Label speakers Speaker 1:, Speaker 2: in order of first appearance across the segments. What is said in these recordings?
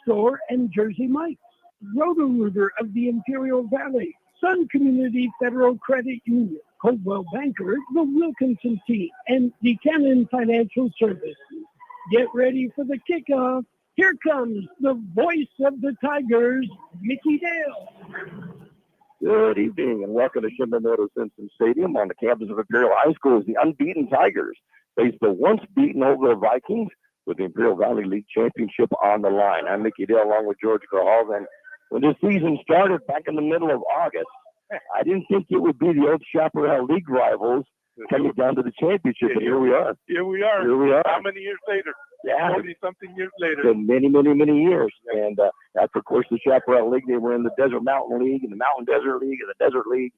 Speaker 1: Store and Jersey Mike's, Roto-Rooter of the Imperial Valley, Sun Community Federal Credit Union, Holtville Banker, the Wilkinson Team, and Buchanan Financial Services. Get ready for the kickoff. Here comes the voice of the Tigers, Micky Dale.
Speaker 2: Good evening and welcome to Shimamoto Simpson Stadium on the campus of Imperial High School as the unbeaten Tigers face the once-beaten Holtville Vikings with the Imperial Valley League Championship on the line. I'm Micky Dale along with George Grijalva, and when this season started back in the middle of August, I didn't think it would be the old Chaparral League rivals coming down to the championship, but here we are.
Speaker 3: Here we are.
Speaker 2: Here we are.
Speaker 3: How many years later?
Speaker 2: Yeah.
Speaker 3: 40-something years later.
Speaker 2: It's been many, many, many years. And after, of course, the Chaparral League, they were in the Desert Mountain League and the Mountain Desert League and the Desert League.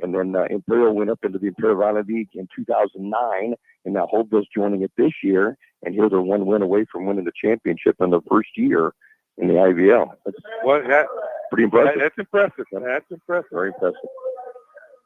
Speaker 2: And then Imperial went up into the Imperial Valley League in 2009, and now Holtville's joining it this year. And here they're one win away from winning the championship in their first year in the IVL. That's pretty impressive.
Speaker 3: That's impressive. That's impressive.
Speaker 2: Very impressive.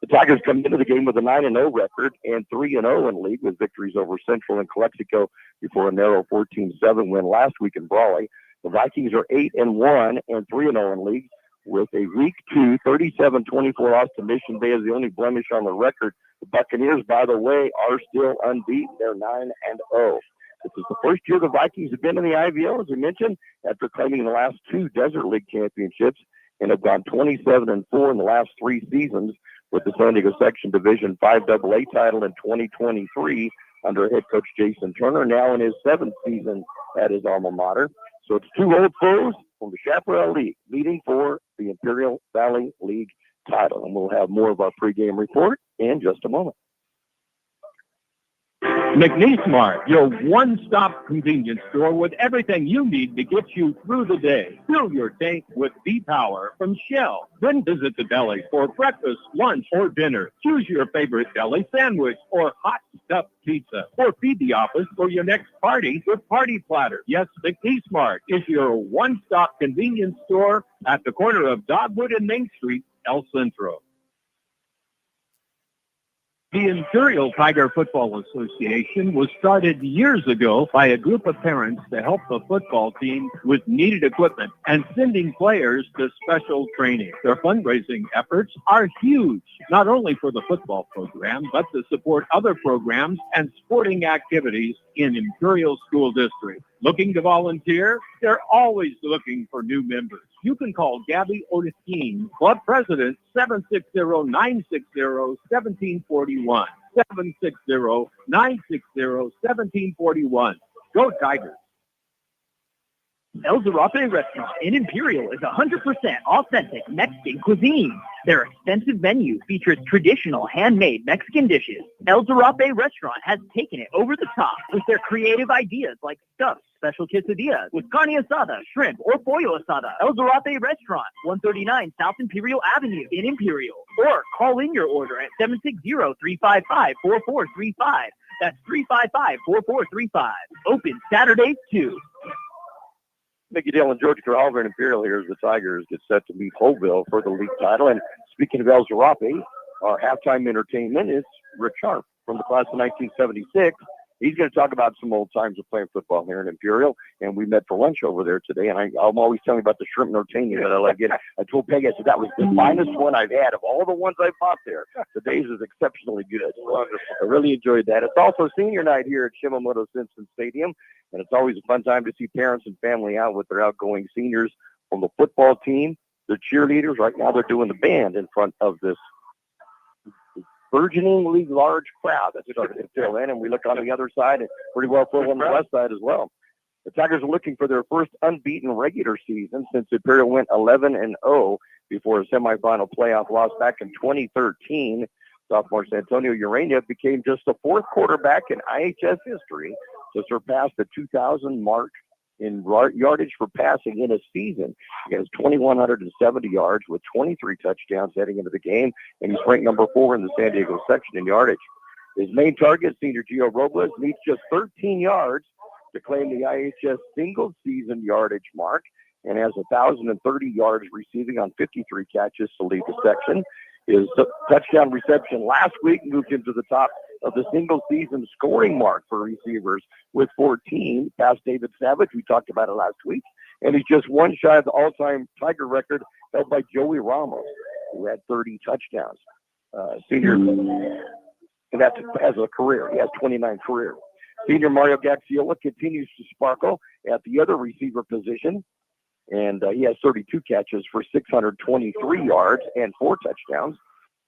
Speaker 2: The Tigers come into the game with a 9-0 record and 3-0 in league with victories over Central and Calexico before a narrow 14-7 win last week in Brawley. The Vikings are 8-1 and 3-0 in league with a Week 2 37-24 loss to Mission Bay as the only blemish on the record. The Buccaneers, by the way, are still unbeaten. They're 9-0. This is the first year the Vikings have been in the IVL, as we mentioned, after claiming the last 2 Desert League championships and have gone 27-4 in the last 3 seasons with the San Diego Section Division 5 AA title in 2023 under head coach Jason Turner, now in his 7th season at his alma mater. So it's 2 old foes from the Chaparral League meeting for the Imperial Valley League title. And we'll have more of our pregame report in just a moment.
Speaker 4: McNeese Mart, your one-stop convenience store with everything you need to get you through the day. Fill your tank with V-Power from Shell. Then visit the deli for breakfast, lunch, or dinner. Choose your favorite deli sandwich or hot stuffed pizza. Or feed the office for your next party with Party Platter. Yes, McNeese Mart is your one-stop convenience store at the corner of Dogwood and Main Street, El Centro. The Imperial Tiger Football Association was started years ago by a group of parents to help the football team with needed equipment and sending players to special training. Their fundraising efforts are huge, not only for the football program, but to support other programs and sporting activities in Imperial School District. Looking to volunteer? They're always looking for new members. You can call Gabby Otiskin, Club President, 760-960-1741. 760-960-1741. Go Tigers.
Speaker 5: El Zarape Restaurant in Imperial is 100% authentic Mexican cuisine. Their extensive menu features traditional handmade Mexican dishes. El Zarape Restaurant has taken it over the top with their creative ideas like stuffed special quesadillas with carne asada, shrimp, or pollo asada. El Zarape Restaurant, 139 South Imperial Avenue in Imperial. Or call in your order at 760-355-4435. That's 355-4435. Open Saturdays too.
Speaker 2: Micky Dale and George Grijalva and Imperial here as the Tigers get set to meet Holtville for the league title. And speaking of El Zarape, our halftime entertainment is Rick Sharp from the class of 1976. He's going to talk about some old times of playing football here in Imperial, and we met for lunch over there today. And I'm always telling about the shrimp norteña that I like it. I told Peggy, I said, that was the finest one I've had of all the ones I've bought there. Today's is exceptionally good. Wonderful. I really enjoyed that. It's also senior night here at Shimamoto Simpson Stadium, and it's always a fun time to see parents and family out with their outgoing seniors from the football team, the cheerleaders. Right now they're doing the band in front of this burgeoningly large crowd that started to fill in, and we look on the other side and pretty well full on the west side as well. The Tigers are looking for their first unbeaten regular season since Imperial went 11-0 before a semifinal playoff loss back in 2013. Sophomore Santonio Urania became just the 4th quarterback in IHS history to surpass the 2,000 mark in yardage for passing in a season. He has 2,170 yards with 23 touchdowns heading into the game, and he's ranked number 4 in the San Diego section in yardage. His main target, senior Gio Robles, needs just 13 yards to claim the IHS single-season yardage mark and has 1,030 yards receiving on 53 catches to lead the section. His touchdown reception last week moved him to the top of the single-season scoring mark for receivers with 14, past David Savage. We talked about it last week. And he's just one shy of the all-time Tiger record held by Joey Ramos, who had 30 touchdowns. Senior, and that's as a career. He has 29 career. Senior Mario Gaxiola continues to sparkle at the other receiver position, and he has 32 catches for 623 yards and 4 touchdowns.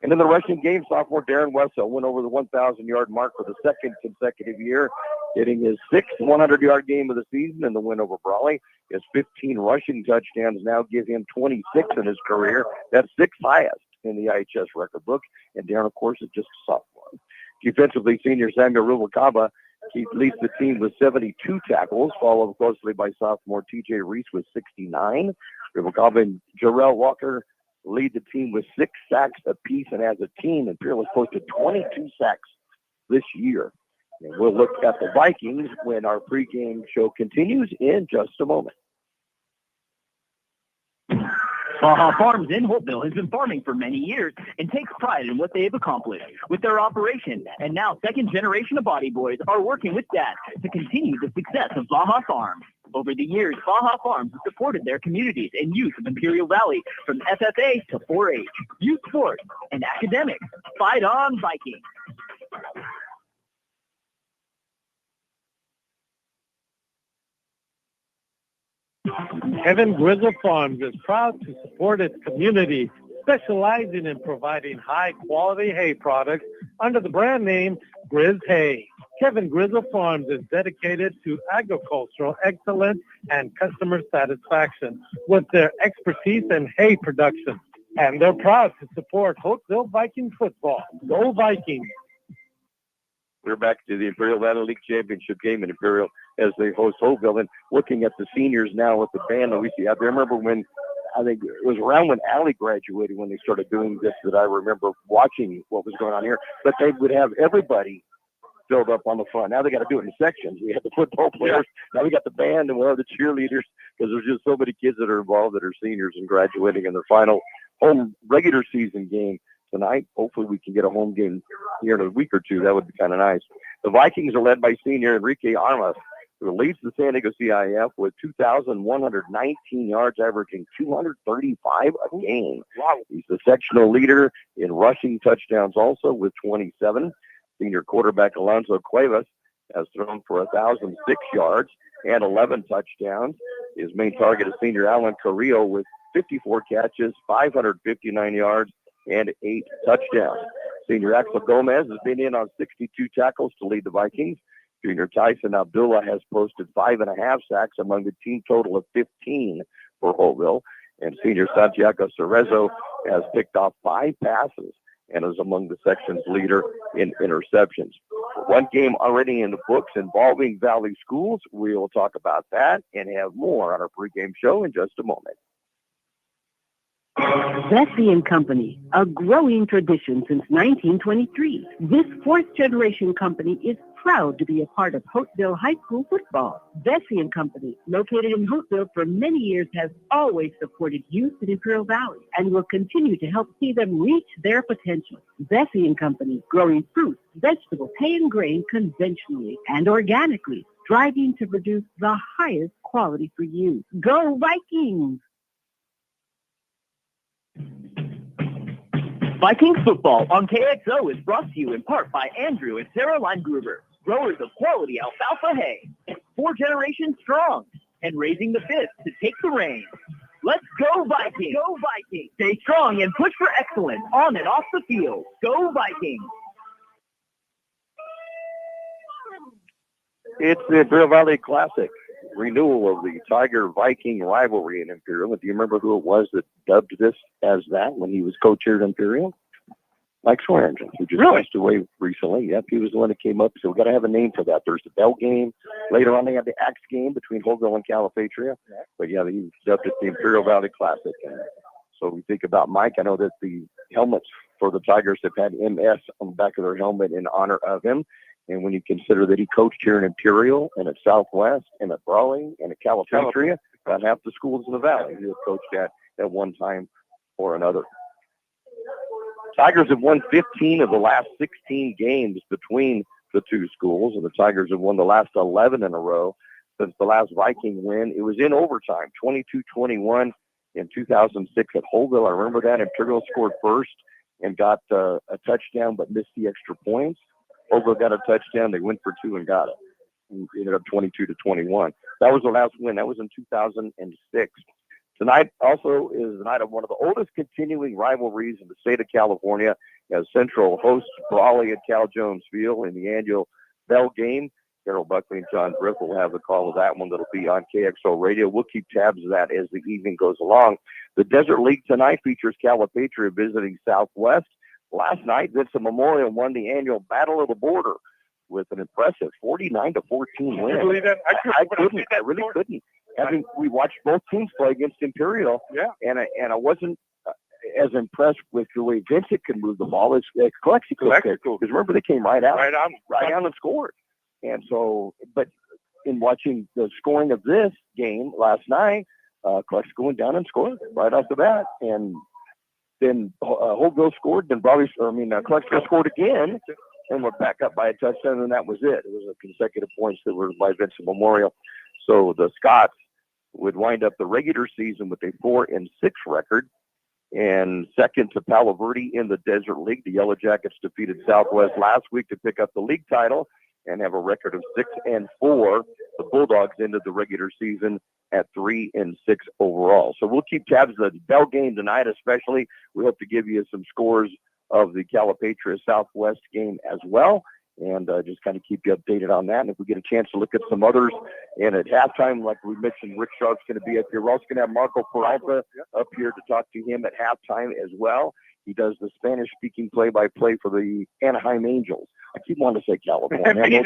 Speaker 2: And in the rushing game, sophomore Darren Wessel went over the 1,000-yard mark for the second consecutive year, hitting his 6th 100-yard game of the season in the win over Brawley. His 15 rushing touchdowns now give him 26 in his career. That's 6th highest in the IHS record book. And Darren, of course, is just a sophomore. Defensively, senior Samuel Rubalcaba leads the team with 72 tackles, followed closely by sophomore TJ Reese with 69. Rubalcaba and Jarrell Walker lead the team with 6 sacks apiece, and as a team, Imperial has posted 22 sacks this year. And we'll look at the Vikings when our pregame show continues in just a moment.
Speaker 5: Baja Farms in Holtville has been farming for many years and takes pride in what they have accomplished with their operation. And now second generation of Body Boys are working with Dad to continue the success of Baja Farms. Over the years, Baja Farms has supported their communities and youth of Imperial Valley from FFA to 4-H, youth sports, and academics. Fight on, Vikings!
Speaker 3: Kevin Grijalva Farms is proud to support its community, specializing in providing high-quality hay products under the brand name Grizz Hay. Kevin Grijalva Farms is dedicated to agricultural excellence and customer satisfaction with their expertise in hay production. And they're proud to support Holtville Vikings football. Go Vikings!
Speaker 2: We're back to the Imperial Valley League Championship game in Imperial as they host Holtville. And looking at the seniors now with the band that we see out there. I remember when, I think it was around when Allie graduated when they started doing this that I remember watching what was going on here. But they would have everybody filled up on the front. Now they got to do it in sections. We have the football players. Now we got the band and we have the cheerleaders because there's just so many kids that are involved that are seniors and graduating in their final home regular season game tonight. Hopefully we can get a home game here in a week or two. That would be kind of nice. The Vikings are led by senior Enrique Armas, who leads the San Diego CIF with 2,119 yards, averaging 235 a game. Wow. He's the sectional leader in rushing touchdowns also with 27. Senior quarterback Alonso Cuevas has thrown for 1,006 yards and 11 touchdowns. His main target is senior Alan Carrillo with 54 catches, 559 yards, and 8 touchdowns. Senior Axel Gomez has been in on 62 tackles to lead the Vikings. Junior Tyson Abdullah has posted 5.5 sacks among the team total of 15 for Holtville. And senior Santiago Cerezo has picked off 5 passes and is among the section's leader in interceptions. One game already in the books involving Valley Schools. We will talk about that and have more on our pregame show in just a moment.
Speaker 6: Vesey and Company, a growing tradition since 1923. This fourth-generation company is proud to be a part of Holtville High School football. Vesey and Company, located in Holtville for many years, has always supported youth in Imperial Valley and will continue to help see them reach their potential. Vesey and Company, growing fruits, vegetables, hay, and grain conventionally and organically, striving to produce the highest quality for you. Go Vikings!
Speaker 5: Vikings football on KXO is brought to you in part by Andrew and Sarah Line-Gruber, growers of quality alfalfa hay, 4 generations strong, and raising the 5th to take the reins. Let's go Vikings! Go Vikings! Stay strong and push for excellence on and off the field. Go Vikings!
Speaker 2: It's the Imperial Valley Classic, renewal of the Tiger-Viking rivalry in Imperial. Do you remember who it was that dubbed this as that when he was coach here at Imperial? Mike Swearingen, who just passed away recently. Yep, he was the one that came up. So we got to have a name for that. There's the Bell game. Later on, they had the Axe game between Holtville and Calipatria. But yeah, he dubbed it the Imperial Valley Classic. And so we think about Mike. I know that the helmets for the Tigers have had MS on the back of their helmet in honor of him. And when you consider that he coached here in Imperial and at Southwest and at Brawley and at Calipatria, about half the schools in the valley he had coached at one time or another. Tigers have won 15 of the last 16 games between the two schools, and the Tigers have won the last 11 in a row since the last Viking win. It was in overtime, 22-21 in 2006 at Holtville. I remember that. Imperial scored first and got a touchdown but missed the extra points. Holtville got a touchdown. They went for two and got it. And ended up 22-21. That was the last win. That was in 2006. Tonight also is the night of one of the oldest continuing rivalries in the state of California, as Central hosts Brawley at Cal Jones Field in the annual Bell game. Carol Buckley and John Griff will have the call of that one. That'll be on KXO Radio. We'll keep tabs of that as the evening goes along. The Desert League tonight features Calipatria visiting Southwest. Last night, Vincent Memorial won the annual Battle of the Border with an impressive 49-14 win.
Speaker 7: Can you believe that?
Speaker 2: I couldn't. I really couldn't. We watched both teams play against Imperial, and I wasn't as impressed with the way Vincent could move the ball as Calexico could. Because remember, they came right out and scored. And so, but in watching the scoring of this game last night, Calexico went down and scored right off the bat, and then Holtville scored. Then Calexico scored again, and went back up by a touchdown, and that was it. It was a consecutive points that were by Vincent Memorial. So the Scots would wind up the regular season with a 4-6 record, and second to Palo Verde in the Desert League. The Yellow Jackets defeated Southwest last week to pick up the league title and have a record of 6-4. The Bulldogs ended the regular season at 3-6 overall. So we'll keep tabs of the Bell game tonight, especially. We hope to give you some scores of the Calipatria Southwest game as well, and just kind of keep you updated on that. And if we get a chance to look at some others, and at halftime, like we mentioned, Rick Sharp's going to be up here. We're also going to have Marco Peralta up here to talk to him at halftime as well. He does the Spanish-speaking play-by-play for the Anaheim Angels. I keep wanting to say California.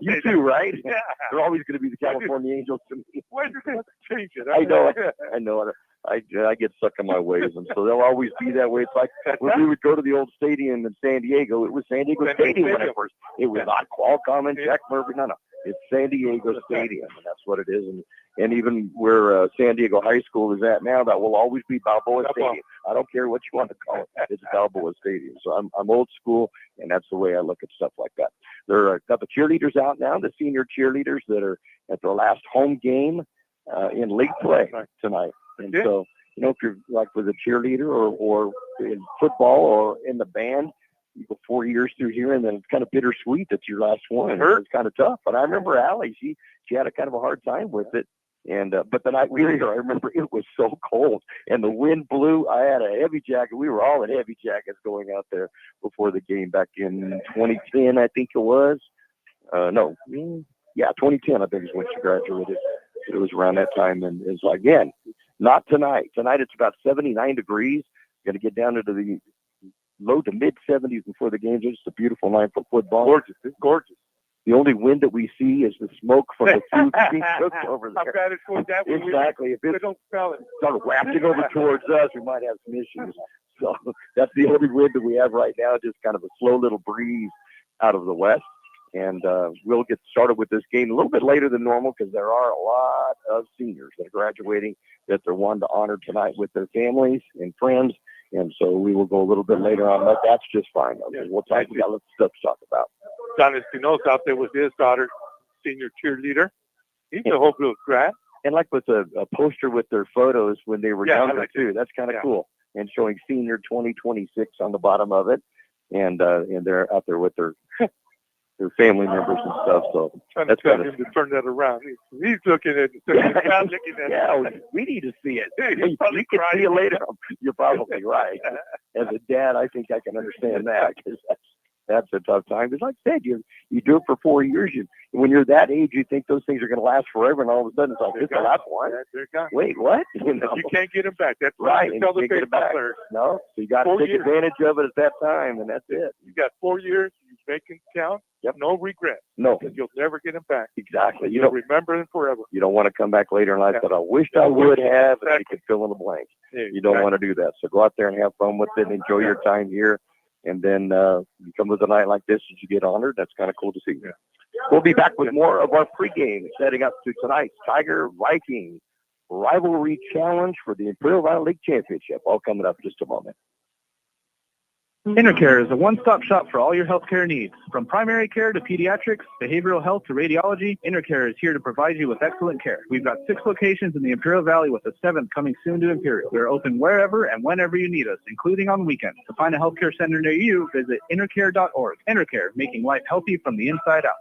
Speaker 2: You too, right? Yeah. They're always going to be the California Angels to me.
Speaker 7: Why did they change it?
Speaker 2: I know. I get stuck in my ways, and so they'll always be that way. It's like when we would go to the old stadium in San Diego. It was San Diego Stadium when I first. It was not Qualcomm and Jack Murphy. No. It's San Diego Stadium, and that's what it is. And even where San Diego High School is at now, that will always be Balboa Stadium. I don't care what you want to call it. It's Balboa Stadium. So I'm old school, and that's the way I look at stuff like that. They're got the cheerleaders out now, the senior cheerleaders that are at their last home game in league play tonight. And so, if you're like with a cheerleader or in football or in the band, you go 4 years through here, and then it's kind of bittersweet that your last one. It's kind of tough. But I remember Allie, she had a kind of a hard time with it. And but the night we were here, I remember it was so cold, and the wind blew. I had a heavy jacket. We were all in heavy jackets going out there before the game back in 2010, I think it was. 2010, I think is when she graduated. It was around that time, and it's like, again, not tonight. Tonight it's about 79 degrees. Going to get down into the low to mid 70s before the game. It's just a beautiful night for football.
Speaker 7: Gorgeous. It's gorgeous.
Speaker 2: The only wind that we see is the smoke from the food being cooked over there.
Speaker 7: How bad it's going that way?
Speaker 2: Exactly. If it
Speaker 7: don't smell it.
Speaker 2: started wafting over towards us, we might have some issues. So that's the only wind that we have right now, just kind of a slow little breeze out of the west. And we'll get started with this game a little bit later than normal because there are a lot of seniors that are graduating that they're wanting to honor tonight with their families and friends. And so we will go a little bit later on, but that's just fine. We'll talk about other stuff to talk about.
Speaker 7: Don Espinosa out there with his daughter, senior cheerleader. He's a Holtville grad.
Speaker 2: And like with a poster with their photos when they were younger too. That's kind of cool. And showing senior 2026 on the bottom of it. And they're out there with their family members and stuff. So
Speaker 7: trying to tell him to turn that around. He's looking at it.
Speaker 2: Yeah, we need to see it. You can see it later. You're probably right. As a dad, I think I can understand that because that's a tough time. Because like I said, you do it for 4 years. When you're that age, you think those things are going to last forever, and all of a sudden it's like, this is the last one. Wait, what?
Speaker 7: You can't get them back. That's
Speaker 2: right.
Speaker 7: Tell the baseball players.
Speaker 2: No, so you got to take advantage of it at that time, and that's it.
Speaker 7: You got 4 years. You make it count.
Speaker 2: Yep.
Speaker 7: No regret.
Speaker 2: No.
Speaker 7: Because you'll never get them back.
Speaker 2: Exactly.
Speaker 7: You'll remember them forever.
Speaker 2: You don't want to come back later in life that I wished I would have, and you could fill in the blank. You don't want to do that. So go out there and have fun with it and enjoy your time here. And then you come with a night like this as you get honored. That's kind of cool to see. Yeah. We'll be back with more of our pregame setting up to tonight's Tiger Viking rivalry challenge for the Imperial Valley League Championship. All coming up in just a moment.
Speaker 8: InterCare is a one-stop shop for all your healthcare needs. From primary care to pediatrics, behavioral health to radiology, InterCare is here to provide you with excellent care. We've got 6 locations in the Imperial Valley with a 7th coming soon to Imperial. We are open wherever and whenever you need us, including on weekends. To find a healthcare center near you, visit intercare.org. InterCare, making life healthy from the inside out.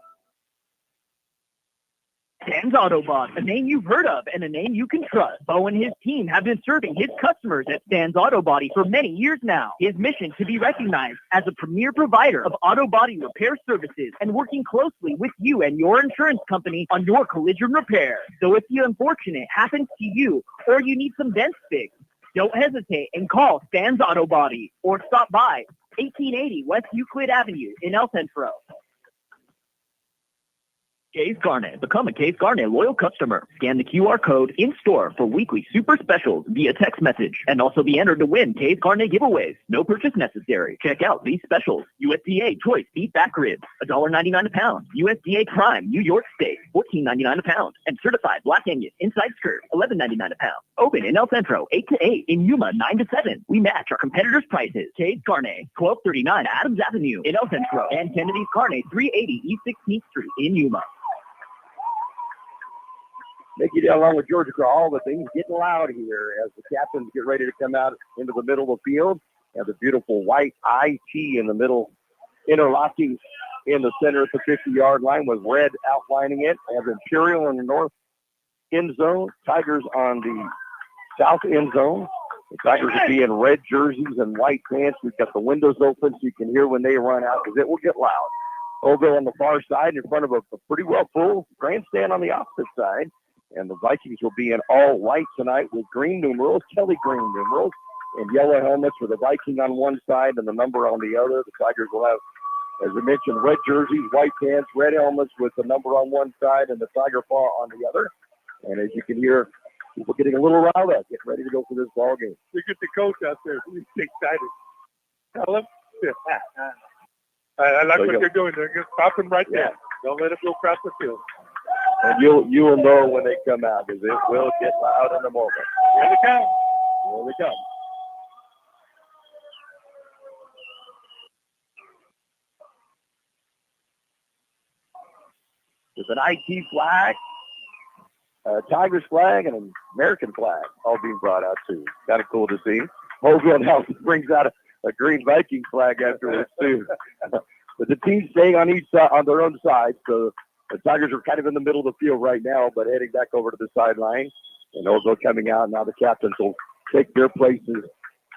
Speaker 5: Stan's Autobody, a name you've heard of and a name you can trust. Bo and his team have been serving his customers at Stan's Autobody for many years now. His mission to be recognized as a premier provider of auto body repair services and working closely with you and your insurance company on your collision repair. So if the unfortunate happens to you or you need some dents fixed, don't hesitate and call Stan's Autobody or stop by 1880 West Euclid Avenue in El Centro. Case Garnet. Become a Case Garnet loyal customer. Scan the QR code in-store for weekly super specials via text message and also be entered to win Case Garnet giveaways. No purchase necessary. Check out these specials. USDA Choice Beef Back Ribs, $1.99 a pound. USDA Prime New York Steak, $14.99 a pound. And Certified Black Angus Inside Skirt, $11.99 a pound. Open in El Centro, 8 to 8. In Yuma, 9 to 7. We match our competitors' prices. Case Garnet, 1239 Adams Avenue in El Centro. And Kennedy's Carne, 380 East 16th Street in Yuma.
Speaker 2: Micky down along with Georgia Crawl. The things getting loud here as the captains get ready to come out into the middle of the field. And the beautiful white IT in the middle, interlocking in the center at the 50-yard line with red outlining it. And Imperial in the north end zone. Tigers on the south end zone. The Tigers will be in red jerseys and white pants. We've got the windows open so you can hear when they run out because it will get loud. Holtville on the far side in front of a pretty well full grandstand on the opposite side. And the Vikings will be in all white tonight with green numerals, Kelly green numerals, and yellow helmets with a Viking on one side and the number on the other. The Tigers will have, as I mentioned, red jerseys, white pants, red helmets with the number on one side and the Tiger paw on the other. And as you can hear, people getting a little riled up, getting ready to go for this ball game.
Speaker 7: Look at the coach out there. He's excited. Tell him. I like what they're doing. They're just stopping right there. Don't let it go across the field.
Speaker 2: And you will know when they come out because it will get loud in a moment.
Speaker 7: Here they come.
Speaker 2: Here they come. There's an IT flag, a Tigers flag, and an American flag all being brought out too. Kind of cool to see. Holtville now brings out a green Viking flag afterwards too. But the team's staying on each side, on their own side, so the Tigers are kind of in the middle of the field right now, but heading back over to the sideline. And Holtville coming out. Now the captains will take their places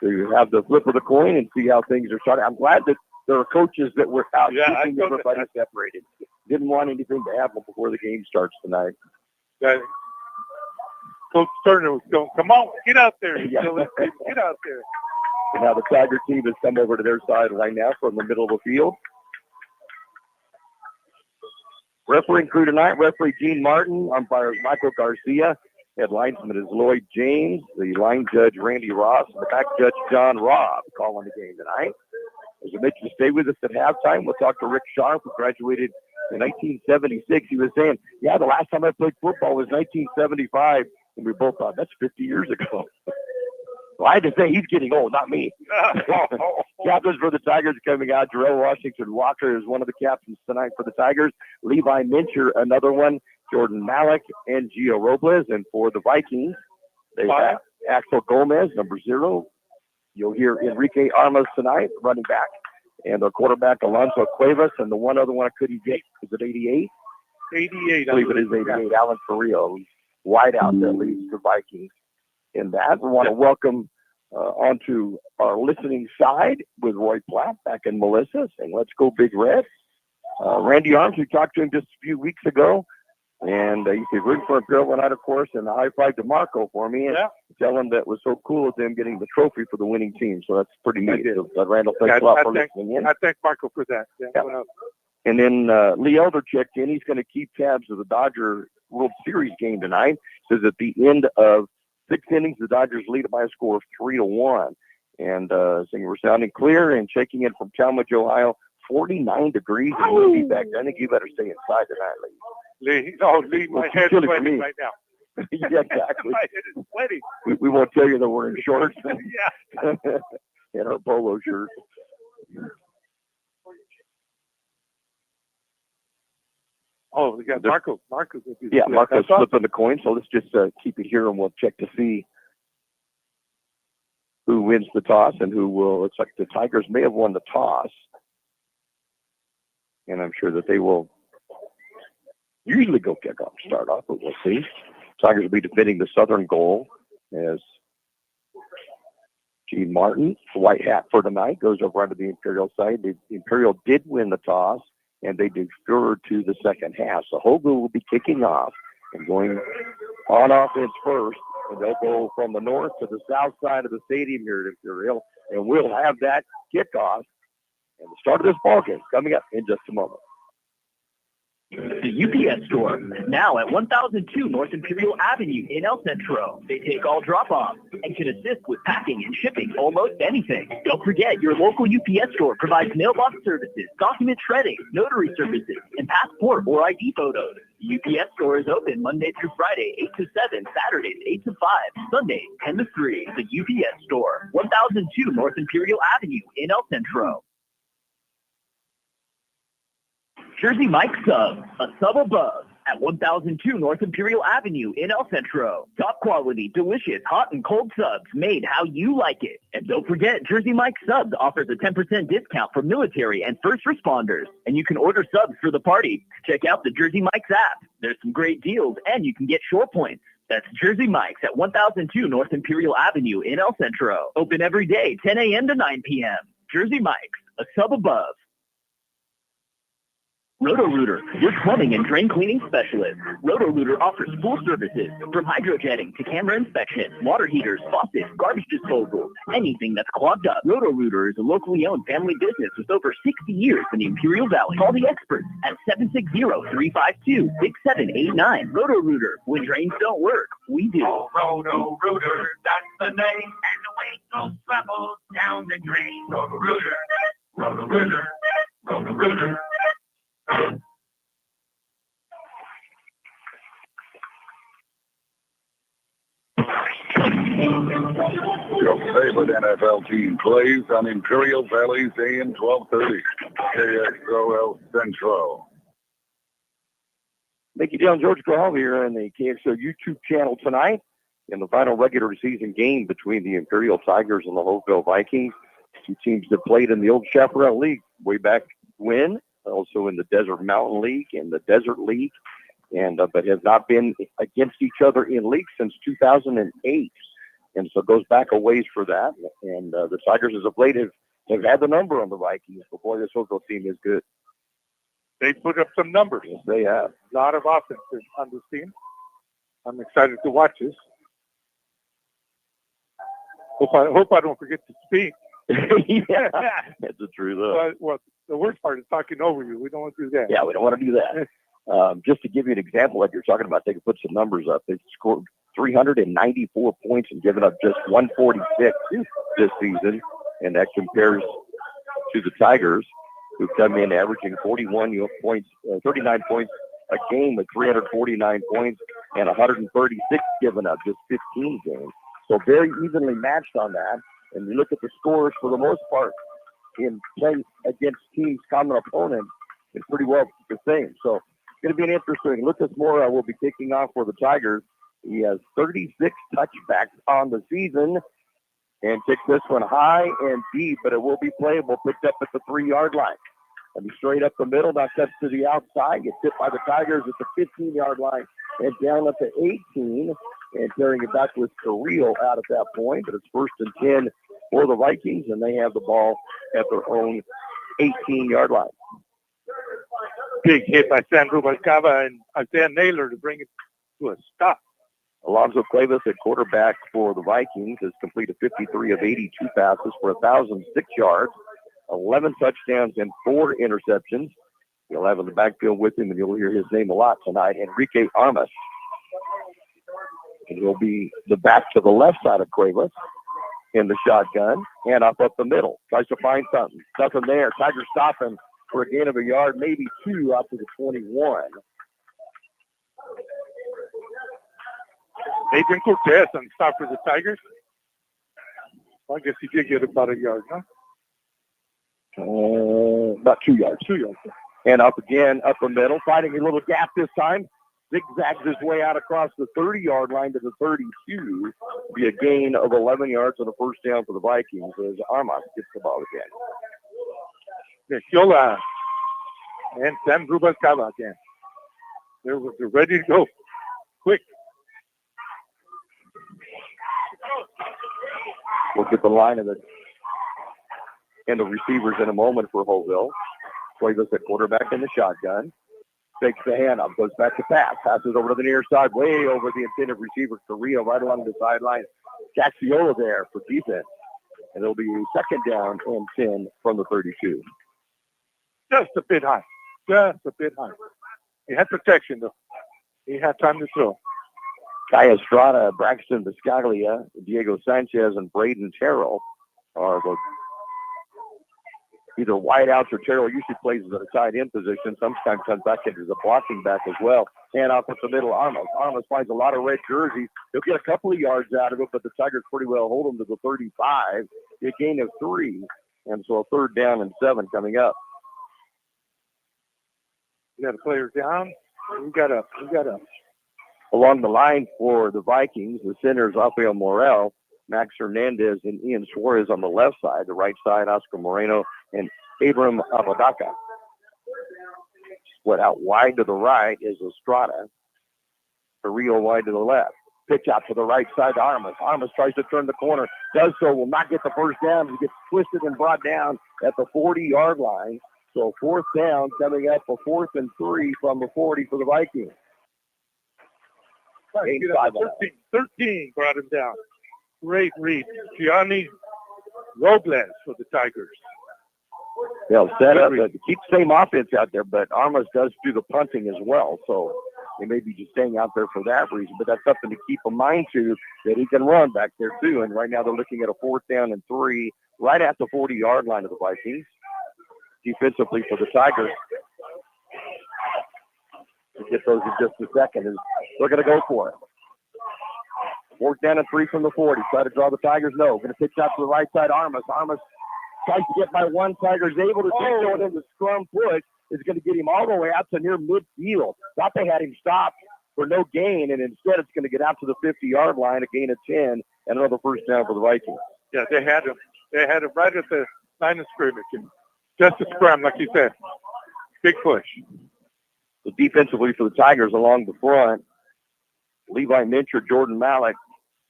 Speaker 2: to have the flip of the coin and see how things are starting. I'm glad that there are coaches that were out keeping everybody separated. Didn't want anything to happen before the game starts tonight.
Speaker 7: Coach Turner was going, come on, get out there. Get out there.
Speaker 2: And now the Tiger team has come over to their side right now from the middle of the field. Refereeing crew tonight, referee Gene Martin, umpires Michael Garcia, head linesman is Lloyd James, the line judge Randy Ross, and the back judge John Robb calling the game tonight. As I mentioned, stay with us at halftime. We'll talk to Rick Sharp, who graduated in 1976. He was saying, the last time I played football was 1975, and we both thought, that's 50 years ago. Well, I had to say he's getting old, not me. Captains for the Tigers coming out. Jarrell Washington Walker is one of the captains tonight for the Tigers. Levi Mincher, another one. Jordan Malik and Gio Robles. And for the Vikings, they have Axel Gomez, number 0. You'll hear Enrique Armas tonight, running back. And the quarterback, Alonso Cuevas. And the one other one I couldn't get, is it 88?
Speaker 7: 88.
Speaker 2: I believe it is 88. Alan Carrillo, wide out that leads the Vikings. In that, we want to welcome onto our listening side with Roy Platt back in Melissa saying, let's go Big Red. Randy Arms, we talked to him just a few weeks ago, and he said, root for Imperial one night, of course, and a high five to Marco for me and tell him that was so cool of them getting the trophy for the winning team. So that's pretty neat. So, Randall, thanks a lot for listening in.
Speaker 7: I thank Marco for that.
Speaker 2: And then Lee Elder checked in. He's going to keep tabs of the Dodger World Series game tonight. Says at the end of 6 innings, the Dodgers lead by a score of 3-1. And saying we're sounding clear and checking in from Talmadge, Ohio, 49 degrees and windy back there. I think you better stay inside tonight,
Speaker 7: Lee, my head's sweating right now.
Speaker 2: Yeah, exactly.
Speaker 7: My head is sweating.
Speaker 2: We won't tell you that we're in shorts and our polo shirts.
Speaker 7: Oh, we got Marco. Marco's
Speaker 2: flipping the coin. So let's just keep it here, and we'll check to see who wins the toss and who will. Looks like the Tigers may have won the toss, and I'm sure that they will usually go kickoff to start off, but we'll see. Tigers will be defending the southern goal as Gene Martin, the white hat for tonight, goes over onto the Imperial side. The Imperial did win the toss, and they deferred to the second half. So Holtville will be kicking off and going on offense first, and they'll go from the north to the south side of the stadium here at Imperial, and we'll have that kickoff and the start of this ballgame coming up in just a moment.
Speaker 5: The UPS Store, now at 1002 North Imperial Avenue in El Centro. They take all drop-offs and can assist with packing and shipping almost anything. Don't forget, your local UPS Store provides mailbox services, document shredding, notary services, and passport or ID photos. The UPS Store is open Monday through Friday, 8 to 7, Saturdays, 8 to 5, Sundays, 10 to 3. The UPS Store, 1002 North Imperial Avenue in El Centro. Jersey Mike Sub, a sub above, at 1002 North Imperial Avenue in El Centro. Top quality, delicious, hot and cold subs made how you like it. And don't forget, Jersey Mike Subs offers a 10% discount for military and first responders. And you can order subs for the party. Check out the Jersey Mike's app. There's some great deals, and you can get shore points. That's Jersey Mike's at 1002 North Imperial Avenue in El Centro. Open every day, 10 a.m. to 9 p.m. Jersey Mike's, a sub above. Roto-Rooter, your plumbing and drain cleaning specialist. Roto-Rooter offers full services from hydrojetting to camera inspection, water heaters, faucets, garbage disposal, anything that's clogged up. Roto-Rooter is a locally owned family business with over 60 years in the Imperial Valley. Call the experts at 760-352-6789. Roto-Rooter, when drains don't work, we do.
Speaker 9: Oh, Roto-Rooter, that's the name, and the weight goes travels down the drain. Roto-Rooter, Roto-Rooter, Roto-Rooter.
Speaker 10: Your favorite NFL team plays on Imperial Valley's AM 1230, KXOL Central.
Speaker 2: Micky Dale, George Grijalva here on the KXO YouTube channel tonight in the final regular season game between the Imperial Tigers and the Holtville Vikings. Two teams that played in the old Chaparral League way back when, also in the Desert Mountain League and the Desert League, and but have not been against each other in league since 2008. And so it goes back a ways for that. And the Tigers, as of late, have had the number on the Vikings. But boy, this Holtville team is good.
Speaker 7: They put up some numbers.
Speaker 2: Yes, they have.
Speaker 7: A lot of offense on this team. I'm excited to watch this. Hope I don't forget to speak.
Speaker 2: Yeah, that's the truth.
Speaker 7: Well, the worst part is talking over you. We don't want to do that.
Speaker 2: Yeah, we don't want to do that. Just to give you an example, like you're talking about, they could put some numbers up. They scored 394 points and given up just 146 this season, and that compares to the Tigers, who come in averaging 39 points a game with 349 points and 136 given up, just 15 games. So very evenly matched on that. And you look at the scores for the most part in play against teams, common opponents, it's pretty well the same. So it's going to be an interesting look. Lucas Mora will be kicking off for the Tigers. He has 36 touchbacks on the season and kicks this one high and deep, but it will be playable, picked up at the 3-yard line. And straight up the middle, now cuts to the outside, gets hit by the Tigers at the 15-yard line and down up to 18. And carrying it back with Carrillo out at that point. But it's 1st and 10 for the Vikings, and they have the ball at their own 18-yard line.
Speaker 7: Big hit by San Rubalcaba and Isaiah Naylor to bring it to a stop.
Speaker 2: Alonzo Cuevas at quarterback for the Vikings has completed 53 of 82 passes for 1,006 yards, 11 touchdowns, and 4 interceptions. You'll have in the backfield with him, and you'll hear his name a lot tonight, Enrique Armas. And he'll be the back to the left side of Cuevas in the shotgun and up the middle. Tries to find something. Nothing there. Tigers stop him for a gain of a yard, maybe 2 out to the 21.
Speaker 7: Adrian Cortez on stop for the Tigers. Well, I guess he did get about a yard, huh?
Speaker 2: About 2 yards.
Speaker 7: 2 yards.
Speaker 2: And up again, up the middle, finding a little gap this time. Zigzags his way out across the 30-yard line to the 32. Be a gain of 11 yards and a first down for the Vikings as Armas gets the ball again.
Speaker 7: Grijalva and Sam Grijalva again. They're ready to go. Quick.
Speaker 2: Look at the line of the receivers in a moment for Holtville. Cuevas at quarterback in the shotgun. Takes the handoff, goes back to pass. Passes over to the near side, way over the intended receiver. Carrillo right along the sideline. Gaxiola there for defense. And it'll be second down and 10 from the 32.
Speaker 7: Just a bit high. Just a bit high. He had protection, though. He had time to throw.
Speaker 2: Kai Estrada, Braxton Biscaglia, Diego Sanchez, and Braden Terrell are the either wideouts or Terrell usually plays at a tight end position. Sometimes comes back into the blocking back as well. And off at the middle, Armas. Armas finds a lot of red jerseys. He'll get a couple of yards out of it, but the Tigers pretty well hold him to the 35. A gain of 3, and so a third down and 7 coming up.
Speaker 7: We got a player down. We got up.
Speaker 2: Along the line for the Vikings, the centers Rafael Morel, Max Hernandez, and Ian Suarez on the left side. The right side, Oscar Moreno and Abram Apodaca. Split out wide to the right is Estrada. Carrillo wide to the left. Pitch out to the right side to Armas. Armas tries to turn the corner. Does so. Will not get the first down. He gets twisted and brought down at the 40-yard line. So fourth down coming up, a 4th and 3 from the 40 for the Vikings.
Speaker 7: 13 brought him down. Great read. Gianni Robles for the Tigers.
Speaker 2: They'll set up to keep the same offense out there, but Armas does do the punting as well. So they may be just staying out there for that reason, but that's something to keep in mind too, that he can run back there too. And right now they're looking at a 4th down and 3 right at the 40-yard line of the Vikings. Defensively for the Tigers. We'll get those in just a second. And they're going to go for it. 4th down and 3 from the 40. Try to draw the Tigers. No. Going to pitch out to the right side. Armas. Armas tries to get by one. Tigers able to take it in the scrum push. Is going to get him all the way out to near midfield. Thought they had him stopped for no gain, and instead it's going to get out to the 50-yard line, a gain of 10, and another first down for the Vikings.
Speaker 7: Yeah, they had him. They had him right at the line of scrimmage. Just a scrum, like you said. Big push.
Speaker 2: So defensively for the Tigers along the front, Levi Mincher, Jordan Malik,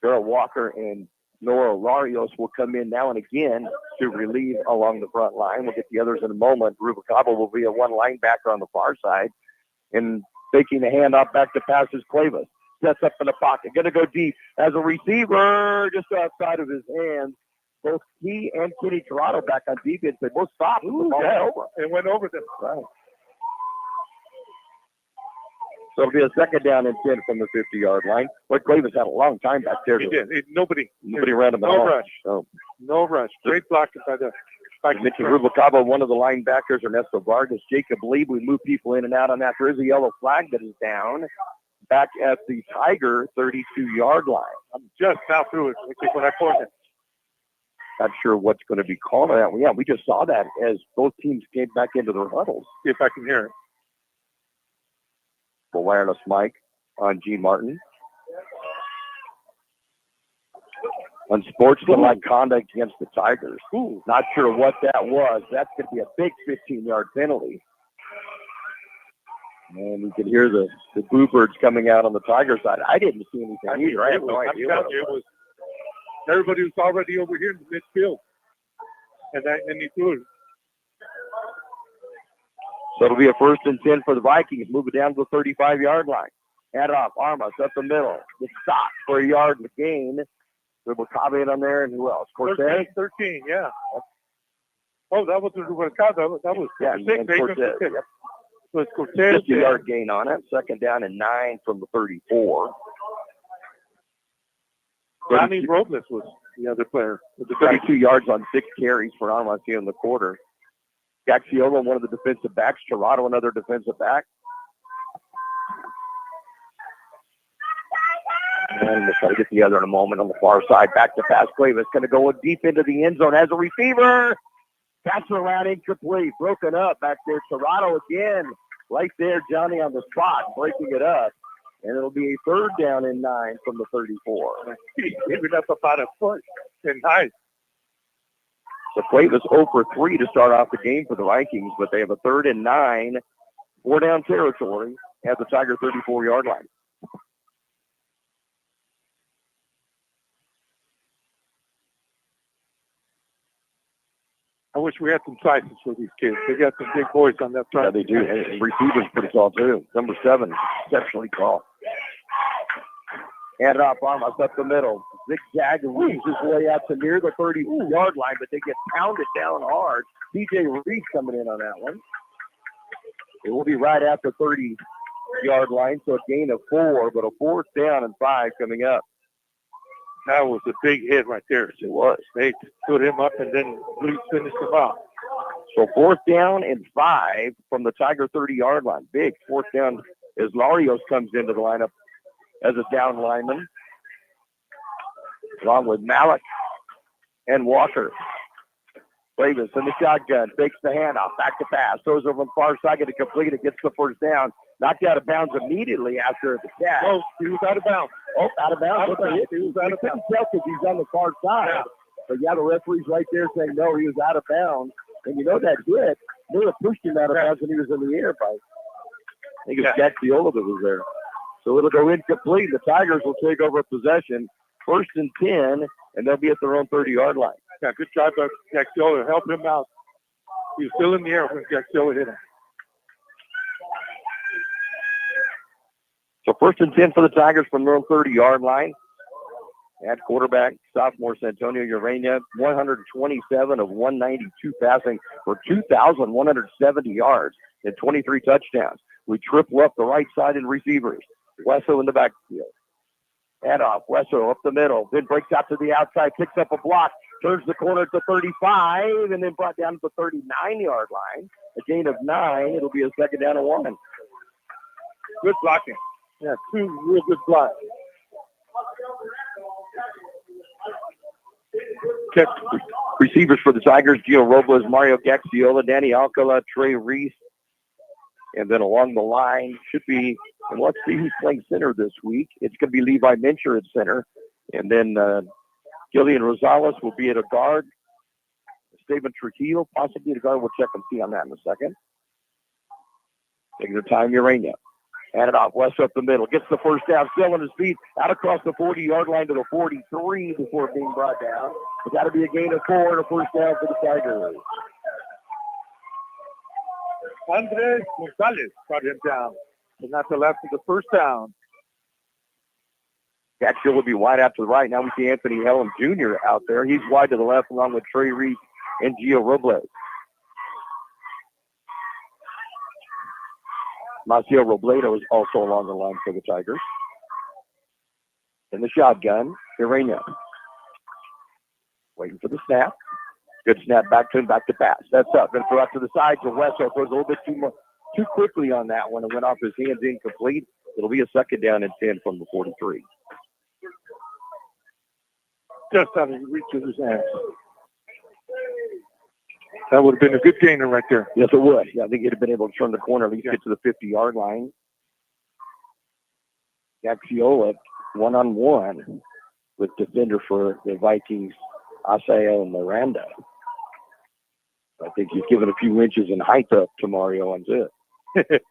Speaker 2: Darrell Walker, and Nora Larios will come in now and again to relieve along the front line. We'll get the others in a moment. Rubicaba will be a one linebacker on the far side. And taking the handoff back to passes Cuevas. Sets up in the pocket. Going to go deep as a receiver just outside of his hands. Both he and Kenny Toronto back on defense. They both stopped.
Speaker 7: It went over them.
Speaker 2: Right. So it'll be a second down and 10 from the 50-yard line. But Cuevas had a long time back there.
Speaker 7: He did. Nobody
Speaker 2: ran him at all.
Speaker 7: No rush.
Speaker 2: So.
Speaker 7: No rush. Great blocking by the
Speaker 2: Micky Rubicaba, one of the linebackers, Ernesto Vargas, Jacob Lee. We move people in and out on that. There is a yellow flag that is down back at the Tiger 32-yard line.
Speaker 7: I'm just now through it when I caught it.
Speaker 2: Not sure what's going to be called on that. Well, yeah, we just saw that as both teams came back into their huddles.
Speaker 7: See if I can hear it.
Speaker 2: The wireless mic on Gene Martin. Unsportsmanlike conduct against the Tigers. Not sure what that was. That's going to be a big 15-yard penalty. And we can hear the boo birds coming out on the Tiger side. I didn't see anything either. I have no idea.
Speaker 7: Everybody was already over here in the midfield. And he threw it.
Speaker 2: So it'll be a 1st and 10 for the Vikings. Move it down to the 35-yard line. Hand off. Armas up the middle. Gets stopped for a yard and a gain. Rubicaba on there, and who else? Cortez?
Speaker 7: 13, yeah. Oh, that was Rubicaba. That was
Speaker 2: and Cortez. Yep.
Speaker 7: So it's Cortez.
Speaker 2: 50-yard gain on it. Second down and 9 from the 34.
Speaker 7: Johnny Robles was the other player.
Speaker 2: 32 yards on 6 carries for Armas here in the quarter. Gaxiola, one of the defensive backs. Toronto, another defensive back. And we'll try to get the other in a moment on the far side. Back to pass. Cuevas going to go deep into the end zone as a receiver. Pass around incomplete. Broken up back there. Toronto again. Right there, Johnny on the spot, breaking it up. And it'll be a 3rd down and 9 from the 34.
Speaker 7: He's giving up about a foot. And nice.
Speaker 2: The play was 0 for 3 to start off the game for the Vikings, but they have a 3rd and 9, 4-down territory at the Tiger 34-yard line.
Speaker 7: I wish we had some sizes for these kids. They got some big boys on that front.
Speaker 2: Yeah, they do. And receiver's pretty tall, too. Number 7, exceptionally tall. Hand it off, almost up the middle. Zigzag and weaves his way out to near the 30-yard line, but they get pounded down hard. DJ Reed coming in on that one. It will be right at the 30-yard line, so a gain of 4, but a 4th down and 5 coming up.
Speaker 7: That was a big hit right there.
Speaker 2: It was.
Speaker 7: They put him up and then Blues finished him off.
Speaker 2: So 4th down and 5 from the Tiger 30-yard line. Big 4th down as Larios comes into the lineup as a down lineman, along with Malik and Walker. Davis in the shotgun, fakes the handoff, back to pass, throws over on the far side, gets it completed, gets the 1st down, knocked out of bounds immediately after the catch.
Speaker 7: Oh, he was out of bounds.
Speaker 2: Oh, out of bounds. He was out of bounds. Because he's on the far side. Yeah. But yeah, the referee's right there saying, no, he was out of bounds. And you know that hit, they would have pushed him out of bounds when he was in the air. I think it was Gaxiola that was there. So it'll go incomplete. The Tigers will take over possession. 1st and 10, and they'll be at their own 30-yard line.
Speaker 7: Yeah, good job by Gaxiola. Help him out. He was still in the air when Gaxiola hit him.
Speaker 2: So 1st and 10 for the Tigers from their own 30-yard line. At quarterback, sophomore Santonio Urania, 127 of 192 passing for 2,170 yards and 23 touchdowns. We triple up the right side in receivers. Wesso in the backfield. Head off. Wesso up the middle. Then breaks out to the outside. Picks up a block. Turns the corner at the 35. And then brought down to the 39-yard line. A gain of 9. It'll be a 2nd down and 1.
Speaker 7: Good blocking. Yeah, 2 real good blocks.
Speaker 2: Receivers for the Tigers, Gio Robles, Mario Gaxiola, Danny Alcala, Trey Reese. And then along the line should be, and let's see who's playing center this week. It's going to be Levi Mincher at center. And then Gillian Rosales will be at a guard. Steven Trujillo possibly at a guard. We'll check and see on that in a second. Taking the time, Urania. Hand it off, West up the middle. Gets the 1st down, still on his feet. Out across the 40-yard line to the 43 before being brought down. It's got to be a gain of 4 and a 1st down for the Tigers.
Speaker 7: Andres Gonzalez brought him down. And that's the left of the 1st down.
Speaker 2: Gaxiola will be wide out to the right. Now we see Anthony Helen Jr. out there. He's wide to the left along with Trey Reese and Gio Robles. Marcio Robledo is also along the line for the Tigers. In the shotgun, Urania. Waiting for the snap. Good snap back to him, back to pass. That's up. Going to throw out to the side to Wesso. Throws a little bit too quickly on that one and went off his hands incomplete. It'll be a 2nd down and 10 from the 43.
Speaker 7: Just out of reach of his hands. That would have been a good gainer right there.
Speaker 2: Yes, it would. Yeah, I think he'd have been able to turn the corner, at least get to the 50-yard line. Gaxiola, one-on-one with defender for the Vikings, Aseo Miranda. I think he's given a few inches in height up to Mario on it.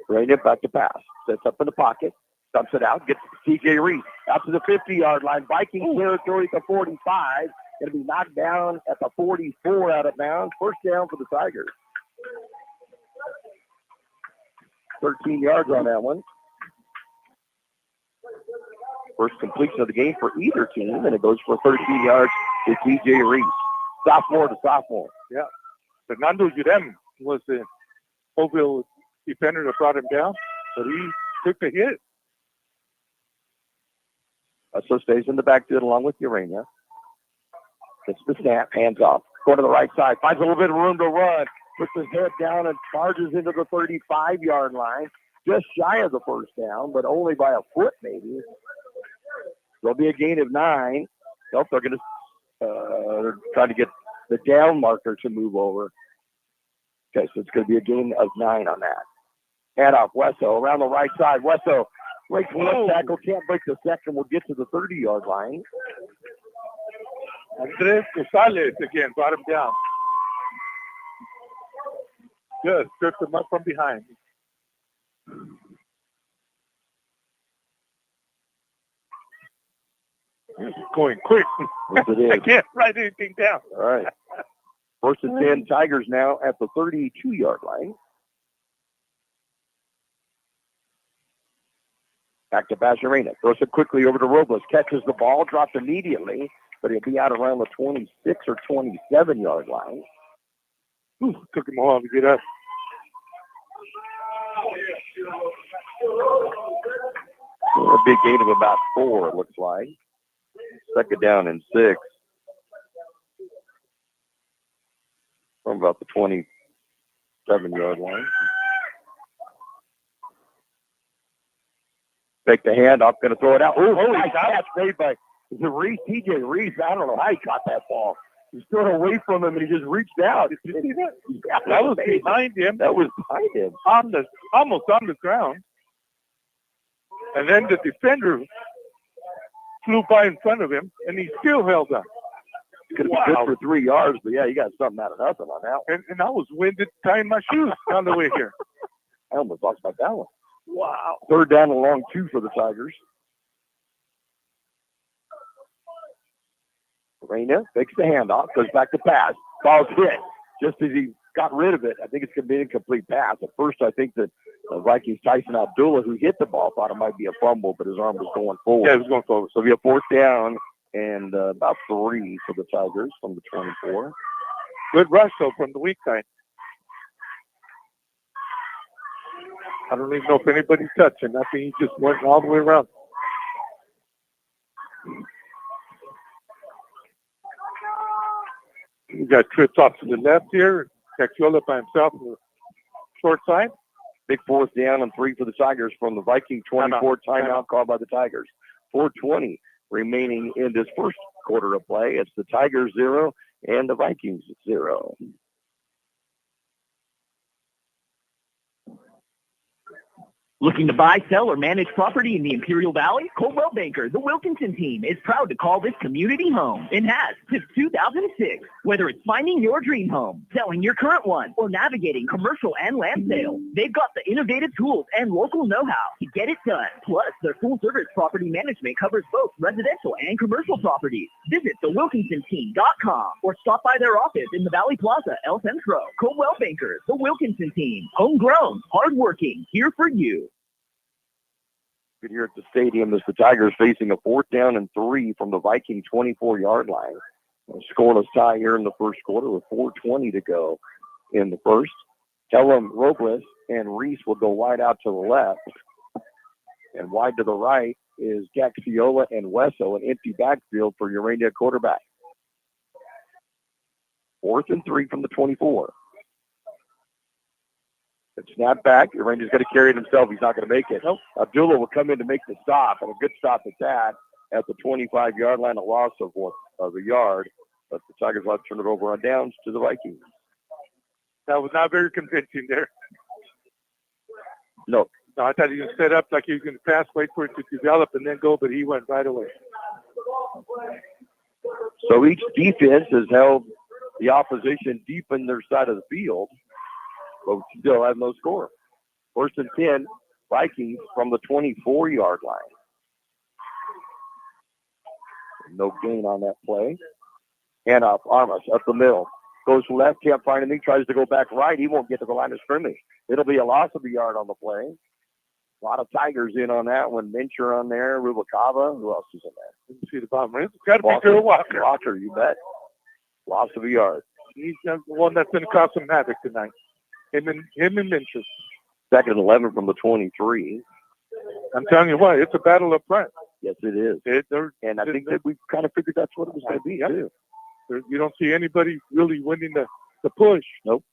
Speaker 2: Right it back to pass. Sets up in the pocket. Dumps it out. Gets TJ Reese out to the 50-yard line. Vikings territory at the 45. Going to be knocked down at the 44 out of bounds. 1st down for the Tigers. 13 yards on that one. First completion of the game for either team, and it goes for 13 yards to TJ Reese. Sophomore to sophomore.
Speaker 7: Yeah. Fernando Jurem was the Holtville defender that brought him down, but he took the hit.
Speaker 2: So stays in the backfield along with Urania. Gets the snap, hands off. Going to the right side, finds a little bit of room to run. Puts his head down and charges into the 35-yard line. Just shy of the 1st down, but only by a foot maybe. There'll be a gain of 9. Nope, they're going to try to get the down marker to move over. Okay, so it's going to be a gain of 9 on that. Hand off Wesso around the right side. Wesso breaks one tackle, can't break the second. We'll get to the 30-yard line.
Speaker 7: Andres Gonzalez again brought him down. Good, stripped him up from behind. This is going quick.
Speaker 2: Yes, it is.
Speaker 7: I can't write anything down.
Speaker 2: All right. First and 10, Tigers now at the 32-yard line. Back to Bajarena. Throws it quickly over to Robles. Catches the ball, dropped immediately, but he'll be out around the 26 or 27-yard line.
Speaker 7: Ooh, took him a while to get up.
Speaker 2: A big gain of about 4, it looks like. Second down and 6. From about the 27-yard line. Take the handoff, going to throw it out. Oh, nice pass made by Reese, TJ Reese. I don't know how he caught that ball. He's thrown away from him, and he just reached out. Did you see that? Yeah,
Speaker 7: that was behind him.
Speaker 2: That was behind him.
Speaker 7: Almost on the ground. And then the defender flew by in front of him, and he still held up.
Speaker 2: Could have been good for 3 yards, but yeah, you got something out of nothing on that one.
Speaker 7: And I was winded tying my shoes on the way here.
Speaker 2: I almost lost my balance.
Speaker 7: Wow.
Speaker 2: Third down and long 2 for the Tigers. Reina takes the handoff, goes back to pass. Ball's hit just as he got rid of it. I think it's going to be an incomplete pass. At first, I think that Vikings Tyson Abdullah, who hit the ball, thought it might be a fumble, but his arm was going forward.
Speaker 7: Yeah, it was going forward.
Speaker 2: So it'll be a fourth down and about 3 for the Tigers from the 24.
Speaker 7: Good rush, though, from the weak side. I don't even know if anybody's touching. I think he just went all the way around. We got trips off to the left here. Cacciola by himself on the short side.
Speaker 2: Big fourth down and 3 for the Tigers from the Viking 24 timeout called by the Tigers. 4:20 remaining in this first quarter of play. It's the Tigers 0 and the Vikings 0.
Speaker 5: Looking to buy, sell, or manage property in the Imperial Valley? Coldwell Banker, the Wilkinson team, is proud to call this community home and has since 2006. Whether it's finding your dream home, selling your current one, or navigating commercial and land sales, they've got the innovative tools and local know-how to get it done. Plus, their full-service property management covers both residential and commercial properties. Visit thewilkinsonteam.com or stop by their office in the Valley Plaza, El Centro. Coldwell Banker, the Wilkinson team, homegrown, hardworking, here for you.
Speaker 2: Good here at the stadium as the Tigers facing a 4th down and 3 from the Viking 24-yard line. A scoreless tie here in the first quarter with 4:20 to go in the first. Kellum, Robles, and Reese will go wide out to the left. And wide to the right is Gaxiola and Wesso, an empty backfield for Urania quarterback. 4th and 3 from the 24. Snap back. Urania's going to carry it himself. He's not going to make it. Nope. Abdullah will come in to make the stop, and a good stop at that at the 25-yard line, a loss of a yard. But the Tigers will have to turn it over on downs to the Vikings.
Speaker 7: That was not very convincing there.
Speaker 2: No,
Speaker 7: I thought he was set up like he was going to pass, wait for it to develop, and then go, but he went right away.
Speaker 2: So each defense has held the opposition deep in their side of the field, but we still have no score. 1st and 10, Vikings from the 24-yard line. No gain on that play. Handoff, Armas up the middle. Goes left, can't find anything, tries to go back right. He won't get to the line of scrimmage. It'll be a loss of a yard on the play. A lot of Tigers in on that one. Mincher on there, Rubacava. Who else is in there?
Speaker 7: You see the bottom. It's got to be Joe Walker.
Speaker 2: Walker, you bet. Loss of a yard.
Speaker 7: He's the one that's going to cause some havoc tonight. Him and Mincher.
Speaker 2: 2nd and 11 from the 23.
Speaker 7: I'm telling you what, it's a battle up front.
Speaker 2: Yes, it is. And I think that we kind of figured that's what it was going to be, too.
Speaker 7: You don't see anybody really winning the push.
Speaker 2: Nope.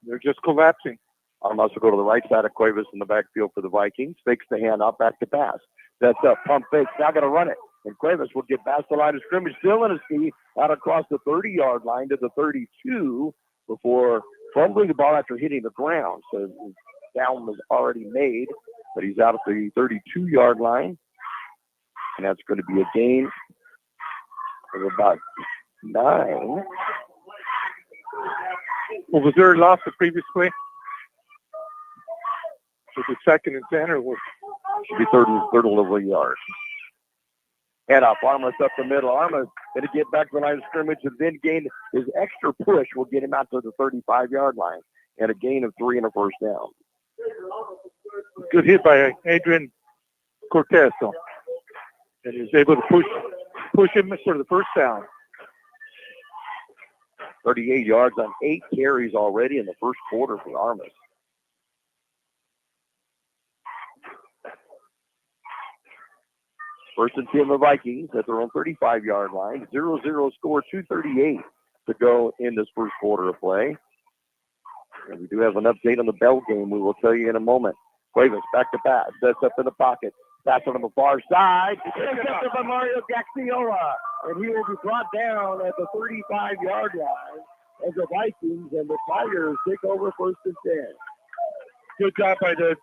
Speaker 7: They're just collapsing.
Speaker 2: Armas will go to the right side of Cuevas in the backfield for the Vikings. Fakes the handoff, back to pass. That's up, pump fakes. Now got to run it. And Cuevas will get past the line of scrimmage, still in a ski, out across the 30-yard line to the 32 before fumbling the ball after hitting the ground. So his down was already made, but he's out at the 32-yard line. And that's going to be a gain of about 9.
Speaker 7: Well, was there a loss the previous play? Was it 2nd and 10 or what?
Speaker 2: Should be third and over a yard. Head off, Armas up the middle. Armas going to get back to the line of scrimmage and then gain his extra push will get him out to the 35-yard line. And a gain of 3 and a first down.
Speaker 7: Good hit by Adrian Cortez, though. And he was able to push him for the first down.
Speaker 2: 38 yards on 8 carries already in the first quarter for Armas. First and 10, the Vikings at their own 35-yard line. 0-0 score, 2:38 to go in this first quarter of play. And we do have an update on the Bell game we will tell you in a moment. Cuevas back to pass, sets up in the pocket. Pass on the far side. Intercepted by Mario Gaxiola. And he will be brought down at the 35-yard line as the Vikings and the Tigers take over first and 10.
Speaker 7: Good job by the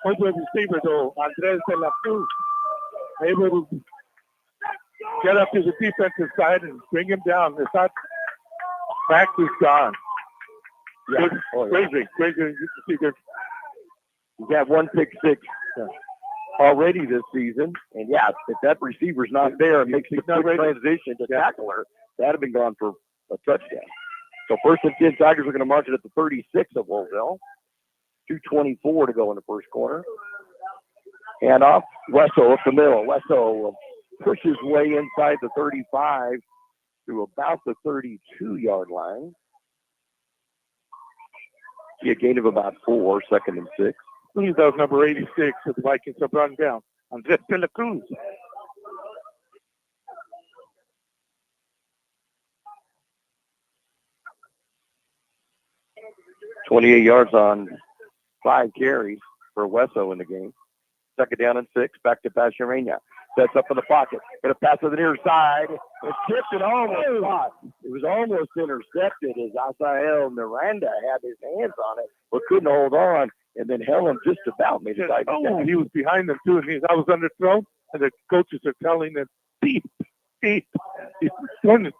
Speaker 7: Holtville receiver, though, Andres de la Cruz. Able to get up to the defensive side and bring him down. It's not Max is gone.
Speaker 2: Yeah.
Speaker 7: Crazy.
Speaker 2: He's got 1 pick six already this season. And, yeah, if that receiver's not there, it makes the quick transition to tackle her. That would have been gone for a touchdown. So first and 10, Tigers are going to march it at the 36 of Holtville. 2:24 to go in the first quarter. And off, Wesso up the middle. Wesso will push his way inside the 35 to about the 32-yard line. See a gain of about 4, 2nd and 6.
Speaker 7: I believe that was number 86 that the Vikings have run down. Andres de la Cruz.
Speaker 2: $28 yards on 5 carries for Wesso in the game. 2nd down and 6. Back to Pascherania. Sets up in the pocket. Going to pass to the near side. It's tipped and almost caught. It was almost intercepted as Asael Miranda had his hands on it, but couldn't hold on. And then Helen just about made it.
Speaker 7: He was behind them, too. And I was underthrown, and the coaches are telling him, beep. He's doing it.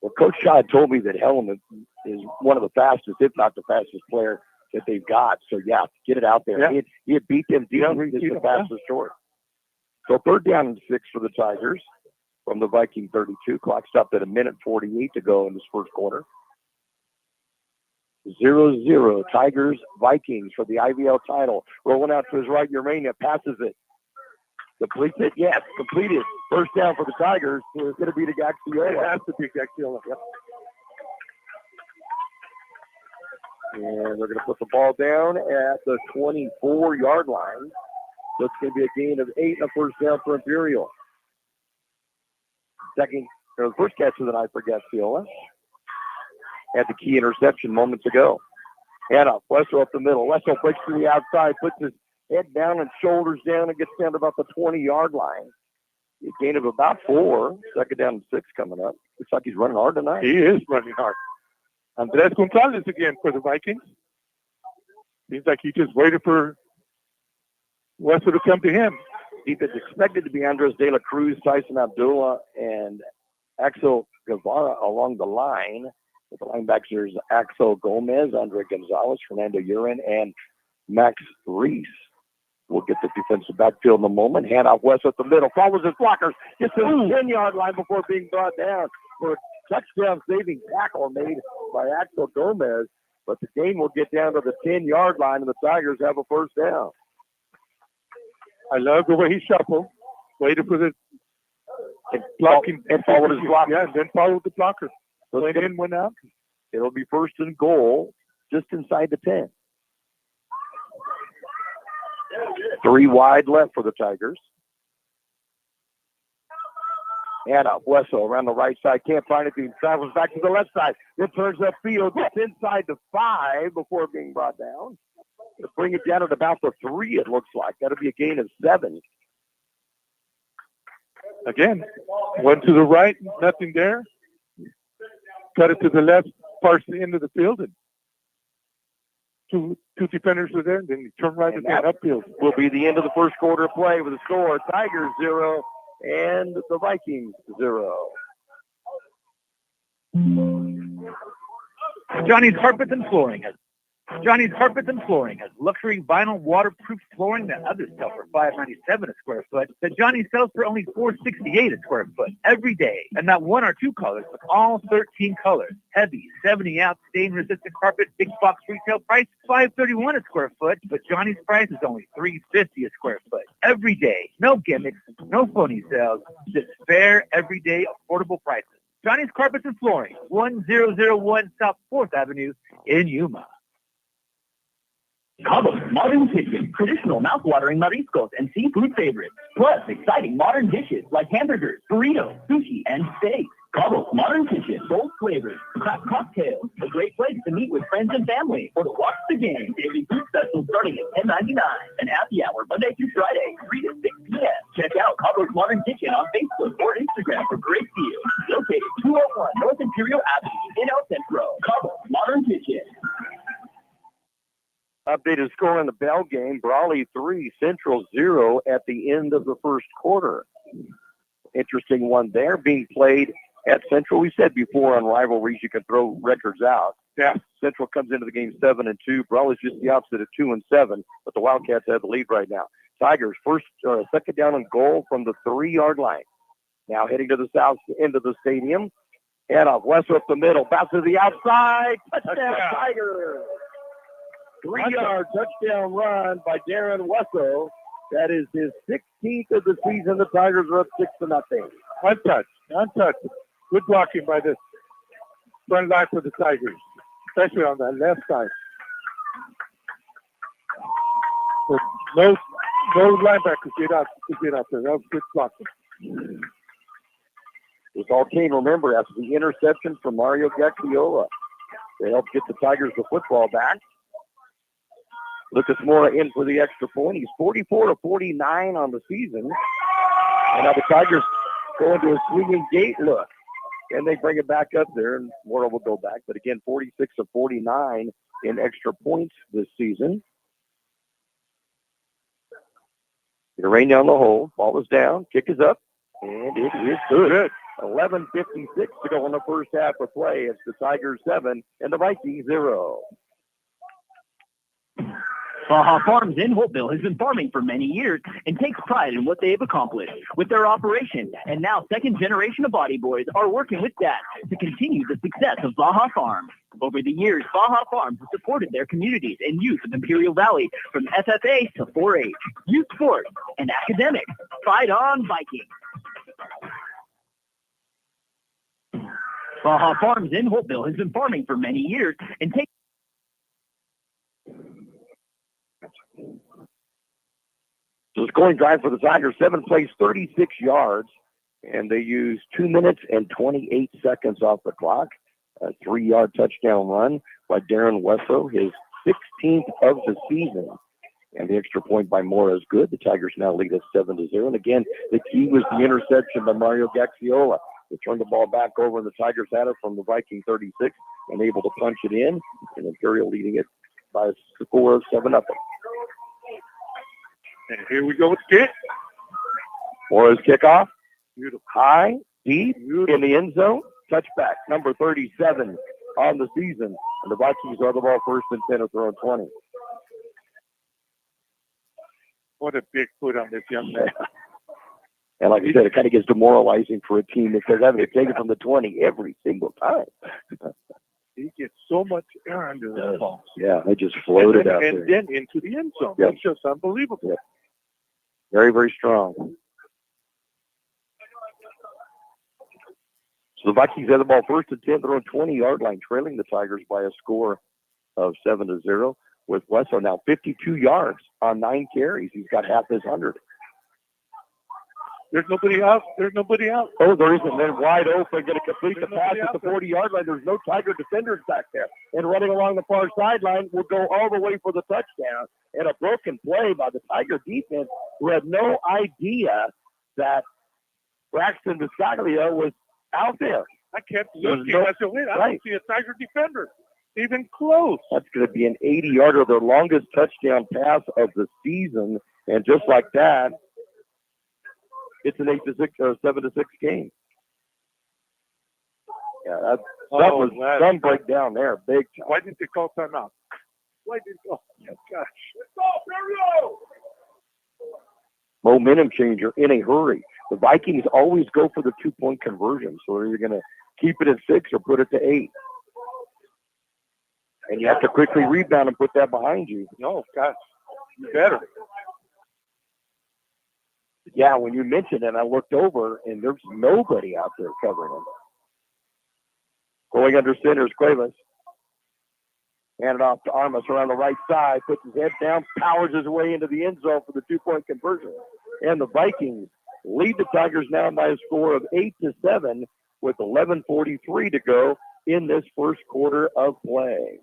Speaker 2: Well, Coach Shaw told me that Helen is one of the fastest, if not the fastest player that they've got. So, yeah, get it out there.
Speaker 7: Yeah.
Speaker 2: He had beat them deep. He's the fastest short. So 3rd down and 6 for the Tigers from the Viking 32. Clock stopped at 1:48 to go in this first quarter. 0-0 Tigers Vikings for the IVL title. Rolling out to his right, Urania passes it. Completes it? Yes, completed. First down for the Tigers. So it's going to be the Gaxiola.
Speaker 7: It has to be Gaxiola. Yep.
Speaker 2: And they're going to put the ball down at the 24-yard line. So it's going to be a gain of 8 and a first down for Imperial. The first catch of the night for Gaxiola. Had the key interception moments ago. And up, Wesso up the middle. Wesso breaks to the outside, puts his head down and shoulders down and gets down to about the 20-yard line. A gain of about 4. 2nd down and 6 coming up. Looks like he's running hard tonight.
Speaker 7: He is running hard. Andres Gonzalez again for the Vikings. Seems like he just waited for Wesso to come to him.
Speaker 2: Defense expected to be Andres de la Cruz, Tyson Abdullah, and Axel Guevara along the line. With the linebackers, Axel Gomez, Andre Gonzalez, Fernando Urin, and Max Reese. We'll get the defensive backfield in a moment. Hand off West at the middle. Follows his blockers. Gets to the 10-yard line before being brought down for a touchdown-saving tackle made by Axel Gomez. But the game will get down to the 10-yard line, and the Tigers have a first down.
Speaker 7: I love the way he shuffled. Waited for the blocking.
Speaker 2: And followed his blocker.
Speaker 7: Yeah, and then followed the blocker.
Speaker 2: So
Speaker 7: went in, went out.
Speaker 2: It'll be 1st and goal just inside the 10. 3 wide left for the Tigers. And up Wesso around the right side. Can't find it. He travels back to the left side. Then turns upfield. Gets inside the 5 before being brought down. To bring it down at about the 3, it looks like. That'll be a gain of 7.
Speaker 7: Again, one to the right, nothing there. Got it to the left, parts the end of the field, and two defenders are there, and then you turn right
Speaker 2: And
Speaker 7: again,
Speaker 2: that
Speaker 7: upfield.
Speaker 2: will be the end of the first quarter play with a score, Tigers 0 and the Vikings 0.
Speaker 5: Johnny's Carpets and Flooring has luxury vinyl waterproof flooring that others sell for $5.97 a square foot that Johnny sells for only $4.68 a square foot every day. And not one or two colors, but all 13 colors. Heavy 70-ounce stain-resistant carpet, big box retail price $5.31 a square foot, but Johnny's price is only $3.50 a square foot every day. No gimmicks, no phony sales, just fair, everyday, affordable prices. Johnny's Carpets and Flooring, 1001 South 4th Avenue in Yuma. Cabo's Modern Kitchen, traditional mouth-watering mariscos and seafood favorites, plus exciting modern dishes like hamburgers, burritos, sushi, and steaks. Cabo's Modern Kitchen, bold flavors, craft cocktails, a great place to meet with friends and family or to watch the game. Daily food specials starting at $10.99 and happy hour Monday through Friday, 3 to 6 p.m. Check out Cabo's Modern Kitchen on Facebook or Instagram for great deals. Located 201 North Imperial Avenue in El Centro. Cabo's Modern Kitchen.
Speaker 2: Updated score in the Bell game, Brawley 3, Central 0 at the end of the first quarter. Interesting one there being played at Central. We said before on rivalries you can throw records out.
Speaker 7: Yeah.
Speaker 2: Central comes into the game 7-2. Brawley's just the opposite at 2-7, but the Wildcats have the lead right now. Tigers second down and goal from the 3-yard line. Now heading to the south end of the stadium. And off West up the middle, bounce to the outside. Touchdown, Tigers. 3-yard touchdown run by Darren Wessel. That is his 16th of the season. The Tigers are up 6-0.
Speaker 7: Untouched. Good blocking by the front line for the Tigers, especially on that left side. So no linebackers get out there. That was good blocking.
Speaker 2: This all came, remember, after the interception from Mario Gaxiola. They helped get the Tigers the football back. Lucas Mora in for the extra point. He's 44-49 on the season. And now the Tigers go into a swinging gate look. And they bring it back up there, and Mora will go back. But again, 46-49 in extra points this season. Gonna rain down the hole. Ball is down. Kick is up. And it is good. 11:56 to go in the first half of play. It's the Tigers 7 and the Vikings 0.
Speaker 5: Baja Farms in Holtville has been farming for many years and takes pride in what they have accomplished with their operation. And now second generation of Body Boys are working with Dad to continue the success of Baja Farms. Over the years, Baja Farms has supported their communities and youth of Imperial Valley from FFA to 4-H, youth sports, and academics. Fight on, Vikings! Baja Farms in Holtville has been farming for many years and takes
Speaker 2: So scoring drive for the Tigers, 7 plays, 36 yards, and they use 2 minutes and 28 seconds off the clock. A 3-yard touchdown run by Darren Wesso, his 16th of the season. And the extra point by Mora is good. The Tigers now lead us 7-0. And again, the key was the interception by Mario Gaxiola. They turned the ball back over, and the Tigers had it from the Viking 36 and able to punch it in. And Imperial leading it by a score of 7-0.
Speaker 7: And here we go with the kick.
Speaker 2: Mora's kickoff.
Speaker 7: Beautiful.
Speaker 2: High, deep, in the end zone. Touchback, number 37 on the season. And the Vikings are the ball first and 10 to throw 20.
Speaker 7: What a big foot on this young man.
Speaker 2: And like I said, it kind of gets demoralizing for a team because having to take it from the 20 every single time.
Speaker 7: He gets so much air under the ball.
Speaker 2: Yeah, they just floated out there.
Speaker 7: And then into the end zone.
Speaker 2: Yep.
Speaker 7: That's just unbelievable.
Speaker 2: Yep. Very, very strong. So the Vikings have the ball first and 10, they're on 20-yard line, trailing the Tigers by a score of 7-0. With Wesso now 52 yards on 9 carries. He's got half his 100.
Speaker 7: There's nobody out. There's nobody out.
Speaker 2: Oh, there isn't. They're wide open. Going to complete the pass at the 40-yard line. There's no Tiger defenders back there. And running along the far sideline will go all the way for the touchdown. And a broken play by the Tiger defense who had no idea that Braxton Biscaglia was out there.
Speaker 7: I kept
Speaker 2: There's
Speaker 7: looking.
Speaker 2: no-
Speaker 7: I said, wait, I
Speaker 2: right.
Speaker 7: don't see a Tiger defender. Even close.
Speaker 2: That's going to be an 80-yarder, their longest touchdown pass of the season. And just like that, it's an 8-6 or 7-6 game. Yeah, that's some breakdown there, big time.
Speaker 7: Why didn't they call timeout? Why didn't oh my gosh. Let's go, Imperial!
Speaker 2: Momentum changer in a hurry. The Vikings always go for the 2-point conversion, so they're either going to keep it at 6 or put it to 8. And you have to quickly rebound and put that behind you.
Speaker 7: No, gosh, you better.
Speaker 2: Yeah, when you mentioned it, I looked over, and there's nobody out there covering him. Going under center is Cuevas. Hand it off to Armas around the right side, puts his head down, powers his way into the end zone for the 2-point conversion. And the Vikings lead the Tigers now by a score of 8-7 with 11:43 to go in this first quarter of play.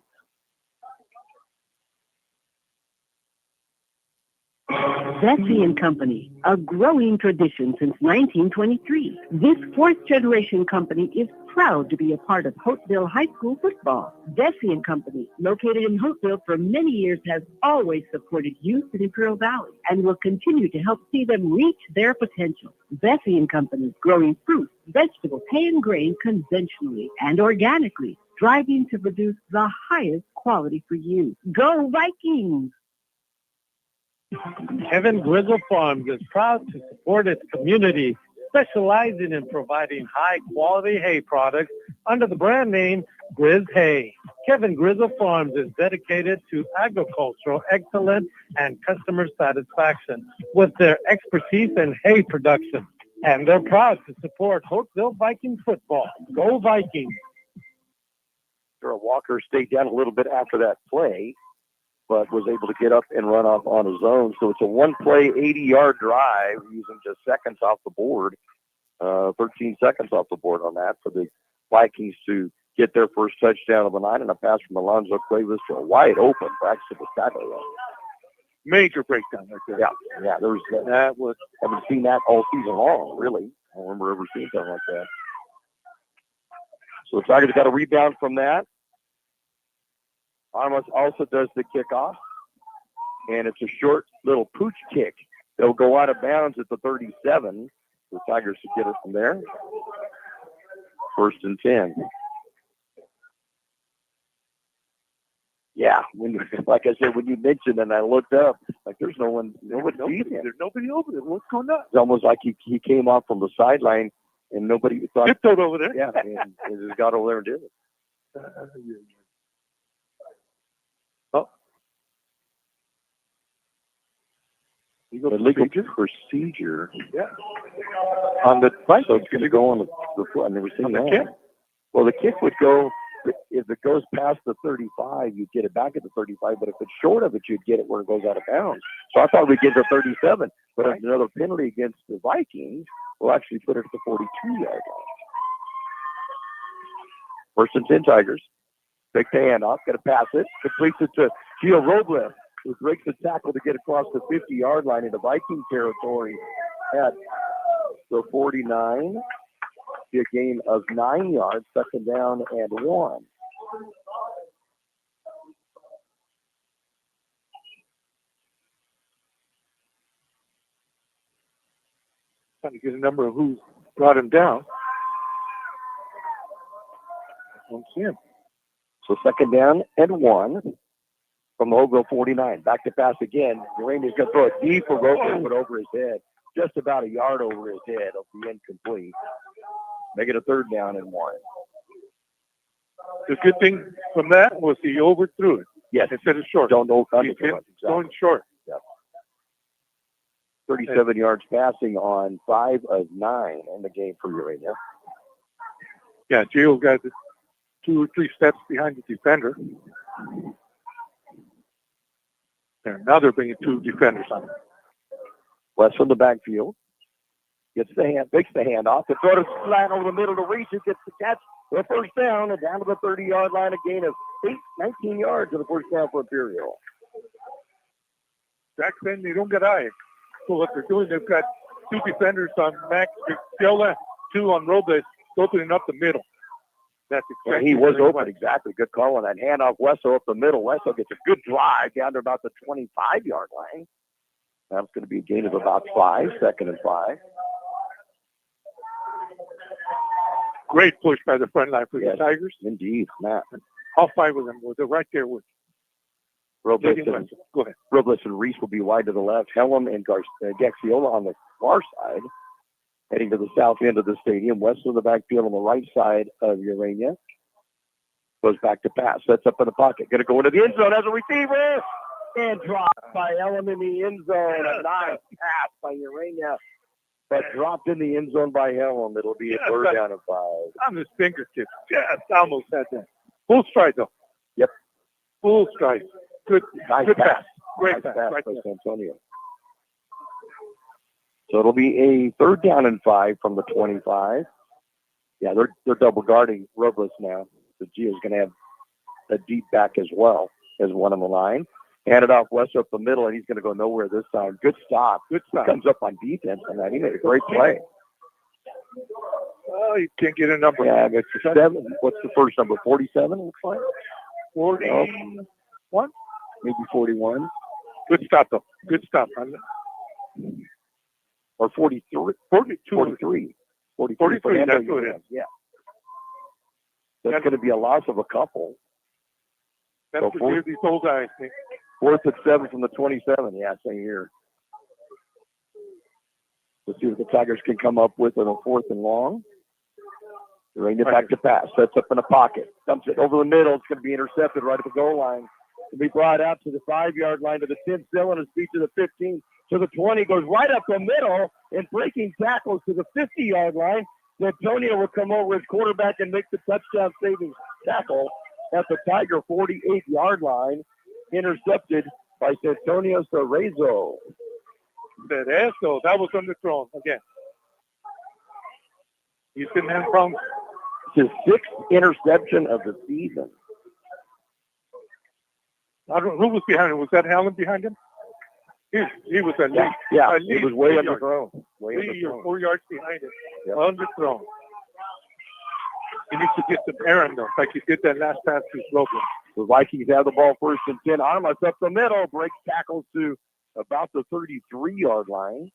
Speaker 6: Vesey and Company, a growing tradition since 1923. This fourth-generation company is proud to be a part of Holtville High School football. Vesey and Company, located in Holtville for many years, has always supported youth in Imperial Valley and will continue to help see them reach their potential. Vesey and Company, growing fruit, vegetables, hay, and grain conventionally and organically, striving to produce the highest quality for you. Go Vikings!
Speaker 3: Kevin Grijalva Farms is proud to support its community, specializing in providing high-quality hay products under the brand name Grizz Hay. Kevin Grijalva Farms is dedicated to agricultural excellence and customer satisfaction with their expertise in hay production. And they're proud to support Holtville Vikings football. Go Vikings!
Speaker 2: Walker stayed down a little bit after that play, but was able to get up and run off on his own. So it's a one-play, 80-yard drive using just seconds off the board, 13 seconds off the board on that for the Vikings to get their first touchdown of the night, and a pass from Alonzo Cuevas to a wide open Braxton Biscaglia.
Speaker 7: Major breakdown right there.
Speaker 2: Yeah, there was that. Haven't seen that all season long, really. I don't remember ever seeing something like that. So the Tigers got a rebound from that. Armas also does the kickoff, and it's a short little pooch kick. They'll go out of bounds at the 37. The Tigers should get it from there. 1st and 10. Yeah, like I said, when you mentioned and I looked up, like there's nobody
Speaker 7: There's nobody over there. What's going on?
Speaker 2: It's almost like he came off from the sideline and nobody thought.
Speaker 7: Tiptoed over there.
Speaker 2: Yeah, and just got over there and did it. Illegal procedure.
Speaker 7: Yeah. On the
Speaker 2: right, so it's going to go on the foot. I've never seen that.
Speaker 7: Kick?
Speaker 2: Well, the kick would go, if it goes past the 35, you'd get it back at the 35, but if it's short of it, you'd get it where it goes out of bounds. So I thought we'd get the 37, but another penalty against the Vikings will actually put it at the 42-yard line. 1st and 10 Tigers. Take the handoff, got to pass it, completes it to Gio Robles, who breaks the tackle to get across the 50-yard line into Viking territory at the 49. A gain of 9 yards, 2nd down and 1.
Speaker 7: Trying to get a number of who brought him down. I don't see him.
Speaker 2: So 2nd down and 1 from the Holtville 49. Back to pass again. Urania's going to throw it deep for Robles, but over his head. Just about a yard over his head. It'll be incomplete. Make it a 3rd down and 1.
Speaker 7: The good thing from that was he overthrew it.
Speaker 2: Yes.
Speaker 7: Instead of short.
Speaker 2: Don't know
Speaker 7: He's going short.
Speaker 2: Yep. 37 yards passing on 5 of 9 in the game for Urania.
Speaker 7: Yeah, Gio got 2 or 3 steps behind the defender. And now they're bringing 2 defenders on.
Speaker 2: West from the backfield. Gets the hand, takes the hand off. The throw to flat over the middle to reach it. Gets the catch for a 1st down and down to the 30-yard line. A gain of 19 yards and a 1st down for Imperial.
Speaker 7: Back then, they don't get eyes. So what they're doing, they've got two defenders on Max Grijalva, two on Robles, opening up the middle. That's exactly
Speaker 2: he was
Speaker 7: what
Speaker 2: open, exactly. Good call on that. Hand off Wesso up the middle. Wesso gets a good drive down to about the 25-yard line. That's going to be a gain of about 5, 2nd and 5.
Speaker 7: Great push by the front line for
Speaker 2: Yes,
Speaker 7: the Tigers.
Speaker 2: Indeed, Matt.
Speaker 7: All 5 of them were right there with
Speaker 2: Robles
Speaker 7: Go ahead.
Speaker 2: and Reese will be wide to the left. Helm and Gaxiola on the far side, heading to the south end of the stadium. West of the backfield on the right side of Urania. Goes back to pass. Sets up in the pocket. Going to go into the end zone as a receiver. And dropped by Helm in the end zone. A nice pass by Urania. But dropped in the end zone by Helm. It'll be a third down and 5.
Speaker 7: On his fingertips. Just almost had that. Full stride, though.
Speaker 2: Yep.
Speaker 7: Full stride. Good,
Speaker 2: nice
Speaker 7: good
Speaker 2: pass.
Speaker 7: Great
Speaker 2: nice
Speaker 7: pass.
Speaker 2: Right by Santonio. So it'll be a third down and 5 from the 25. Yeah, they're double guarding Robles now. So Gio's going to have a deep back as well as one on the line. Handed off West up the middle, and he's going to go nowhere this time. Good stop. Good stop. Comes up on defense on that. He made a great play.
Speaker 7: Oh, you can't get a number.
Speaker 2: Yeah, it's 7. What's the first number? 47, looks like?
Speaker 7: 41?
Speaker 2: Maybe 41.
Speaker 7: Good stop, though. Good stop.
Speaker 2: Or 43.
Speaker 7: 42.
Speaker 2: 43.
Speaker 7: 43, that's what it is.
Speaker 2: Yeah. That's going to be a loss of a couple.
Speaker 7: That's
Speaker 2: so
Speaker 7: what these old guys think.
Speaker 2: 4th and 7 from the 27. Yeah, same here. Let's see what the Tigers can come up with on a 4th and long. They're bringing it back to pass. Sets up in a pocket. Dumps it over the middle. It's going to be intercepted right at the goal line. It'll be brought out to the 5-yard line, to the 10, still on his feet to the 15, to the 20. Goes right up the middle and breaking tackles to the 50-yard line. Antonio will come over his quarterback and make the touchdown saving tackle at the Tiger 48-yard line. Intercepted by Santonio Cerezo.
Speaker 7: Cerezo, that was underthrown again. He's been having problems.
Speaker 2: His 6th interception of the season.
Speaker 7: I don't know who was behind him. Was that Allen behind him? He was at least.
Speaker 2: Yeah,
Speaker 7: at least
Speaker 2: it was way
Speaker 7: 3 yards.
Speaker 2: underthrown.
Speaker 7: 3 or 4 yards behind him.
Speaker 2: Yep.
Speaker 7: Underthrown. He needs to get some errand, though, like he did that last pass to Robles.
Speaker 2: The Vikings have the ball 1st and 10. Armas up the middle, breaks tackles to about the 33-yard line.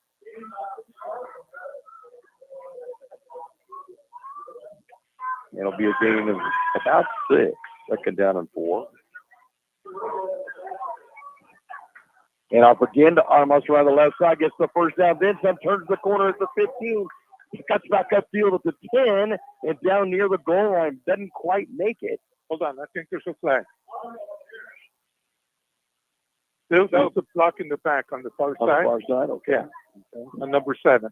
Speaker 2: It'll be a gain of about 6. 2nd down and 4. And off again to Armas around the left side, gets the first down, then some, turns the corner at the 15. Cuts back upfield at the 10 and down near the goal line. Doesn't quite make it.
Speaker 7: Hold on, I think there's a flag. That was a block in the back on the far
Speaker 2: On
Speaker 7: side.
Speaker 2: the far side, okay.
Speaker 7: Yeah. On number 7.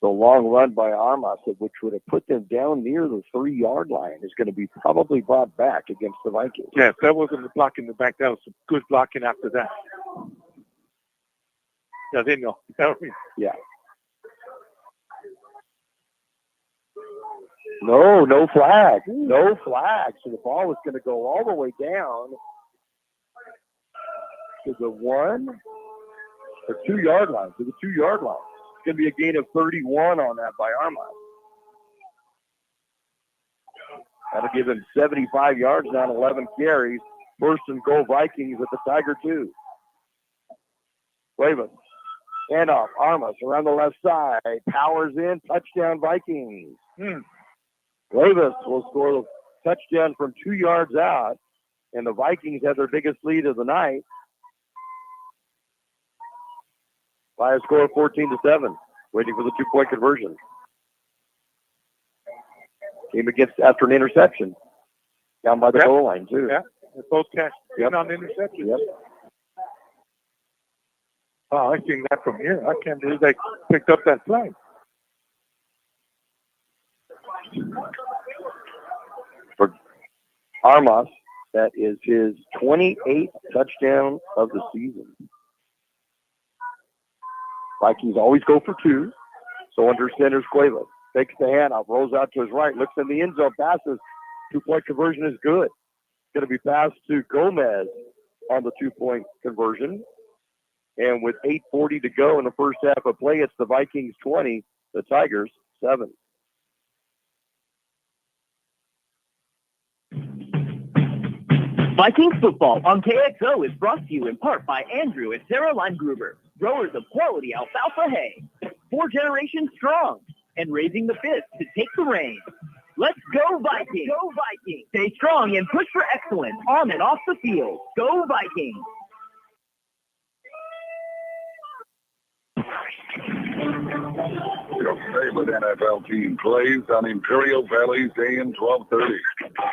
Speaker 2: The long run by Armas, which would have put them down near the 3-yard line, is going to be probably brought back against the Vikings.
Speaker 7: Yes, that wasn't a block in the back. That was some good blocking after that. Yeah, they know.
Speaker 2: Yeah. No flag. No flag. So the ball is going to go all the way down to the 1 or 2-yard line. To the 2-yard line. It's going to be a gain of 31 on that by Armas. That'll give him 75 yards on 11 carries. 1st and goal Vikings at the Tiger 2. Ravens. Handoff. Armas around the left side. Powers in. Touchdown Vikings. Levis will score the touchdown from 2 yards out, and the Vikings have their biggest lead of the night by a score of 14-7, waiting for the 2-point conversion. Came against after an interception down by the goal line, too.
Speaker 7: Yeah, they both cashed in on interception.
Speaker 2: Yep.
Speaker 7: Oh, I seen that from here. I can't believe they picked up that flag.
Speaker 2: For Armas, that is his 28th touchdown of the season. Vikings always go for 2. So under center's Cuevas. Takes the handoff, rolls out to his right, looks in the end zone, passes. 2-point conversion is good. going to be passed to Gomez on the 2-point conversion. And with 8:40 to go in the first half of play, it's the Vikings 20, the Tigers 7.
Speaker 5: Vikings football on KXO is brought to you in part by Andrew and Sarah Limegruber, growers of quality alfalfa hay, 4 generations strong, and raising the fifth to take the reins. Let's go Vikings! Go Vikings! Stay strong and push for excellence on and off the field. Go Vikings!
Speaker 10: Your favorite NFL team plays on Imperial Valley's AM 1230,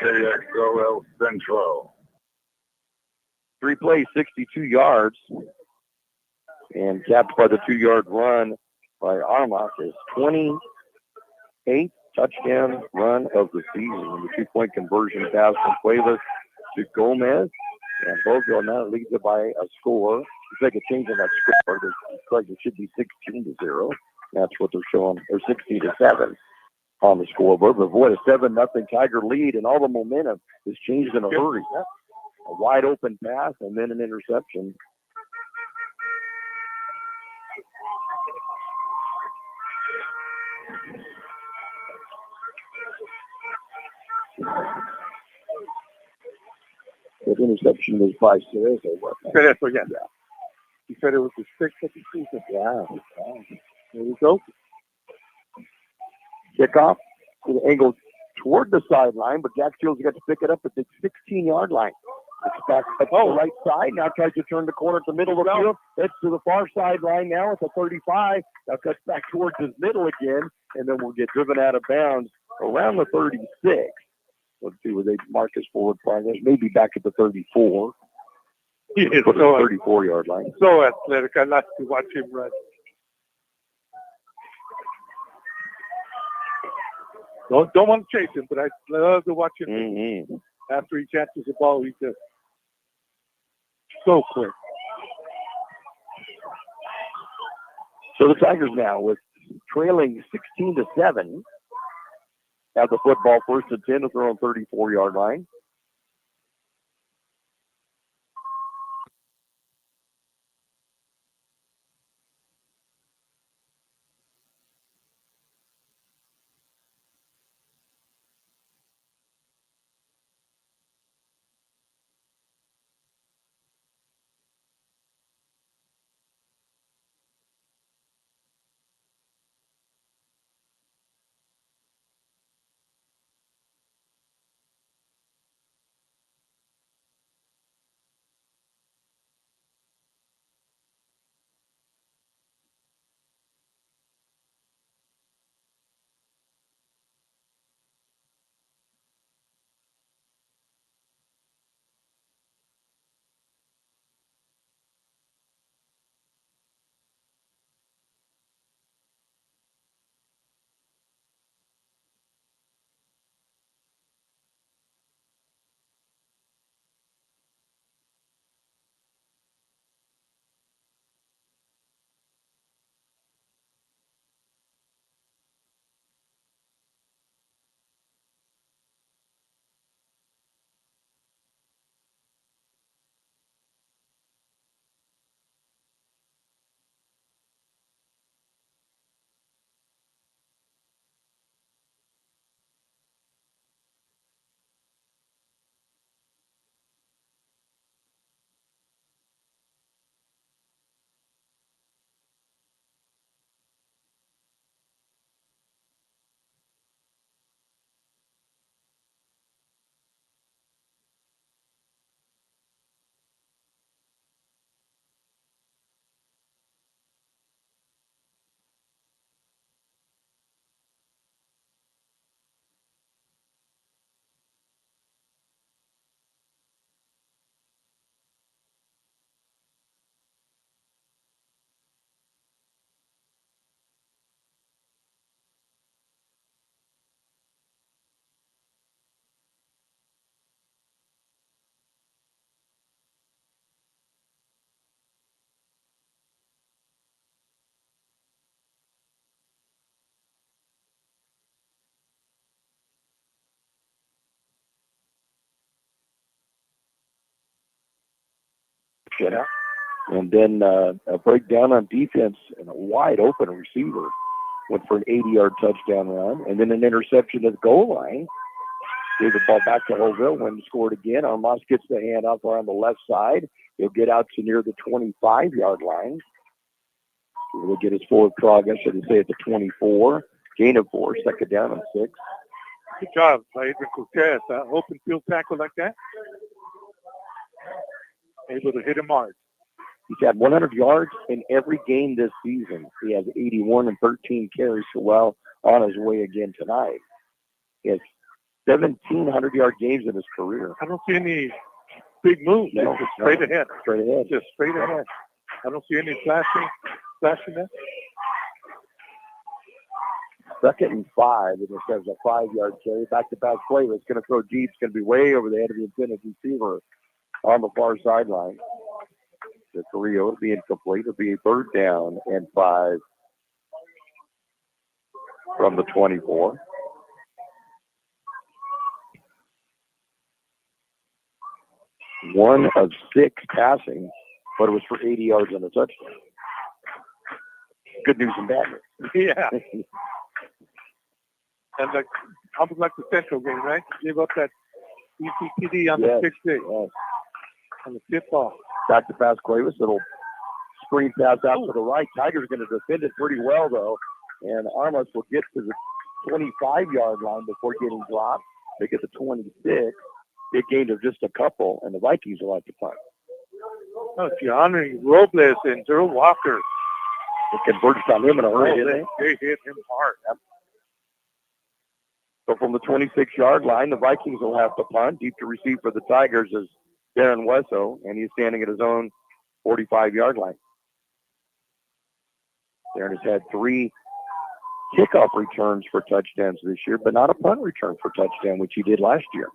Speaker 10: KXOL Central.
Speaker 2: 3 plays, 62 yards. And capped by the 2-yard run by Armas is 28th touchdown run of the season. And the 2-point conversion pass from Cuevas to Gomez. And Bogle now leads it by a score. If they could change on that score, it should be 16-0. That's what they're showing, or 16-7 on the scoreboard. But boy, a 7-0 Tiger lead, and all the momentum is changed in a hurry. A wide open pass and then an interception. That interception was by Cerezo.
Speaker 7: Cerezo, yeah. He said it was the 6th of the season.
Speaker 2: Yeah.
Speaker 7: There we go.
Speaker 2: Kickoff to the angle toward the sideline, but Jack Shields got to pick it up at the 16-yard line. It's back up to the right side. Now tries to turn the corner at the middle of the field. It's to the far sideline now at the 35. Now cuts back towards his middle again, and then we'll get driven out of bounds around the 36. Let's see where they mark his forward progress. Maybe back at the 34.
Speaker 7: He is
Speaker 2: Put
Speaker 7: so,
Speaker 2: the 34-yard line.
Speaker 7: so athletic. I like to watch him run. Don't want to chase him, but I love to watch him.
Speaker 2: Mm-hmm.
Speaker 7: After he catches the ball, he's just so quick.
Speaker 2: So the Tigers now with trailing 16-7 have the football first and 10 at their own 34-yard line. interception. And then a breakdown on defense and a wide open receiver went for an 80-yard touchdown run. And then an interception at the goal line. Gave the ball back to Holtville when scored again. Armas gets the handoff around the left side. He'll get out to near the 25-yard line. He'll get his forward progress, should I say, at the 24. Gain of 4, second down and 6.
Speaker 7: Good job by Adrian Cortez. Open field tackle like that. Able to hit him hard.
Speaker 2: He's had 100 yards in every game this season. He has 81 and 13 carries, so well on his way again tonight. He has 1,700-yard games in his career.
Speaker 7: I don't see any big moves.
Speaker 2: No,
Speaker 7: just straight ahead.
Speaker 2: Straight ahead.
Speaker 7: Just straight ahead. I don't see any flashing there.
Speaker 2: 2nd and 5, and it says a 5-yard carry. Back to pass play. It's going to throw deep. It's going to be way over the head of the intended receiver on the far sideline. The Carrillo will be incomplete. It'll be a 3rd down and 5 from the 24. One of 6 passing, but it was for 80 yards and a touchdown. Good news and bad news.
Speaker 7: Yeah. And almost like the Central game, right? Give up that ECPD on the 6-6.
Speaker 2: Yes.
Speaker 7: On the tip ball.
Speaker 2: Back to pass Cuevas. It'll screen pass out to the right. Tigers going to defend it pretty well, though. And Armas will get to the 25-yard line before getting dropped. They get to 26. Big gain of just a couple, and the Vikings will have to punt.
Speaker 7: Oh, Gianni Robles and Daryl Walker.
Speaker 2: They converged on him in a hurry, didn't
Speaker 7: they? They hit him hard.
Speaker 2: Yep. So from the 26-yard line, the Vikings will have to punt. Deep to receive for the Tigers is Darren Wesso, and he's standing at his own 45-yard line. Darren has had 3 kickoff returns for touchdowns this year, but not a punt return for touchdown, which he did last year.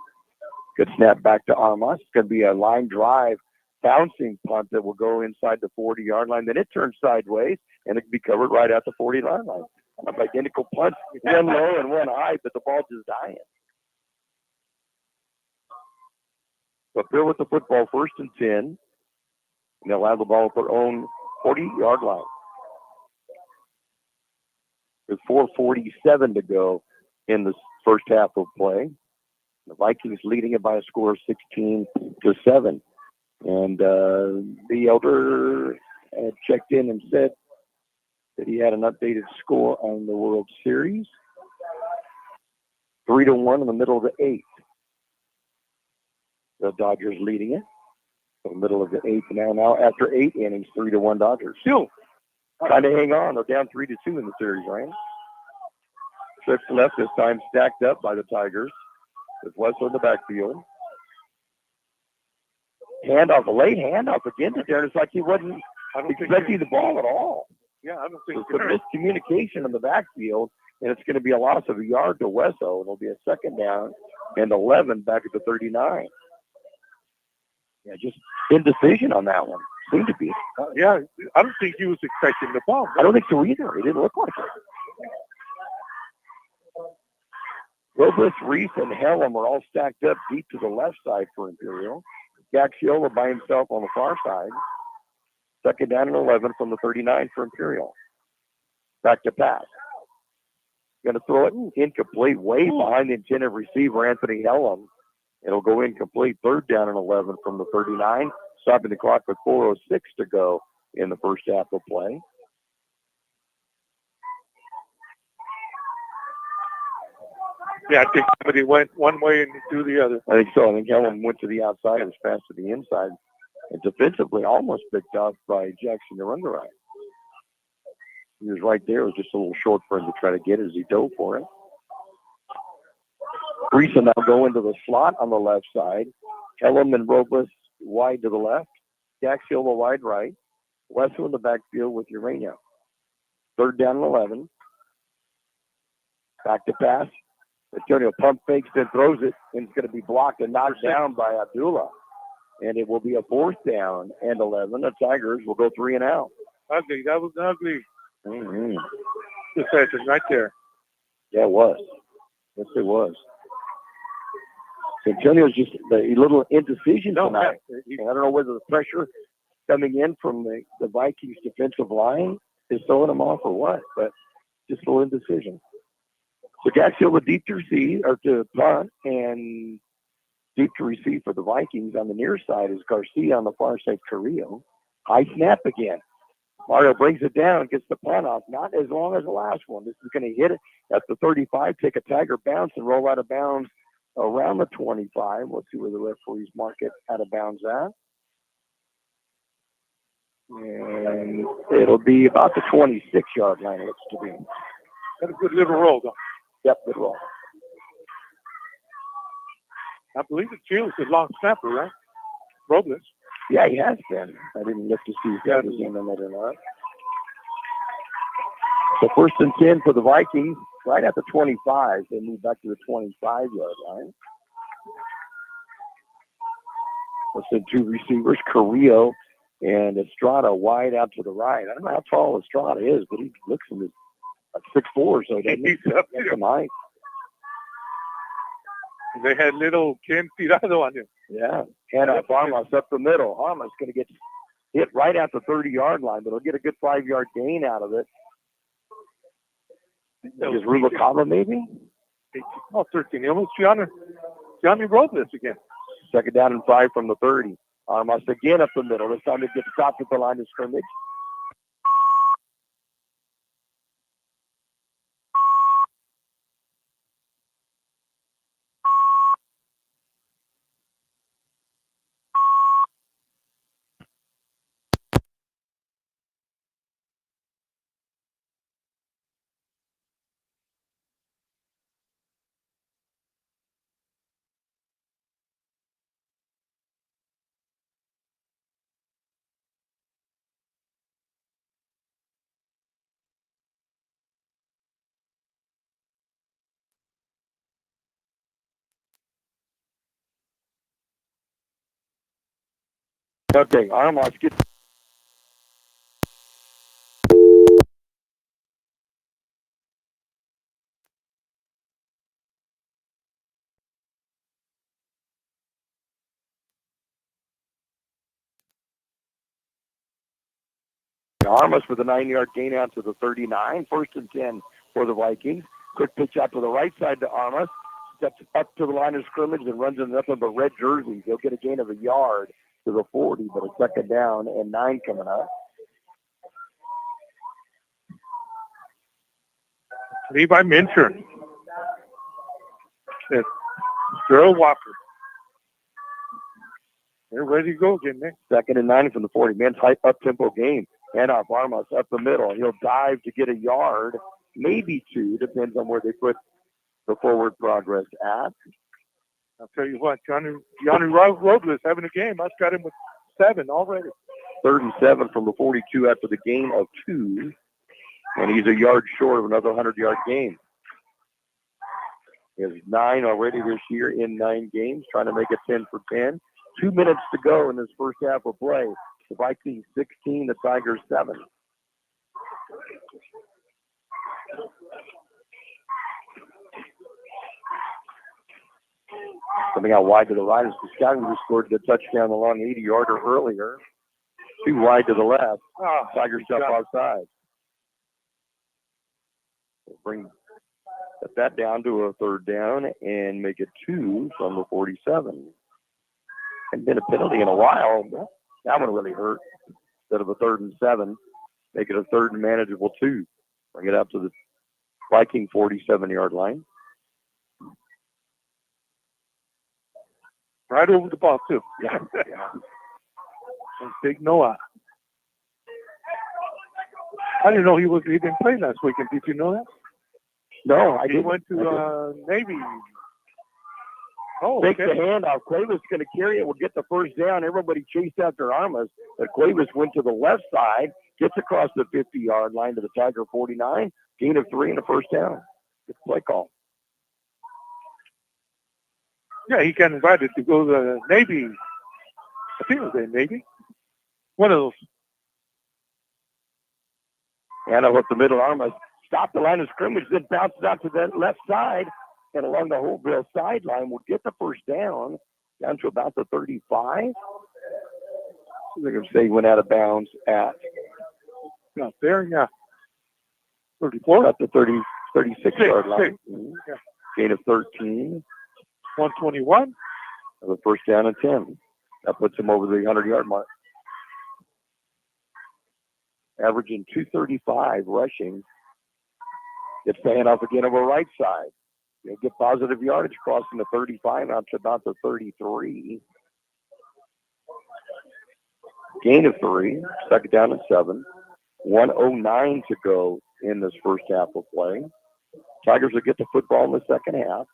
Speaker 2: Good snap back to Armas. It's going to be a line drive bouncing punt that will go inside the 40-yard line. Then it turns sideways, and it can be covered right at the 40-yard line. Identical punts, one low and one high, but the ball just dying. So they're with the football 1st and 10, and they'll have the ball at their own 40-yard line. There's 4:47 to go in the first half of play. The Vikings leading it by a score of 16-7. And the elder had checked in and said that he had an updated score on the World Series. 3-1 in the middle of the 8th. The Dodgers leading it. In the middle of the 8th now after 8 innings, 3-1 Dodgers. Still trying to hang on. They're down 3-2 in the series, right? 6 left this time, stacked up by the Tigers. With Wesso in the backfield. Handoff, a late handoff again to Darren. It's like he wasn't expecting the ball at all.
Speaker 7: Yeah, I don't think
Speaker 2: so. Miscommunication in the backfield, and it's going to be a loss of a yard to Wesso. It'll be a 2nd down and 11 back at the 39. Yeah, just indecision on that one. Seemed to be.
Speaker 7: Yeah, I don't think he was expecting the ball.
Speaker 2: I don't think so either. It didn't look like it. Robles, Reese, and Helm are all stacked up deep to the left side for Imperial. Gaxiola by himself on the far side. 2nd down and 11 from the 39 for Imperial. Back to pass. Going to throw it incomplete, way behind the intended receiver, Anthony Helm. It'll go incomplete. 3rd down and 11 from the 39. Stopping the clock with 4:06 to go in the first half of play.
Speaker 7: Yeah, I think somebody went one way and do the other.
Speaker 2: I think so. I think Helm went to the outside and was passed to the inside. And defensively almost picked off by Jackson Urungarai. He was right there. It was just a little short for him to try to get as he dove for it. Reese will now go into the slot on the left side. Helm and Robles wide to the left. Gaxiola wide right. Wesso in the backfield with Urania. 3rd down and 11. Back to pass. Antonio pump fakes and throws it, and it's going to be blocked and knocked down by Abdullah. And it will be a 4th down and 11. The Tigers will go 3 and out.
Speaker 7: Ugly. That was ugly.
Speaker 2: Mm-hmm.
Speaker 7: Decision right there.
Speaker 2: Yeah, it was. Yes, it was. So Antonio's just a little indecision tonight. I don't know whether the pressure coming in from the Vikings defensive line is throwing them off or what, but just a little indecision. So Jack Silva deep to receive, or to punt, and deep to receive for the Vikings. On the near side is Garcia, on the far side, Carrillo. High snap again. Mario brings it down, gets the punt off. Not as long as the last one. This is going to hit it at the 35, take a Tiger bounce, and roll out of bounds around the 25. Let's see where the referees mark it out of bounds at. And it'll be about the 26-yard line, it looks to be.
Speaker 7: Got a good little roll, though.
Speaker 2: Yep, good roll.
Speaker 7: I believe it's Shields, the long snapper, right? Robles.
Speaker 2: Yeah, he has been. I didn't look to see if that was in on it or not. So 1st and 10 for the Vikings, right at the 25. They move back to the 25-yard line. Let's say 2 receivers, Carrillo and Estrada wide out to the right. I don't know how tall Estrada is, but he looks in his 6'4", so doesn't he? That's some height.
Speaker 7: They had little Ken Tirado on him.
Speaker 2: Yeah, and Armas up the middle. Armas going to get hit right at the 30-yard line, but he'll get a good 5-yard gain out of it. Is Rubalcaba maybe?
Speaker 7: 13. He almost Johnny Robles again.
Speaker 2: 2nd down and 5 from the 30. Armas again up the middle. This time it gets stopped at the line of scrimmage. Okay, Armas gets. Armas with a 9-yard gain out to the 39. 1st and 10 for the Vikings. Quick pitch out to the right side to Armas. Steps up to the line of scrimmage and runs in nothing but red jerseys. He'll get a gain of a yard to the 40, but a 2nd down and 9 coming up.
Speaker 7: Levi Mincher. Gerald Walker. They're ready to go again, Nick.
Speaker 2: 2nd and 9 from the 40. Men's high up-tempo game. Handoff Armas up the middle. He'll dive to get a yard, maybe 2, depends on where they put the forward progress at.
Speaker 7: I'll tell you what, Johnny Robles having a game. I've got him with 7 already.
Speaker 2: 3rd and 7 from the 42 after the gain of 2. And he's a yard short of another 100-yard game. He has 9 already this year in 9 games, trying to make it 10 for 10. 2 minutes to go in this first half of play. The Vikings 16, the Tigers 7. Coming out wide to the right is Piscotty, who scored the touchdown along 80-yarder earlier. Too wide to the left. Tigers jump offside. Set that down to a 3rd down and make it 2 from the 47. Hadn't been a penalty in a while. That one really hurt. Instead of a 3rd and 7, make it a 3rd and manageable 2. Bring it up to the Viking 47-yard line.
Speaker 7: Right over the ball, too.
Speaker 2: Yeah.
Speaker 7: And Big Noah. I didn't know he didn't play last weekend. Did you know that?
Speaker 2: No, I
Speaker 7: He
Speaker 2: didn't.
Speaker 7: went to Navy. Oh,
Speaker 2: Takes
Speaker 7: okay.
Speaker 2: the handoff. Cuevas going to carry it. Will get the 1st down. Everybody chased after Armas. But Cuevas went to the left side, gets across the 50-yard line to the Tiger 49. Gain of 3 and a 1st down. Good play call.
Speaker 7: Yeah, he got invited to go to the Navy. I think it was the Navy. One of those.
Speaker 2: And up the middle, Armas stopped the line of scrimmage, then bounces out to the left side. And along the Holtville sideline will get the 1st down to about the 35. They're going to say he went out of bounds at
Speaker 7: Not there, yeah. 34.
Speaker 2: at the 36-yard line.
Speaker 7: Yeah.
Speaker 2: Gain of 13.
Speaker 7: 121.
Speaker 2: The first down and 10. That puts him over the 100-yard mark. Averaging 235 rushing. It's paying off again over right side. He'll get positive yardage crossing the 35 out to about the 33. Gain of 3. Second down and 7. 1:09 to go in this first half of play. Tigers will get the football in the second half.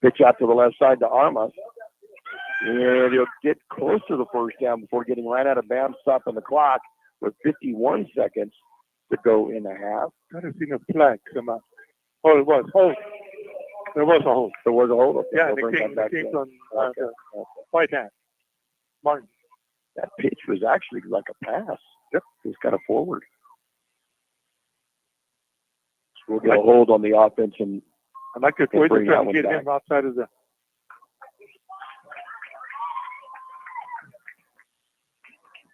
Speaker 2: Pitch out to the left side to Armas. And he'll get close to the first down before getting right out of bounds, stopping the clock with 51 seconds to go in the half.
Speaker 7: I haven't seen a flag come out. Oh, it was. Hold. There was a hold.
Speaker 2: There was a hold. Okay,
Speaker 7: Yeah,
Speaker 2: we'll
Speaker 7: it came on the right hand. Martin.
Speaker 2: That pitch was actually like a pass.
Speaker 7: Yep.
Speaker 2: It was kind of forward. So we'll get a hold on the offense and
Speaker 7: I like the way they're
Speaker 2: bring that
Speaker 7: trying
Speaker 2: one
Speaker 7: to get
Speaker 2: back.
Speaker 7: him outside of the.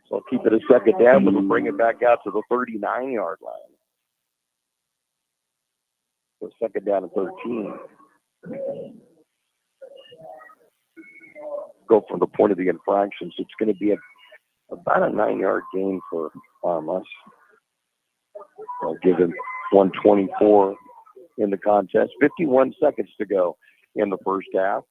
Speaker 2: So I'll keep it a second down, but we'll bring it back out to the 39-yard line. So second down and 13. Go from the point of the infraction. So it's going to be about a 9-yard gain for Armas. I'll give him 124 in the contest. 51 seconds to go in the first half.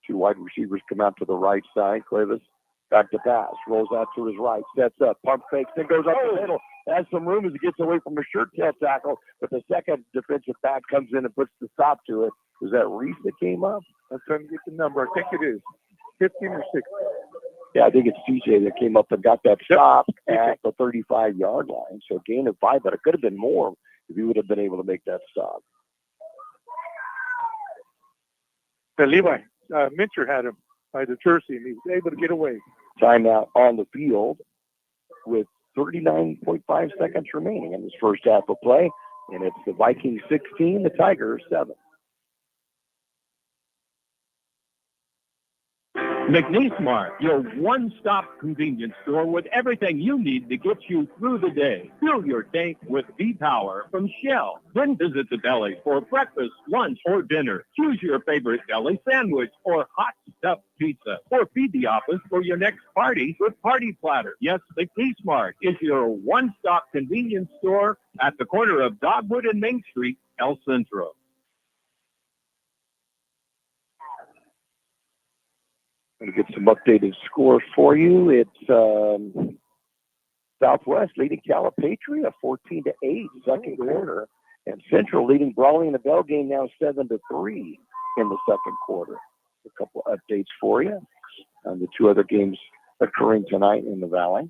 Speaker 2: Two wide receivers come out to the right side. Cuevas back to pass. Rolls out to his right. Sets up. Pump fakes. Then goes up the middle. Has some room as he gets away from a shirt tail tackle. But the second defensive back comes in and puts the stop to it. Was that Reese that came up?
Speaker 7: I'm trying to get the number. I think it is 15 or 16.
Speaker 2: Yeah, I think it's TJ that came up and got that stop at the 35-yard line. So gain of 5, but it could have been more if he would have been able to make that stop.
Speaker 7: Levi Mincher had him by the jersey, and he was able to get away.
Speaker 2: Timeout on the field with 39.5 seconds remaining in this first half of play. And it's the Vikings 16, the Tigers 7.
Speaker 4: McNeese Mart, your one-stop convenience store with everything you need to get you through the day. Fill your tank with V-Power from Shell. Then visit the deli for breakfast, lunch, or dinner. Choose your favorite deli sandwich or hot stuffed pizza. Or feed the office for your next party with Party Platter. Yes, McNeese Mart is your one-stop convenience store at the corner of Dogwood and Main Street, El Centro.
Speaker 2: Going to get some updated scores for you. It's Southwest leading Calipatria 14-8 second quarter, and Central leading Brawley in the Bell game now 7-3 in the second quarter. A couple updates for you on the two other games occurring tonight in the Valley.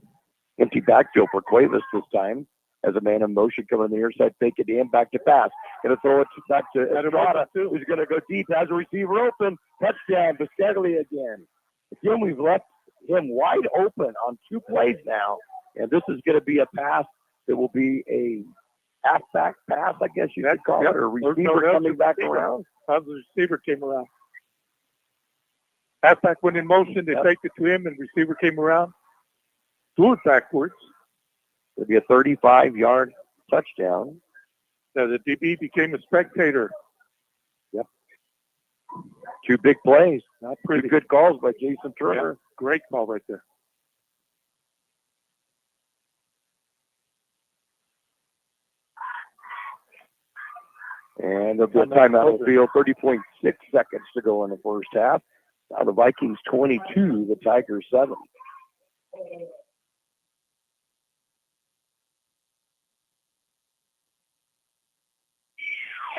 Speaker 2: Empty backfield for Cuevas this time as a man in motion coming on the near side, fake it in, back to pass. Going to throw it back to Estrada, who's going to go deep, has a receiver open, touchdown, Biscaglia again. Again, we've left him wide open on 2 plays now, and this is going to be a pass that will be a halfback pass, I guess you could call it, or receiver coming back around.
Speaker 7: How the receiver came around. Halfback went in motion, they faked it to him, and receiver came around. Threw it backwards.
Speaker 2: It'll be a 35-yard touchdown.
Speaker 7: So the DB became a spectator.
Speaker 2: Yep. 2 big plays.
Speaker 7: Not pretty.
Speaker 2: 2 good calls by Jason Turner.
Speaker 7: Yeah, great call right there.
Speaker 2: And there'll be a timeout on the field, 30.6 seconds to go in the first half. Now the Vikings 22, the Tigers 7.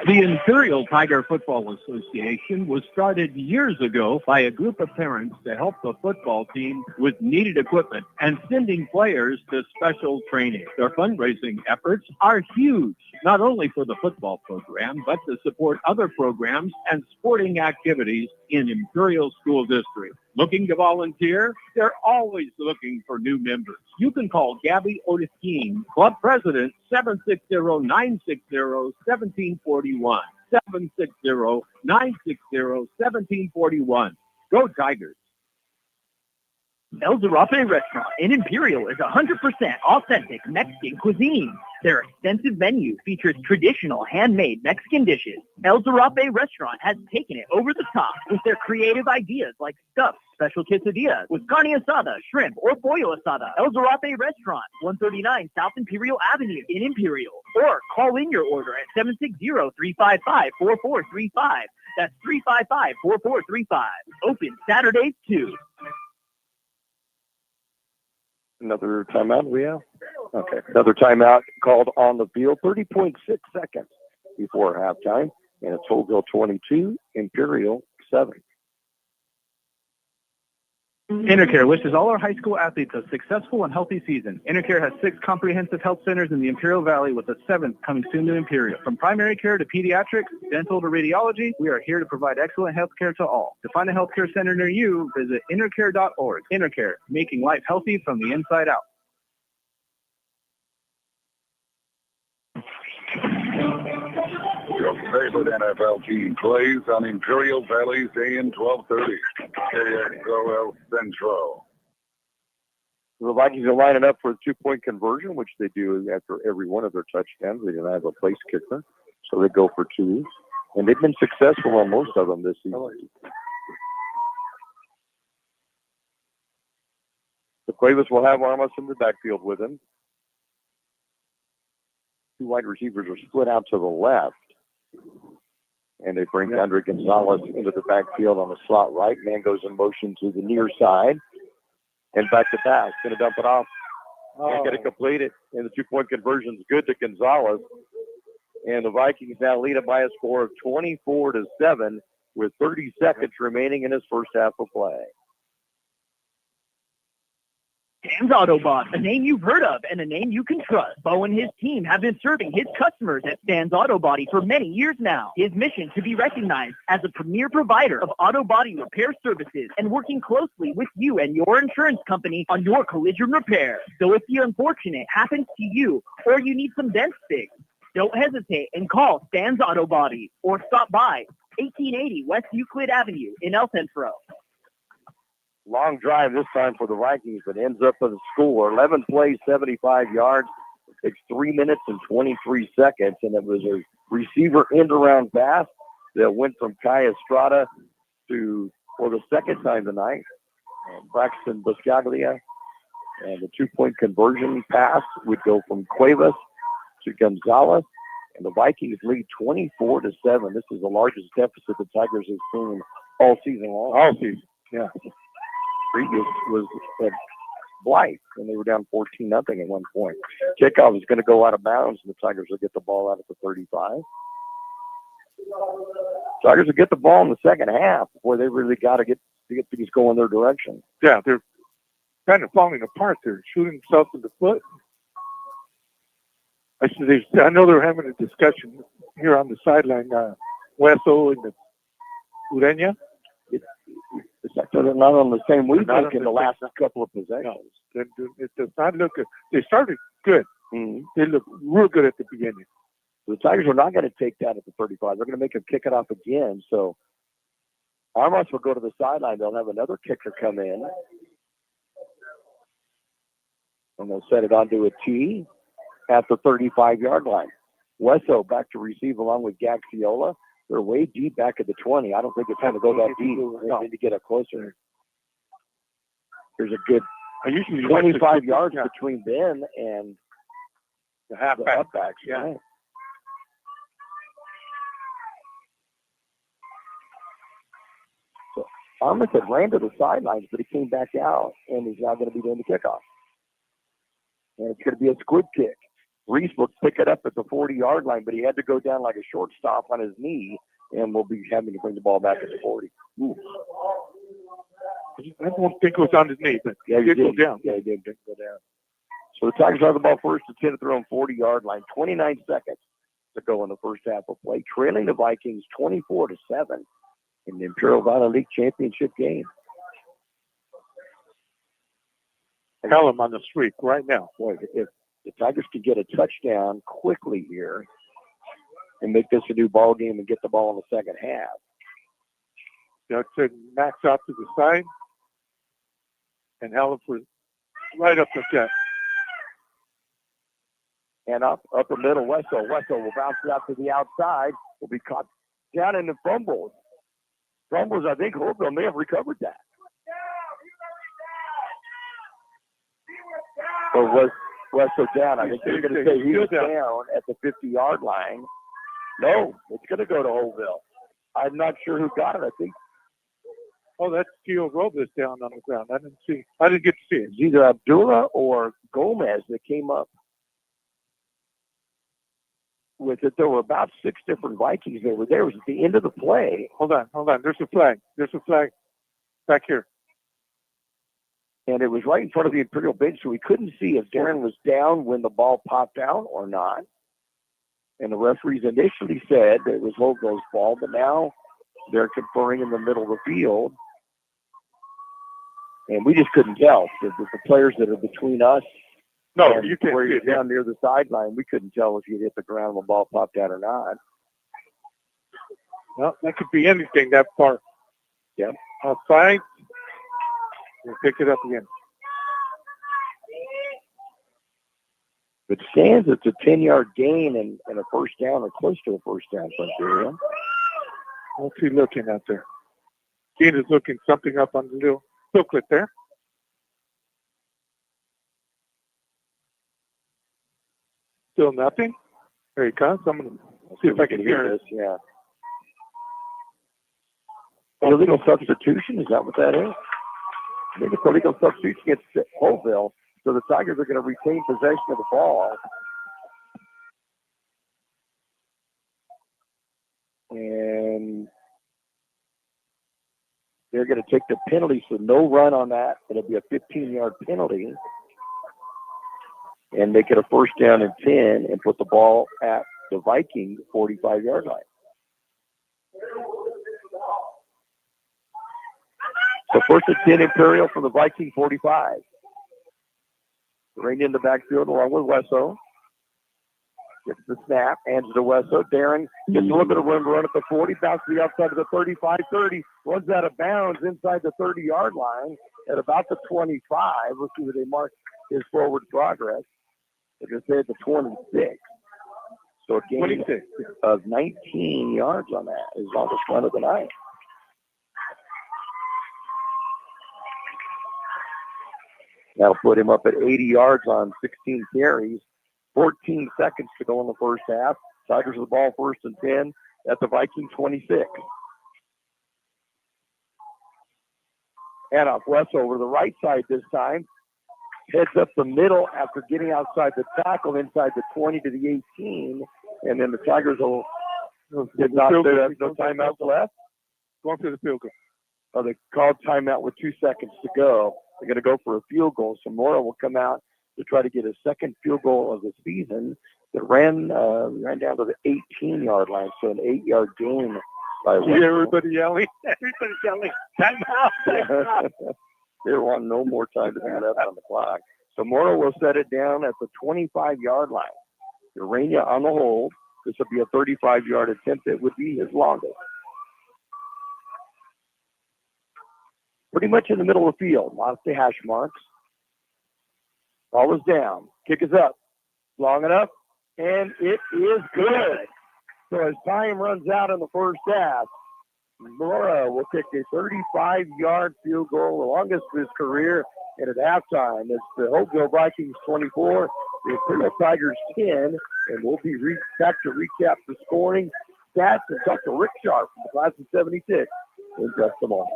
Speaker 4: The Imperial Tiger Football Association was started years ago by a group of parents to help the football team with needed equipment and sending players to special training. Their fundraising efforts are huge, not only for the football program, but to support other programs and sporting activities in Imperial School District. Looking to volunteer? They're always looking for new members. You can call Gabby Otiskin, Club President, 760-960-1741. 760-960-1741. Go Tigers.
Speaker 5: El Zarape Restaurant in Imperial is 100% authentic Mexican cuisine. Their extensive menu features traditional handmade Mexican dishes. El Zarape Restaurant has taken it over the top with their creative ideas like stuffed special quesadillas with carne asada, shrimp, or pollo asada. El Zarape Restaurant, 139 South Imperial Avenue in Imperial. Or call in your order at 760-355-4435. That's 355-4435. Open Saturdays too.
Speaker 2: Another timeout we have? Okay. Another timeout called on the field. 30.6 seconds before halftime. And it's Holtville 22, Imperial 7.
Speaker 8: Intercare wishes all our high school athletes a successful and healthy season. Intercare has 6 comprehensive health centers in the Imperial Valley with a 7th coming soon to Imperial. From primary care to pediatrics, dental to radiology, we are here to provide excellent health care to all. To find a healthcare center near you, visit intercare.org. Intercare, making life healthy from the inside out.
Speaker 10: Your favorite NFL team plays on Imperial Valley's AM 1230, KXOL Central.
Speaker 2: The Vikings are lining up for a 2-point conversion, which they do after every one of their touchdowns. They don't have a place kicker, so they go for 2. And they've been successful on most of them this season. The Cuevas will have Armas in the backfield with him. 2 wide receivers are split out to the left. And they bring Andre Gonzalez into the backfield on the slot right. Man goes in motion to the near side. And back to pass. Going to dump it off. Can't get it completed. And the 2-point conversion is good to Gonzalez. And the Vikings now lead it by a score of 24-7 with 30 seconds remaining in his first half of play.
Speaker 5: Sam's Autobot, a name you've heard of and a name you can trust. Bo and his team have been serving his customers at Stan's Auto Body for many years now. His mission to be recognized as a premier provider of auto body repair services and working closely with you and your insurance company on your collision repair. So if the unfortunate happens to you or you need some dents fixed, don't hesitate and call Stan's Auto Body or stop by 1880 West Euclid Avenue in El Centro.
Speaker 2: Long drive this time for the Vikings, but ends up with a score. 11 plays, 75 yards. It takes 3 minutes and 23 seconds, and it was a receiver end-around pass that went from Kai Estrada to, for the second time tonight, Braxton Buscaglia. And the 2-point conversion pass would go from Cuevas to Gonzalez, and the Vikings lead 24-7. This is the largest deficit the Tigers have seen all season long.
Speaker 7: All season, yeah.
Speaker 2: Previous was at Blythe, and they were down 14-0 at one point. Kickoff is going to go out of bounds, and the Tigers will get the ball out at the 35. Tigers will get the ball in the second half before they really got to get things going their direction.
Speaker 7: Yeah, they're kind of falling apart. They're shooting themselves in the foot. I know they're having a discussion here on the sideline, Hueso and the Ureña.
Speaker 2: They're not on the same weekend in the last couple of possessions.
Speaker 7: No, it does not look good. They started good.
Speaker 2: Mm-hmm.
Speaker 7: They look real good at the beginning.
Speaker 2: The Tigers are not going to take that at the 35. They're going to make him kick it off again. So Armas will go to the sideline. They'll have another kicker come in. And they'll set it onto a tee at the 35-yard line. Hueso back to receive along with Gaxiola. They're way deep back at the 20. I don't think it's time to go that deep. They need to get up closer. There's a good 25 yards between them and
Speaker 7: the halfbacks.
Speaker 2: Yeah. Right. So Armas had ran to the sidelines, but he came back out, and he's now going to be doing the kickoff. And it's going to be a squib kick. Reese will pick it up at the 40-yard line, but he had to go down like a shortstop on his knee, and we'll be having to bring the ball back at the 40. Ooh.
Speaker 7: I don't think it was on his knee, but
Speaker 2: yeah,
Speaker 7: he did go down.
Speaker 2: Yeah, he did go down. So the Tigers have the ball first and 10 at their own 40-yard line. 29 seconds to go in the first half of play, trailing the Vikings 24-7 in the Imperial Valley League Championship game.
Speaker 7: Tell him on the streak right now.
Speaker 2: Boy, if the Tigers could get a touchdown quickly here, and make this a new ball game and get the ball in the second half.
Speaker 7: Jackson max out to the side and held for right up the gut.
Speaker 2: And upper middle, Wesso. Wesso will bounce it out to the outside. Will be caught down in the fumbles. Fumbles, I think Holtville may have recovered that. Or was Wesso down? I think they're going to say he was down at the 50-yard line. No, it's going to go to Holtville. I'm not sure who got it. I think.
Speaker 7: Oh, that's Gio Robles down on the ground. I didn't get to see it.
Speaker 2: It's either Abdullah or Gomez that came up with it. There were about 6 different Vikings that were there. It was at the end of the play.
Speaker 7: Hold on. There's a flag. Back here.
Speaker 2: And it was right in front of the Imperial bench, so we couldn't see if Darren was down when the ball popped out or not. And the referees initially said that it was Holtville's ball, but now they're conferring in the middle of the field. And we just couldn't tell. The players that are between us,
Speaker 7: no, you can't
Speaker 2: where
Speaker 7: see
Speaker 2: you're
Speaker 7: it.
Speaker 2: down near the sideline, we couldn't tell if you'd hit the ground when the ball popped out or not.
Speaker 7: Well, that could be anything that far.
Speaker 2: Yep.
Speaker 7: Outside. We'll pick it up again.
Speaker 2: If it stands, it's a 10-yard gain and a first down or close to a first down for Imperial.
Speaker 7: What's he looking at there? Dean is looking something up on the little booklet there. Still nothing. There he comes. I'm going to see if I can hear
Speaker 2: this. Yeah. Illegal substitution, is that what that is? I think it's illegal substitution against Holtville, so the Tigers are going to retain possession of the ball. And they're going to take the penalty, so no run on that. It'll be a 15-yard penalty. And make it a first down and 10 and put the ball at the Viking 45-yard line. So first and 10 Imperial from the Viking 45. Rained in the backfield along with Wesso. Gets the snap, hands it to Wesso. Darren gets a little bit of room to run at the 40, bounces to the outside of the 35-30, runs out of bounds inside the 30-yard line at about the 25. Let's see where they mark his forward progress. They're going to say at the 26. So a gain of 19 yards on that is longest run of the night. That'll put him up at 80 yards on 16 carries. 14 seconds to go in the first half. Tigers with the ball first and 10 at the Viking 26. Handoff West over the right side this time. Heads up the middle after getting outside the tackle inside the 20 to the 18. And then the Tigers will did not have no timeouts left.
Speaker 7: Going for the field goal.
Speaker 2: Oh, they called timeout with 2 seconds to go. They're going to go for a field goal. So Mora will come out to try to get a second field goal of the season that ran down to the 18-yard line. So an 8-yard gain by West.
Speaker 7: Everybody yelling. Everybody's yelling. Timeout.
Speaker 2: They want no more time to be left on the clock. So Mora will set it down at the 25-yard line. Urania on the hold. This will be a 35-yard attempt. It would be his longest. Pretty much in the middle of the field. Lots of hash marks. Ball is down. Kick is up. Long enough. And it is good. So as time runs out in the first half, Mora will kick a 35-yard field goal, the longest of his career, and at halftime, it's the Holtville Vikings 24, the Imperial Tigers 10, and we'll be back to recap the scoring stats and talk to Rick Sharp from the class of 76 in just a moment.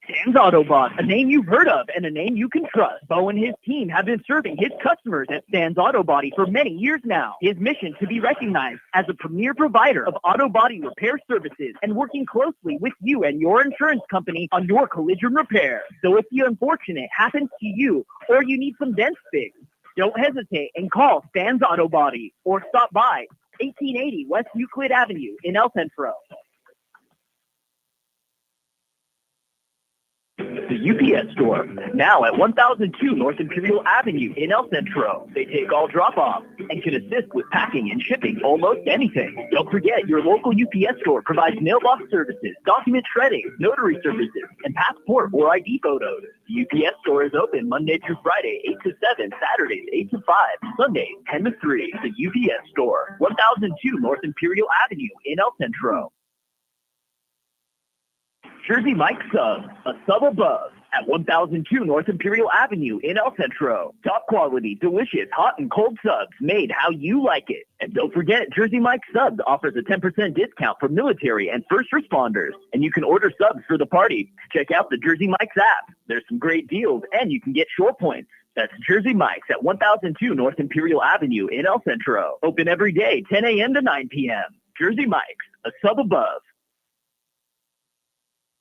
Speaker 5: Stan's Autobot, a name you've heard of and a name you can trust. Bo and his team have been serving his customers at Stan's Auto Body for many years now. His mission to be recognized as a premier provider of auto body repair services and working closely with you and your insurance company on your collision repair. So if the unfortunate happens to you or you need some dents fixed, don't hesitate and call Stan's Auto Body or stop by 1880 West Euclid Avenue in El Centro. The UPS Store, now at 1002 North Imperial Avenue in El Centro. They take all drop-offs and can assist with packing and shipping almost anything. Don't forget, your local UPS store provides mailbox services, document shredding, notary services, and passport or ID photos. The UPS Store is open Monday through Friday, 8 to 7, Saturdays, 8 to 5, Sundays, 10 to 3. The UPS Store, 1002 North Imperial Avenue in El Centro. Jersey Mike Subs, a sub above, at 1002 North Imperial Avenue in El Centro. Top quality, delicious, hot and cold subs made how you like it. And don't forget, Jersey Mike Subs offers a 10% discount for military and first responders. And you can order subs for the party. Check out the Jersey Mike's app. There's some great deals, and you can get shore points. That's Jersey Mike's at 1002 North Imperial Avenue in El Centro. Open every day, 10 a.m. to 9 p.m. Jersey Mike's, a sub above.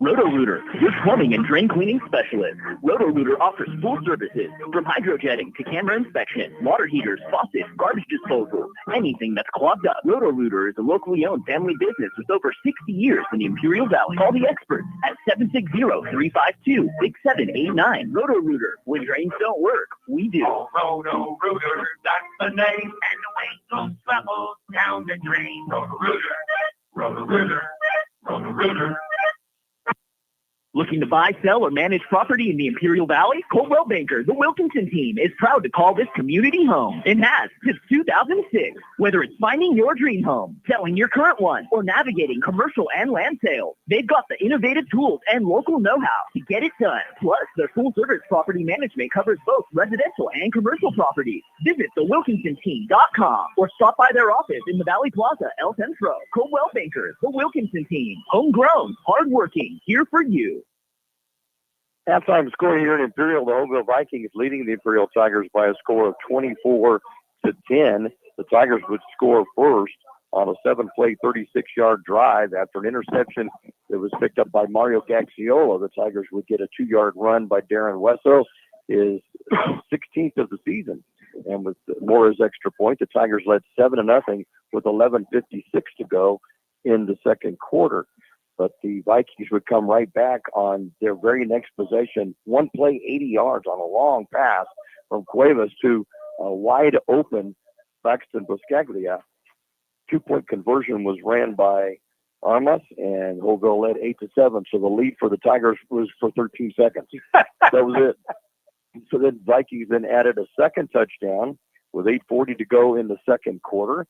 Speaker 5: Roto-Rooter, your plumbing and drain cleaning specialist. Roto-Rooter offers full services from hydrojetting to camera inspection, water heaters, faucets, garbage disposal, anything that's clogged up. Roto-Rooter is a locally owned family business with over 60 years in the Imperial Valley. Call the experts at 760-352-6789. Roto-Rooter, when drains don't work, we do.
Speaker 9: Oh, Roto-Rooter, that's the name, and the weight goes travels down the drain. Roto-Rooter, Roto-Rooter, Roto-Rooter.
Speaker 5: Looking to buy, sell, or manage property in the Imperial Valley? Coldwell Banker, the Wilkinson team, is proud to call this community home and has since 2006. Whether it's finding your dream home, selling your current one, or navigating commercial and land sales, they've got the innovative tools and local know-how to get it done. Plus, their full-service property management covers both residential and commercial properties. Visit thewilkinsonteam.com or stop by their office in the Valley Plaza, El Centro. Coldwell Banker, the Wilkinson team, homegrown, hardworking, here for you.
Speaker 2: Halftime score here in Imperial, the Holtville Vikings leading the Imperial Tigers by a score of 24-10. The Tigers would score first on a 7-play, 36-yard drive after an interception that was picked up by Mario Gaxiola. The Tigers would get a 2-yard run by Darren Wesso, his 16th of the season. And with Mora's extra point, the Tigers led 7-0 with 11:56 to go in the second quarter. But the Vikings would come right back on their very next possession. One play, 80 yards on a long pass from Cuevas to a wide open Braxton Buscaglia. 2-point conversion was ran by Armas, and Holtville led 8-7. So the lead for the Tigers was for 13 seconds. That was it. So then Vikings then added a second touchdown with 8:40 to go in the second quarter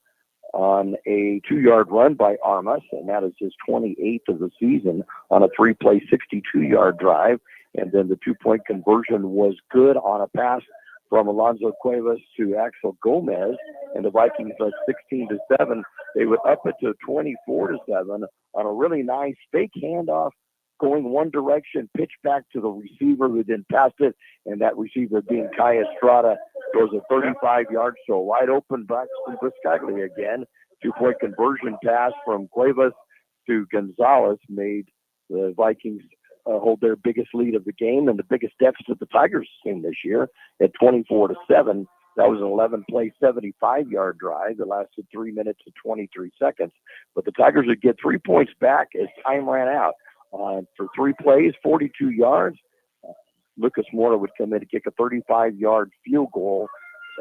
Speaker 2: on a 2-yard run by Armas, and that is his 28th of the season on a 3-play, 62-yard drive. And then the 2-point conversion was good on a pass from Alonzo Cuevas to Axel Gomez, and the Vikings led 16-7. They would up it to 24-7 on a really nice fake handoff going one direction, pitch back to the receiver who then passed it, and that receiver being Kai Estrada goes a 35 yards, so wide open Braxton Buscaglia again. 2-point conversion pass from Cuevas to Gonzalez made the Vikings hold their biggest lead of the game and the biggest deficit the Tigers seen this year at 24-7. That was an 11-play, 75-yard drive that lasted 3 minutes and 23 seconds. But the Tigers would get 3 points back as time ran out. For 3 plays, 42 yards, Lucas Mora would come in to kick a 35-yard field goal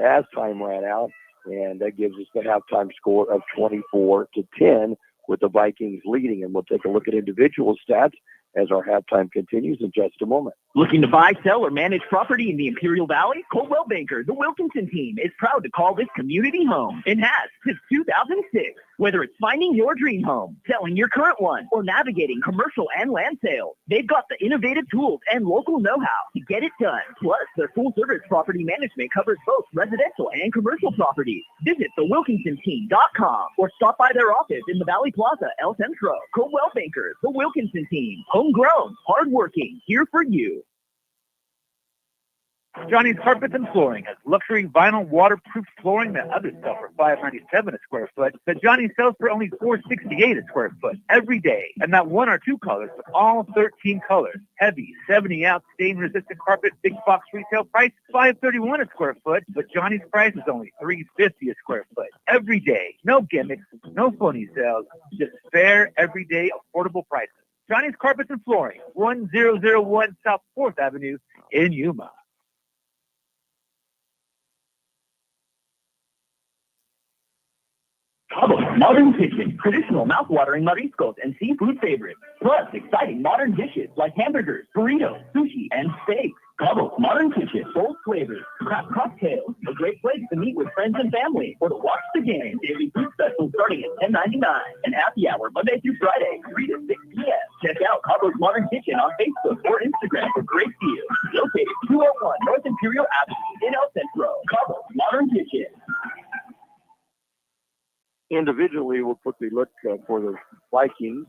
Speaker 2: as time ran out, and that gives us the halftime score of 24-10 with the Vikings leading. And we'll take a look at individual stats as our halftime continues in just a moment.
Speaker 5: Looking to buy, sell, or manage property in the Imperial Valley? Coldwell Banker, the Wilkinson team, is proud to call this community home and has since 2006. Whether it's finding your dream home, selling your current one, or navigating commercial and land sales, they've got the innovative tools and local know-how to get it done. Plus, their full-service property management covers both residential and commercial properties. Visit thewilkinsonteam.com or stop by their office in the Valley Plaza, El Centro. Coldwell Banker, the Wilkinson team, homegrown, hardworking, here for you.
Speaker 8: Johnny's Carpets and Flooring has luxury vinyl waterproof flooring that others sell for $597 a square foot, that Johnny sells for only $468 a square foot every day. And not 1 or 2 colors, but all 13 colors. Heavy 70-ounce stain-resistant carpet, big box retail price, $531 a square foot, but Johnny's price is only $350 a square foot every day. No gimmicks, no phony sales, just fair, everyday, affordable prices.
Speaker 5: Johnny's Carpets and Flooring, 1001 South 4th Avenue in Yuma. Cabo's Modern Kitchen, traditional mouth-watering mariscos and seafood favorites, plus exciting modern dishes like hamburgers, burritos, sushi, and steaks. Cabo's Modern Kitchen, bold flavors, craft cocktails, a great place to meet with friends and family, or to watch the game. Daily food specials starting at $10.99, and happy hour Monday through Friday, 3 to 6 p.m. Check out Cabo's Modern Kitchen on Facebook or Instagram for great deals. Located 201 North Imperial Avenue in El Centro. Cabo's Modern Kitchen.
Speaker 2: Individually, we'll quickly look for the Vikings.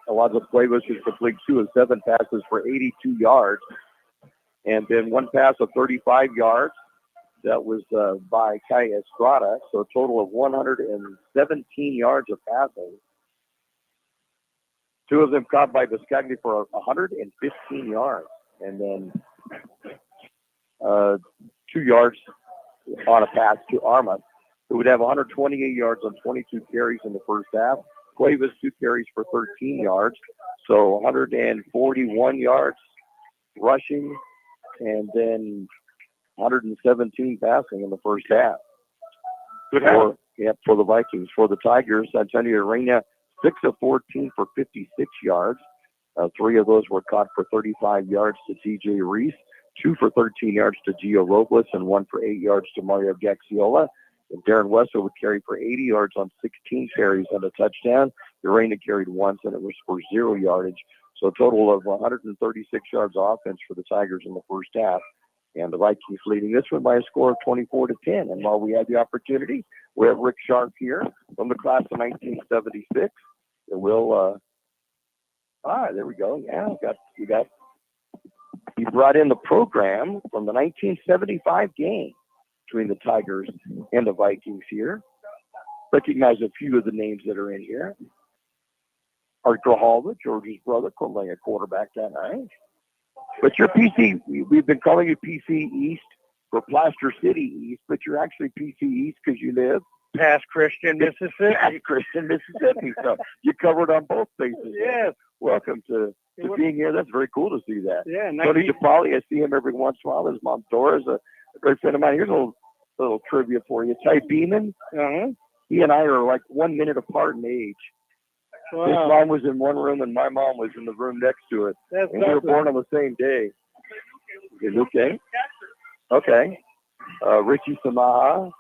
Speaker 2: Alonzo Cuevas has completed 2 of 7 passes for 82 yards. And then 1 pass of 35 yards. That was by Kai Estrada. So a total of 117 yards of passing. 2 of them caught by Biscagni for 115 yards. And then 2 yards on a pass to Arma, who would have 128 yards on 22 carries in the first half. Cuevas, 2 carries for 13 yards. So 141 yards rushing, and then 117 passing in the first half.
Speaker 7: Good half.
Speaker 2: For the Vikings. For the Tigers, Antonio Reina, 6 of 14 for 56 yards. 3 of those were caught for 35 yards to TJ Reese, 2 for 13 yards to Gio Robles, and 1 for 8 yards to Mario Gaxiola. And Darren Wessel would carry for 80 yards on 16 carries and a touchdown. Reina carried once, and it was for 0 yardage. So a total of 136 yards offense for the Tigers in the first half. And the Vikings leading this one by a score of 24-10. And while we have the opportunity, we have Rick Sharp here from the class of 1976. And we'll, there we go. Yeah, he brought in the program from the 1975 game between the Tigers and the Vikings here. Recognize a few of the names that are in here. Art Grijalva, George's brother, playing a quarterback that night. But you're PC, we've been calling you PC East for Plaster City East, but you're actually PC East because you live
Speaker 7: Past Christian, Mississippi.
Speaker 2: Past Christian, Mississippi. So you covered on both bases.
Speaker 7: Yes.
Speaker 2: Welcome to being here. That's very cool to see that.
Speaker 7: Yeah,
Speaker 2: Tony DePauli, I see him every once in a while. His mom Dora's a great friend of mine. Here's a little trivia for you. Ty Beeman, he and I are like 1 minute apart in age.
Speaker 7: Wow.
Speaker 2: His mom was in one room and my mom was in the room next to it.
Speaker 7: That's
Speaker 2: and we were born on the same day. Is it okay? Okay. Richie Samaha.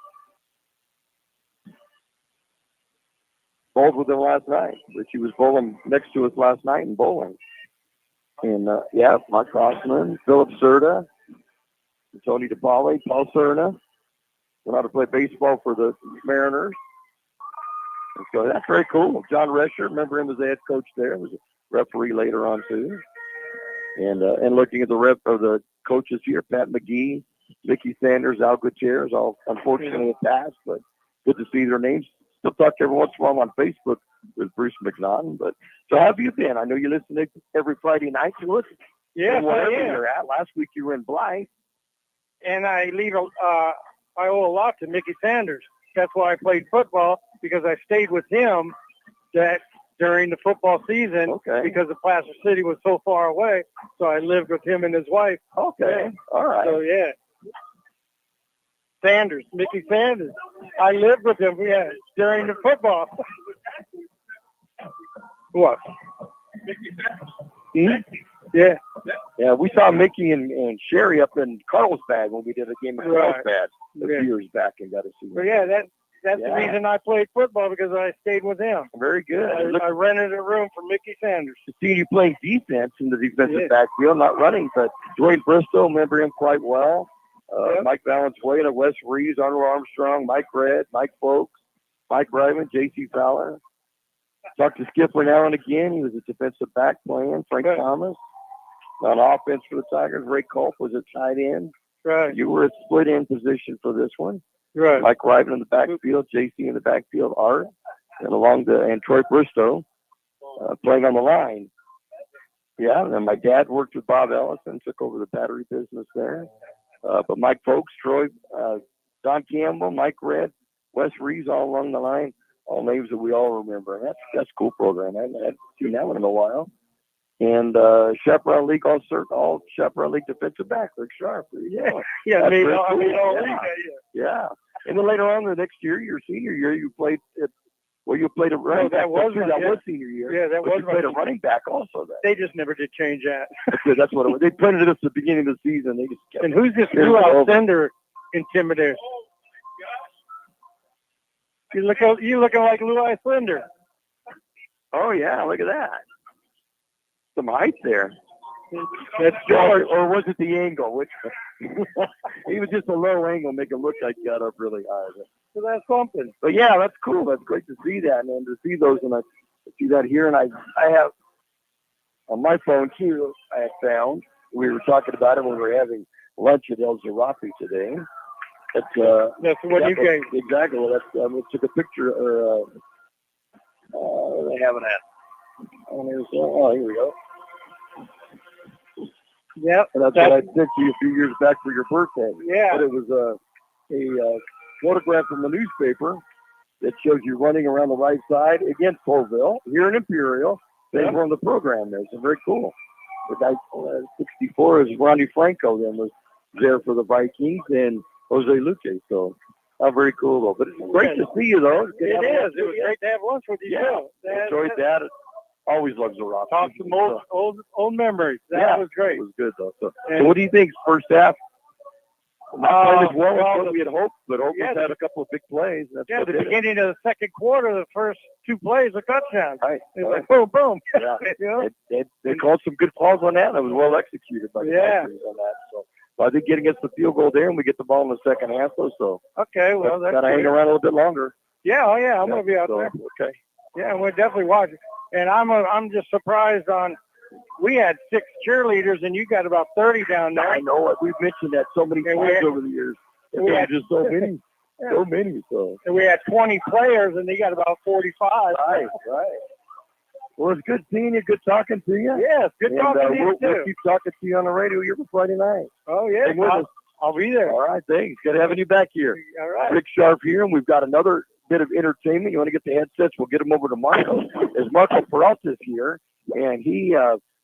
Speaker 2: Bowled with him last night. Richie was bowling next to us last night in bowling. And, Mark Crossman, Philip Serta, Tony DePauli, Paul Serna. Went out to play baseball for the Mariners. And so that's very cool. John Rescher, remember him as the head coach there. Was a referee later on too. And looking at the coaches here, Pat McGee, Mickey Sanders, Al Gutierrez, all unfortunately passed, but good to see their names. Still talk every once in a while on Facebook with Bruce McNaughton. But so how have you been? I know you listen to every Friday night to us.
Speaker 7: Yes,
Speaker 2: wherever
Speaker 7: I am.
Speaker 2: you're at. Last week you were in Blythe.
Speaker 7: And I owe a lot to Mickey Sanders. That's why I played football, because I stayed with him during the football season because the Placer City was so far away. So I lived with him and his wife.
Speaker 2: Okay.
Speaker 7: Yeah.
Speaker 2: All right.
Speaker 7: So, yeah. Sanders, Mickey Sanders. I lived with him, during the football. What? Mickey Sanders. Yeah.
Speaker 2: Yeah, we saw Mickey and Sherry up in Carlsbad when we did a game of Carlsbad a few years back and got to see
Speaker 7: them. Yeah, that's the reason I played football, because I stayed with him.
Speaker 2: Very good.
Speaker 7: I rented a room for Mickey Sanders.
Speaker 2: See you playing defense in the defensive backfield, not running, but Dwayne Bristow, remember him quite well. Mike Valenzuela, Wes Reeves, Arnold Armstrong, Mike Red, Mike Folks, Mike Ryman, J.C. Fowler. Talked to Skipper now and again. He was a defensive back playing. Frank Thomas. On offense for the Tigers, Ray Culp was a tight end.
Speaker 7: Right.
Speaker 2: You were a split end position for this one.
Speaker 7: Right.
Speaker 2: Mike Ryman in the backfield, JC in the backfield, Art, and Troy Bristow playing on the line. Yeah, and then my dad worked with Bob Ellison, took over the battery business there. But Mike Folks, Troy, Don Campbell, Mike Red, Wes Reeves all along the line, all names that we all remember. That's a cool program. I haven't seen that one in a while. And Chaparral League all Chaparral League defensive back, Rick Sharp. Yeah,
Speaker 1: Yeah,
Speaker 2: That's
Speaker 1: made
Speaker 2: very
Speaker 1: all, I
Speaker 2: cool.
Speaker 1: mean, all
Speaker 2: Yeah.
Speaker 1: league.
Speaker 2: yeah. And then later on the next year, your senior year, you played at you played a running back.
Speaker 1: that was
Speaker 2: that was senior year.
Speaker 1: Yeah, that
Speaker 2: But
Speaker 1: was
Speaker 2: you played a running back also. Then
Speaker 1: They just never did change that.
Speaker 2: that's what it was. They planted it at the beginning of the season. They just kept.
Speaker 1: And who's this
Speaker 2: Here's
Speaker 1: new
Speaker 2: the over.
Speaker 1: outsender intimidator? You looking like Lou Islander.
Speaker 2: Oh yeah, look at that. Some height there.
Speaker 1: That's
Speaker 2: Or,
Speaker 1: George.
Speaker 2: or was it the angle? Which he was just a low angle, make it look like he got up really high.
Speaker 1: So that's something.
Speaker 2: But yeah, that's cool. That's great to see that, and to see those, and I see that here, and I have on my phone too. I have found we were talking about it when we were having lunch at El Zarafi today. That's
Speaker 1: what you gave.
Speaker 2: Exactly. Well, that's we took a picture. Or they have it at. Oh, here we go.
Speaker 1: Yep.
Speaker 2: And that's what I sent you a few years back for your birthday.
Speaker 1: Yeah.
Speaker 2: But it was a photograph from the newspaper that shows you running around the right side against Holtville here in Imperial. They were on the program there. So very cool. The guy 64 is Ronnie Franco then was there for the Vikings and Jose Luque. So very cool though. But it's great to see you though.
Speaker 1: It is. It was great to have lunch with you.
Speaker 2: Yeah.
Speaker 1: too.
Speaker 2: Enjoyed that. Always loves the rock.
Speaker 1: Talk some old memories. That was great.
Speaker 2: It was good though. So what do you think? First half? Not playing as well as what we had hoped, but Hope has had a couple of big plays. That's
Speaker 1: Yeah,
Speaker 2: what
Speaker 1: the
Speaker 2: did it.
Speaker 1: beginning of the second quarter, the first two plays are touchdowns.
Speaker 2: Right.
Speaker 1: It was like boom, boom.
Speaker 2: Yeah.
Speaker 1: You know?
Speaker 2: They called some good calls on that. It was well executed by the Vikings on that. So I think getting us the field goal there, and we get the ball in the second half, though. So
Speaker 1: Okay, well, that's
Speaker 2: got to hang around a little bit longer.
Speaker 1: Yeah, oh yeah, I'm gonna be out there.
Speaker 2: Okay.
Speaker 1: Yeah, we're definitely watching. And I'm just surprised on. We had 6 cheerleaders, and you got about 30 down there.
Speaker 2: I know it. We've mentioned that so many times over the years.
Speaker 1: we
Speaker 2: There
Speaker 1: had-
Speaker 2: were just so many.
Speaker 1: Yeah.
Speaker 2: So many. So.
Speaker 1: And we had 20 players, and they got about 45.
Speaker 2: Right. Well, it's good seeing you. Good talking to you.
Speaker 1: Yeah, it's good
Speaker 2: And,
Speaker 1: talking to you,
Speaker 2: we'll
Speaker 1: too.
Speaker 2: keep talking to you on the radio here for Friday night.
Speaker 1: Oh, yeah.
Speaker 2: Hang with us.
Speaker 1: I'll be there.
Speaker 2: All right, thanks. Good having you back here.
Speaker 1: All right.
Speaker 2: Rick Sharp here, and we've got another bit of entertainment. You want to get the headsets? We'll get them over to Marco. There's Marco Peralta's here, and he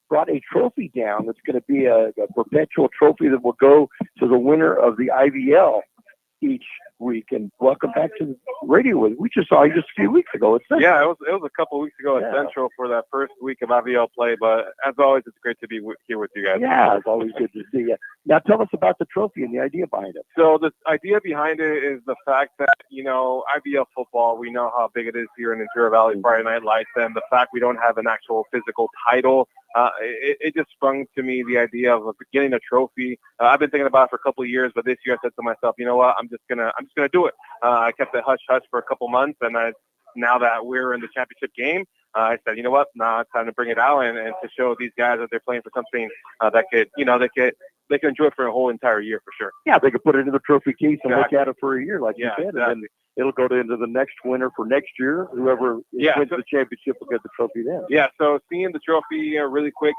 Speaker 2: brought a trophy down that's going to be a perpetual trophy that will go to the winner of the IVL each week. And welcome back to the radio. We just saw you just a few weeks ago.
Speaker 11: Yeah, it was a couple of weeks ago
Speaker 2: Yeah.
Speaker 11: at Central for that first week of IVL play. But as always, it's great to be here with you guys.
Speaker 2: Yeah, it's always good to see you. Now tell us about the trophy and the idea behind it.
Speaker 11: So the idea behind it is the fact that, IVL football, we know how big it is here in Imperial Valley, Friday Night Lights, and the fact we don't have an actual physical title, it just sprung to me the idea of getting a trophy. I've been thinking about it for a couple of years, but this year I said to myself, you know what, I'm just gonna do it. I kept it hush hush for a couple months, and now that we're in the championship game, I said, you know what, now it's time to bring it out and to show these guys that they're playing for something that could, they can enjoy it for a whole entire year for sure.
Speaker 2: Yeah, they could put it in the trophy case and
Speaker 11: Exactly.
Speaker 2: look at it for a year, like you said,
Speaker 11: exactly.
Speaker 2: and then it'll go into the next winner for next year. Whoever wins the championship will get the trophy then.
Speaker 11: Yeah, so seeing the trophy really quick,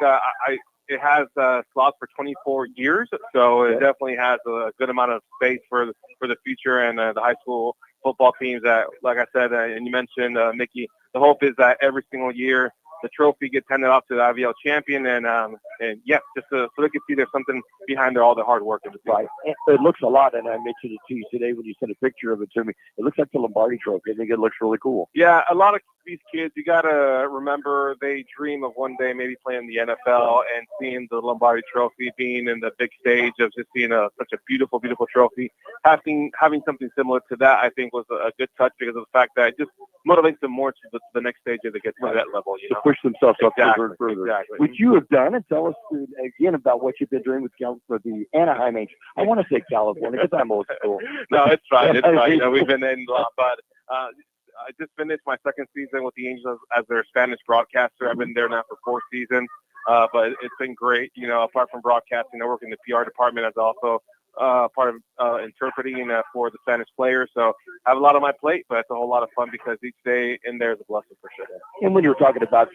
Speaker 11: it has slots for 24 years, so it definitely has a good amount of space for the future and the high school football teams that, like I said, and you mentioned, Micky, the hope is that every single year the trophy gets handed off to the IVL champion, and just so they can see there's something behind all the hard work.
Speaker 2: Right. It looks a lot, and I mentioned it to you today when you sent a picture of it to me. It looks like the Lombardi Trophy. I think it looks really cool.
Speaker 11: Yeah, a lot of these kids, you got to remember, they dream of one day maybe playing the NFL and seeing the Lombardi Trophy, being in the big stage of just seeing such a beautiful, beautiful trophy. Having something similar to that, I think, was a good touch because of the fact that it just motivates them more to the next stage as they get to that level.
Speaker 2: To push themselves up further and further.
Speaker 11: Exactly.
Speaker 2: Which you have done, and tell us again about what you've been doing with the Anaheim Angels. I want to say California because I'm old school.
Speaker 11: No, it's fine. It's fine. We've been in a lot, but I just finished my second season with the Angels as their Spanish broadcaster. I've been there now for 4 seasons, but it's been great. Apart from broadcasting, I work in the PR department as also part of interpreting for the Spanish players. So I have a lot on my plate, but it's a whole lot of fun because each day in there is a blessing for sure.
Speaker 2: And when you were talking about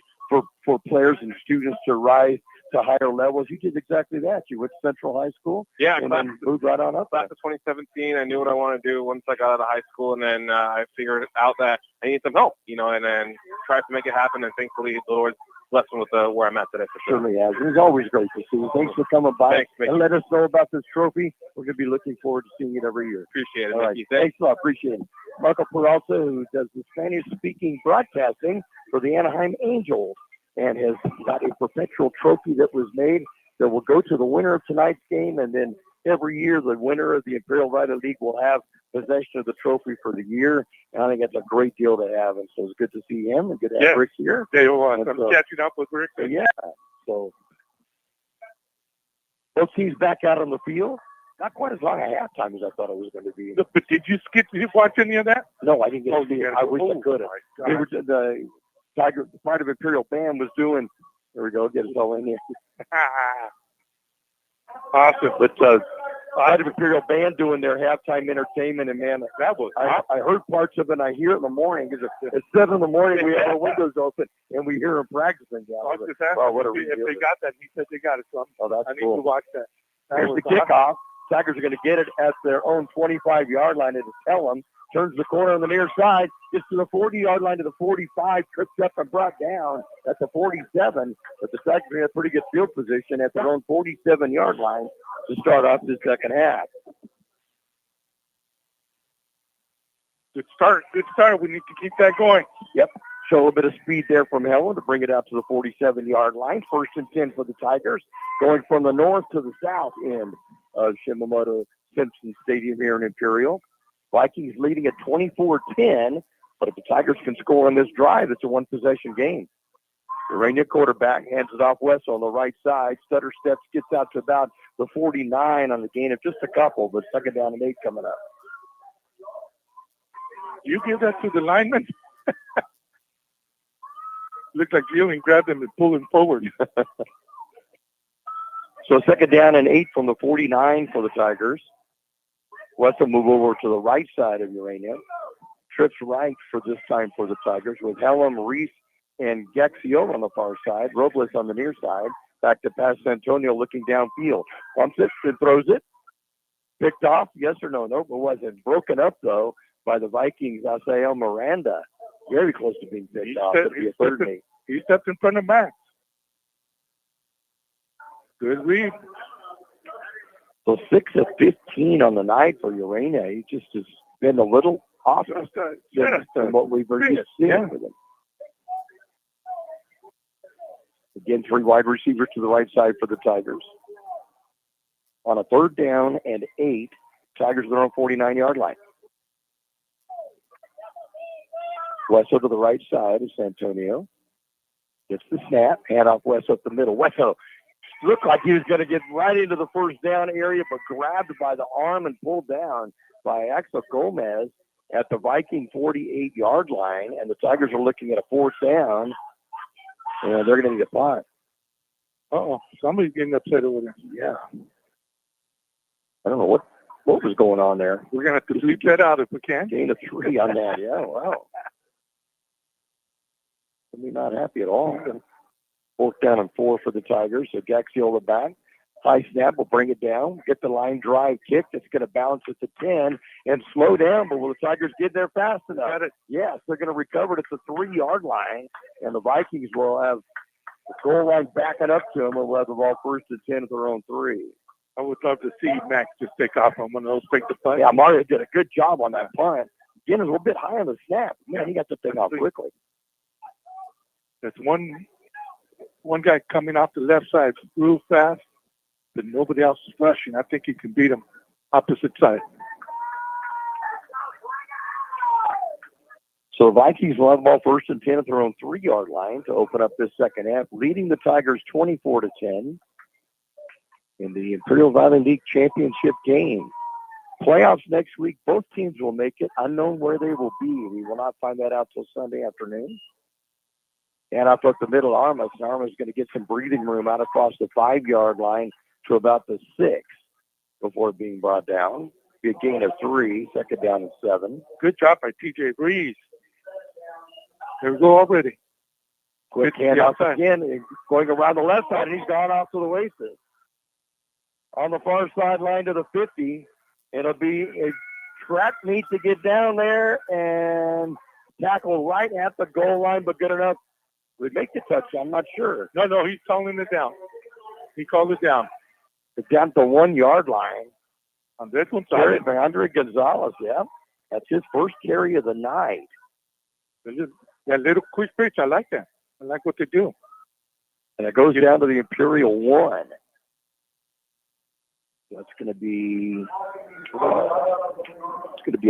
Speaker 2: for players and students to rise to higher levels, you did exactly that. You went to Central High School, and then moved right on up.
Speaker 11: Back to 2017, I knew what I wanted to do once I got out of high school, and then I figured out that I needed some help, and then tried to make it happen. And thankfully, the Lord blessing with where I'm at today for sure.
Speaker 2: Certainly has. It's always great to see you. Thanks for coming by
Speaker 11: Thanks, Micky.
Speaker 2: and let us know about this trophy. We're going to be looking forward to seeing it every year.
Speaker 11: Appreciate it,
Speaker 2: All right.
Speaker 11: Micky.
Speaker 2: Thanks a lot. Appreciate it. Marco Peralta, who does the Spanish-speaking broadcasting for the Anaheim Angels and has got a perpetual trophy that was made that will go to the winner of tonight's game, and then every year the winner of the Imperial Valley League will have possession of the trophy for the year. And I think that's a great deal to have, and so it's good to see him and good to have Rick here.
Speaker 7: Day one.
Speaker 2: And
Speaker 7: I'm
Speaker 2: so-
Speaker 7: catching up with Rick.
Speaker 2: Yeah. So both teams back out on the field. Not quite as long a halftime as I thought it was going to be.
Speaker 7: But did you watch any of that?
Speaker 2: No, I didn't get to see it. I wish I could have.
Speaker 7: my
Speaker 2: They
Speaker 7: God.
Speaker 2: were, the Tiger, the Pride of Imperial band was doing. There we go. Get us all in here.
Speaker 7: Awesome.
Speaker 2: But Pride of Imperial band doing their halftime entertainment, and man,
Speaker 7: That was
Speaker 2: I heard parts of it. And I hear it in the morning because it's 7 in the morning. We have our windows open and we hear them practicing down
Speaker 7: I was
Speaker 2: there.
Speaker 7: just asking
Speaker 2: Wow, what a
Speaker 7: if
Speaker 2: deal.
Speaker 7: they got that. He said they got it. So
Speaker 2: Oh, that's
Speaker 7: I need
Speaker 2: cool.
Speaker 7: to watch that. That
Speaker 2: Here's
Speaker 7: was
Speaker 2: the kickoff. Tigers are going to get it at their own 25-yard line. It is Pelham. Turns the corner on the near side. Gets to the 40-yard line to the 45. Trips up and brought down at the 47. But the Tigers are in a pretty good field position at their own 47-yard line to start off the second half.
Speaker 7: Good start. Good start. We need to keep that going.
Speaker 2: Yep. Show a little bit of speed there from Helen to bring it out to the 47-yard line. 1st and 10 for the Tigers. Going from the north to the south end of Shimamoto Simpson Stadium here in Imperial. Vikings leading at 24-10, but if the Tigers can score on this drive, it's a one-possession game. The Rainier quarterback hands it off West on the right side. Stutter steps, gets out to about the 49 on the gain of just a couple, but 2nd down and 8 coming up.
Speaker 7: You give that to the lineman? Looked like Ewing grabbed him and pulled him forward.
Speaker 2: So 2nd down and 8 from the 49 for the Tigers. West will move over to the right side of Urania. Trips right for this time for the Tigers with Helm, Reese, and Gaxio on the far side. Robles on the near side. Back to pass Antonio looking downfield. Pumps it and throws it. Picked off, yes or no? Nope, it wasn't. Broken up, though, by the Vikings. Asael Miranda. Very close to being picked off. It'll be a 3rd and 8.
Speaker 7: He stepped in front of Max. Good read.
Speaker 2: So 6 of 15 on the night for Urania. He just has been a little off than what we've been used to seeing with him. Again, 3 wide receivers to the right side for the Tigers. On a 3rd down and 8, Tigers are on 49-yard line. Wesso to the right side is Antonio. Gets the snap. Hand off Wesso up the middle. Wesso looked like he was going to get right into the 1st down area, but grabbed by the arm and pulled down by Axel Gomez at the Viking 48-yard line. And the Tigers are looking at a 4th down, and they're going to need a punt.
Speaker 7: Uh-oh. Somebody's getting upset over there.
Speaker 2: Yeah. I don't know what was going on there.
Speaker 7: We're going to have to bleep that out if we can.
Speaker 2: Gain of 3 on that. Yeah, wow. We're not happy at all. 4th down and 4 for the Tigers. So Gaxiola back. High snap will bring it down. Get the line drive kick. It's going to bounce at the 10 and slow down. But will the Tigers get there fast enough? Yes, they're going to recover it at the 3-yard line. And the Vikings will have the goal line backing up to them. And we'll have the ball 1st and 10 at their own 3.
Speaker 7: I would love to see Max just take off on one of those, take the punt.
Speaker 2: Yeah, Mario did a good job on that punt. Again, it was a little bit high on the snap. Man, he got the thing off quickly.
Speaker 7: There's one guy coming off the left side real fast, but nobody else is rushing. I think he can beat him opposite side.
Speaker 2: So the Vikings will have the ball 1st and 10 at their own 3-yard line to open up this second half, leading the Tigers 24-10 in the Imperial Valley League Championship game. Playoffs next week, both teams will make it. Unknown where they will be. We will not find that out till Sunday afternoon. And up the middle, Armas. And Armas is going to get some breathing room out across the 5-yard line to about the 6 before being brought down. Be a gain of 3, 2nd down and 7.
Speaker 7: Good job by TJ Breeze. There we go already.
Speaker 2: Quick handoff again, going around the left side, and he's gone off to the races. On the far sideline to the 50, it'll be a track meet to get down there and tackle right at the goal line, but good enough would make the touchdown. I'm not sure.
Speaker 7: No, he's calling it down. He called it down.
Speaker 2: It's down to 1 yard line.
Speaker 7: On this one,
Speaker 2: Carried by Andre Gonzalez, yeah. That's his first carry of the night.
Speaker 7: That little quick pitch, I like that. I like what they do.
Speaker 2: And it goes down to the Imperial 1. That's going to be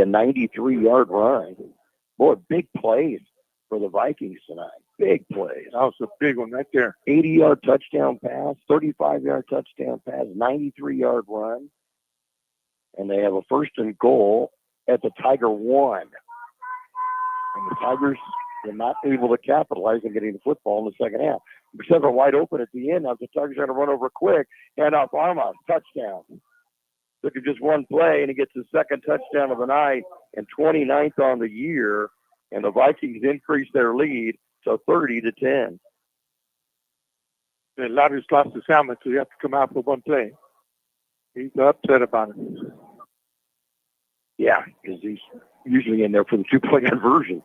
Speaker 2: a 93-yard run. Boy, big plays for the Vikings tonight. Big plays.
Speaker 7: That was a big one right there.
Speaker 2: 80-yard touchdown pass, 35-yard touchdown pass, 93-yard run. And they have a first and goal at the Tiger 1. And the Tigers were not able to capitalize on getting the football in the second half. Except for wide open at the end. Now the Tigers are going to run over quick. Hand off Armas. Touchdown. Took him just one play, and he gets his second touchdown of the night and 29th on the year. And the Vikings increase their lead to 30-10.
Speaker 7: The Larry's lost his helmet, so you have to come out for one play. He's upset about it.
Speaker 2: Yeah, because he's usually in there for the 2-point conversion.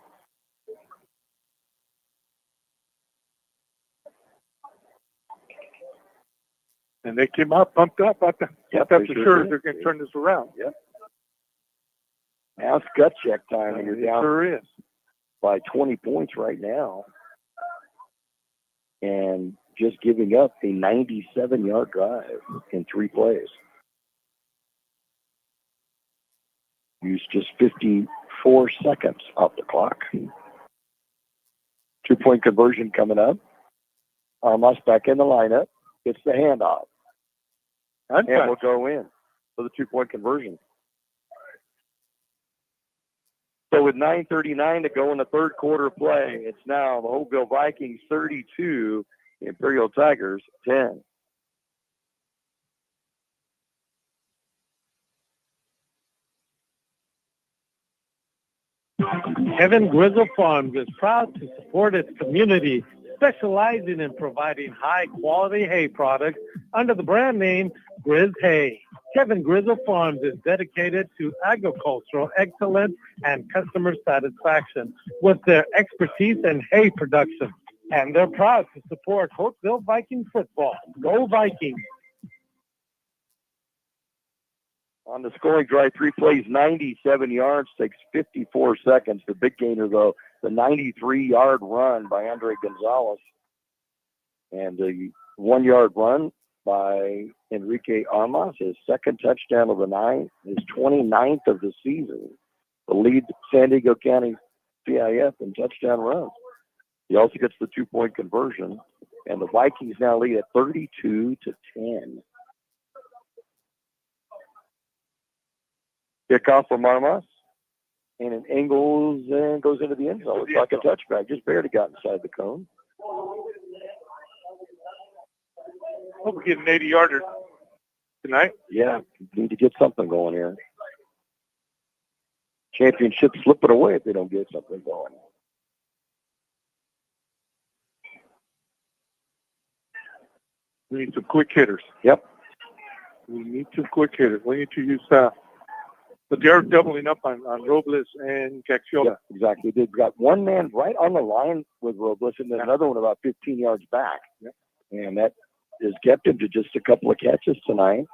Speaker 7: And they came out pumped up. I thought for sure they're going to turn this around.
Speaker 2: Yep. Now it's gut check time, and you're down
Speaker 7: sure is.
Speaker 2: By 20 points right now. And just giving up a 97-yard drive in 3 plays. Used just 54 seconds off the clock. 2-point conversion coming up. Armas back in the lineup. It's the handoff. And we'll go in for the 2-point conversion. So with 9:39 to go in the third quarter play, it's now the Holtville Vikings 32, Imperial Tigers 10.
Speaker 3: Kevin Grijalva Farms is proud to support its community, specializing in providing high-quality hay products under the brand name Grizz Hay. Kevin Grijalva Farms is dedicated to agricultural excellence and customer satisfaction with their expertise in hay production. And they're proud to support Holtville Vikings football. Go Vikings!
Speaker 2: On the scoring drive, 3 plays, 97 yards, takes 54 seconds. The big gainer, though, the 93-yard run by Andre Gonzalez. And the 1-yard run by Enrique Armas, his second touchdown of the night, his 29th of the season. The lead San Diego County CIF in touchdown runs. He also gets the 2-point conversion. And the Vikings now lead at 32-10. Kickoff from Armas, and it angles and goes into the end zone. It's like a touchback. Just barely got inside the cone.
Speaker 7: Hope we get an 80-yarder tonight.
Speaker 2: Yeah, need to get something going here. Championship slipping away if they don't get something going.
Speaker 7: We need some quick hitters.
Speaker 2: Yep.
Speaker 7: We need some quick hitters. We need to use but they're doubling up on Robles and Caxiola.
Speaker 2: Yeah, exactly. They've got one man right on the line with Robles and then another one about 15 yards back.
Speaker 7: Yeah.
Speaker 2: And that has kept him to just a couple of catches tonight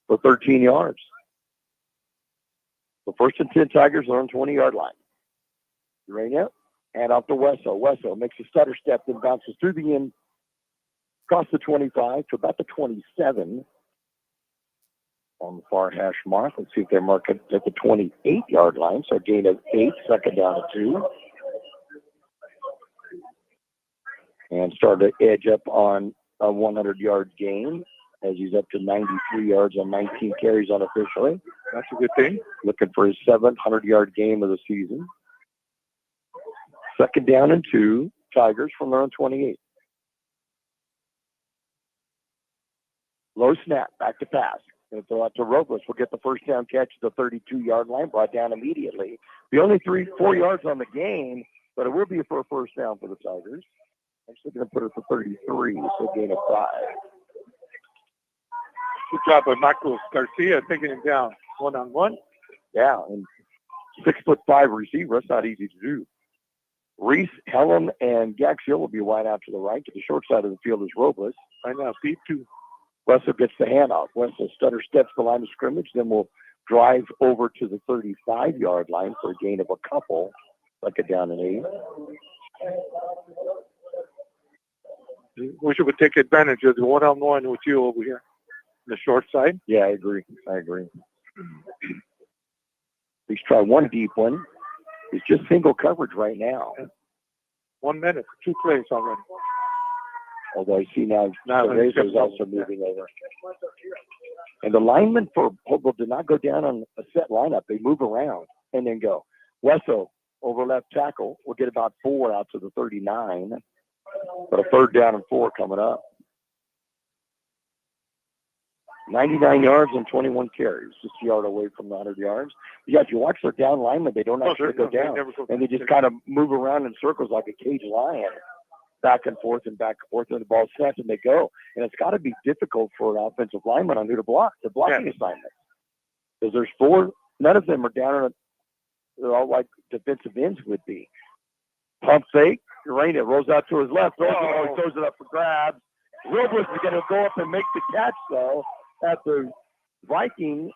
Speaker 2: for 13 yards. The first and 10 Tigers are on 20-yard line. You ready now? And off to Wesso. Wesso makes a stutter step, then bounces through the end, across the 25 to about the 27. On the far hash mark. Let's see if they mark it at the 28-yard line. So a gain of 8, second down to 2. And start to edge up on a 100-yard gain as he's up to 93 yards on 19 carries unofficially.
Speaker 7: That's a good thing.
Speaker 2: Looking for his 700-yard game of the season. Second down and 2. Tigers from their own 28. Low snap. Back to pass. Going to throw out to Robles. We'll get the first down catch at the 32-yard line, brought down immediately. The only 4 yards on the game, but it will be for a first down for the Tigers. I'm still going to put it for 33, so gain of 5.
Speaker 7: Good job by Marcos Garcia taking him down one-on-one.
Speaker 2: Yeah, and 6'5" receiver. That's not easy to do. Reese, Helen, and Gaxiel will be wide out to the right. To the short side of the field is Robles.
Speaker 7: Right now, deep two.
Speaker 2: Wessel gets the handoff. Wessel stutter steps the line of scrimmage, then will drive over to the 35-yard line for a gain of a couple, like a down and 8.
Speaker 7: Wish we would take advantage of the one-on-one with you over here. The short side.
Speaker 2: Yeah, I agree. Let's try one deep one. It's just single coverage right now.
Speaker 7: 1 minute, 2 plays already.
Speaker 2: Although I see now Razor is also moving over. And the linemen for Holtville did not go down on a set lineup. They move around and then go. Wessel over left tackle will get about 4 out to the 39. But a 3rd down and 4 coming up. 99 yards and 21 carries, just a yard away from the 100 yards. Yeah, if you watch their down linemen, they don't actually go down. And they just kind of move around in circles like a caged lion, back and forth, and the ball snaps, and they go. And it's got to be difficult for an offensive lineman on who to block, the blocking assignment. Because there's 4, none of them are down, they're all like defensive ends would be. Pump fake, Urania rolls out to his left, throws it up for grabs. Robles is going to go up and make the catch, though, at the Viking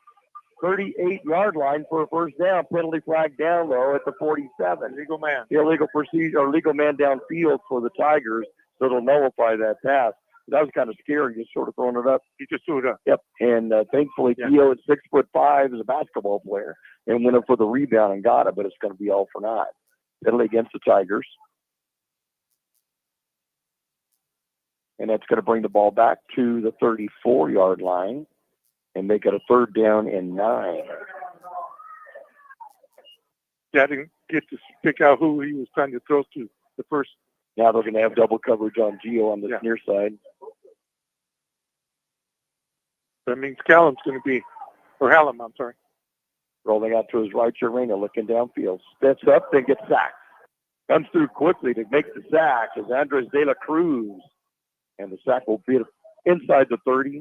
Speaker 2: 38-yard line for a first down. Penalty flag down, though, at the 47.
Speaker 7: Legal man.
Speaker 2: Illegal procedure, or legal man downfield for the Tigers, so it'll nullify that pass. That was kind of scary, just sort of throwing it up.
Speaker 7: He just threw it up.
Speaker 2: Yep, and thankfully, Theo at 6'5" is a basketball player and went up for the rebound and got it, but it's going to be all for naught. Penalty against the Tigers. And that's going to bring the ball back to the 34-yard line and make it a 3rd down and 9.
Speaker 7: Yeah, I didn't get to pick out who he was trying to throw to the first.
Speaker 2: Now they're going to have double coverage on Gio on the near side.
Speaker 7: That means Callum's going to be, or Hallam, I'm sorry.
Speaker 2: Rolling out to his right, Urania looking downfield. Steps up, then gets sacked. Comes through quickly to make the sack is Andres De La Cruz. And the sack will be inside the 30,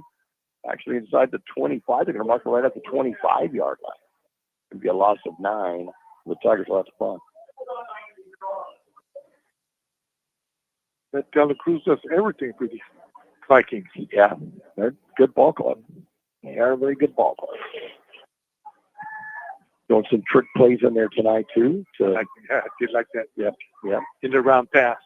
Speaker 2: actually inside the 25. They're going to mark it right at the 25-yard line. It'll be a loss of 9. The Tigers will have to punt.
Speaker 7: That De La Cruz does everything for the Vikings.
Speaker 2: Yeah, they're a good ball club. They are a very good ball club. Doing some trick plays in there tonight, too.
Speaker 7: I did like that.
Speaker 2: Yep.
Speaker 7: In the round pass.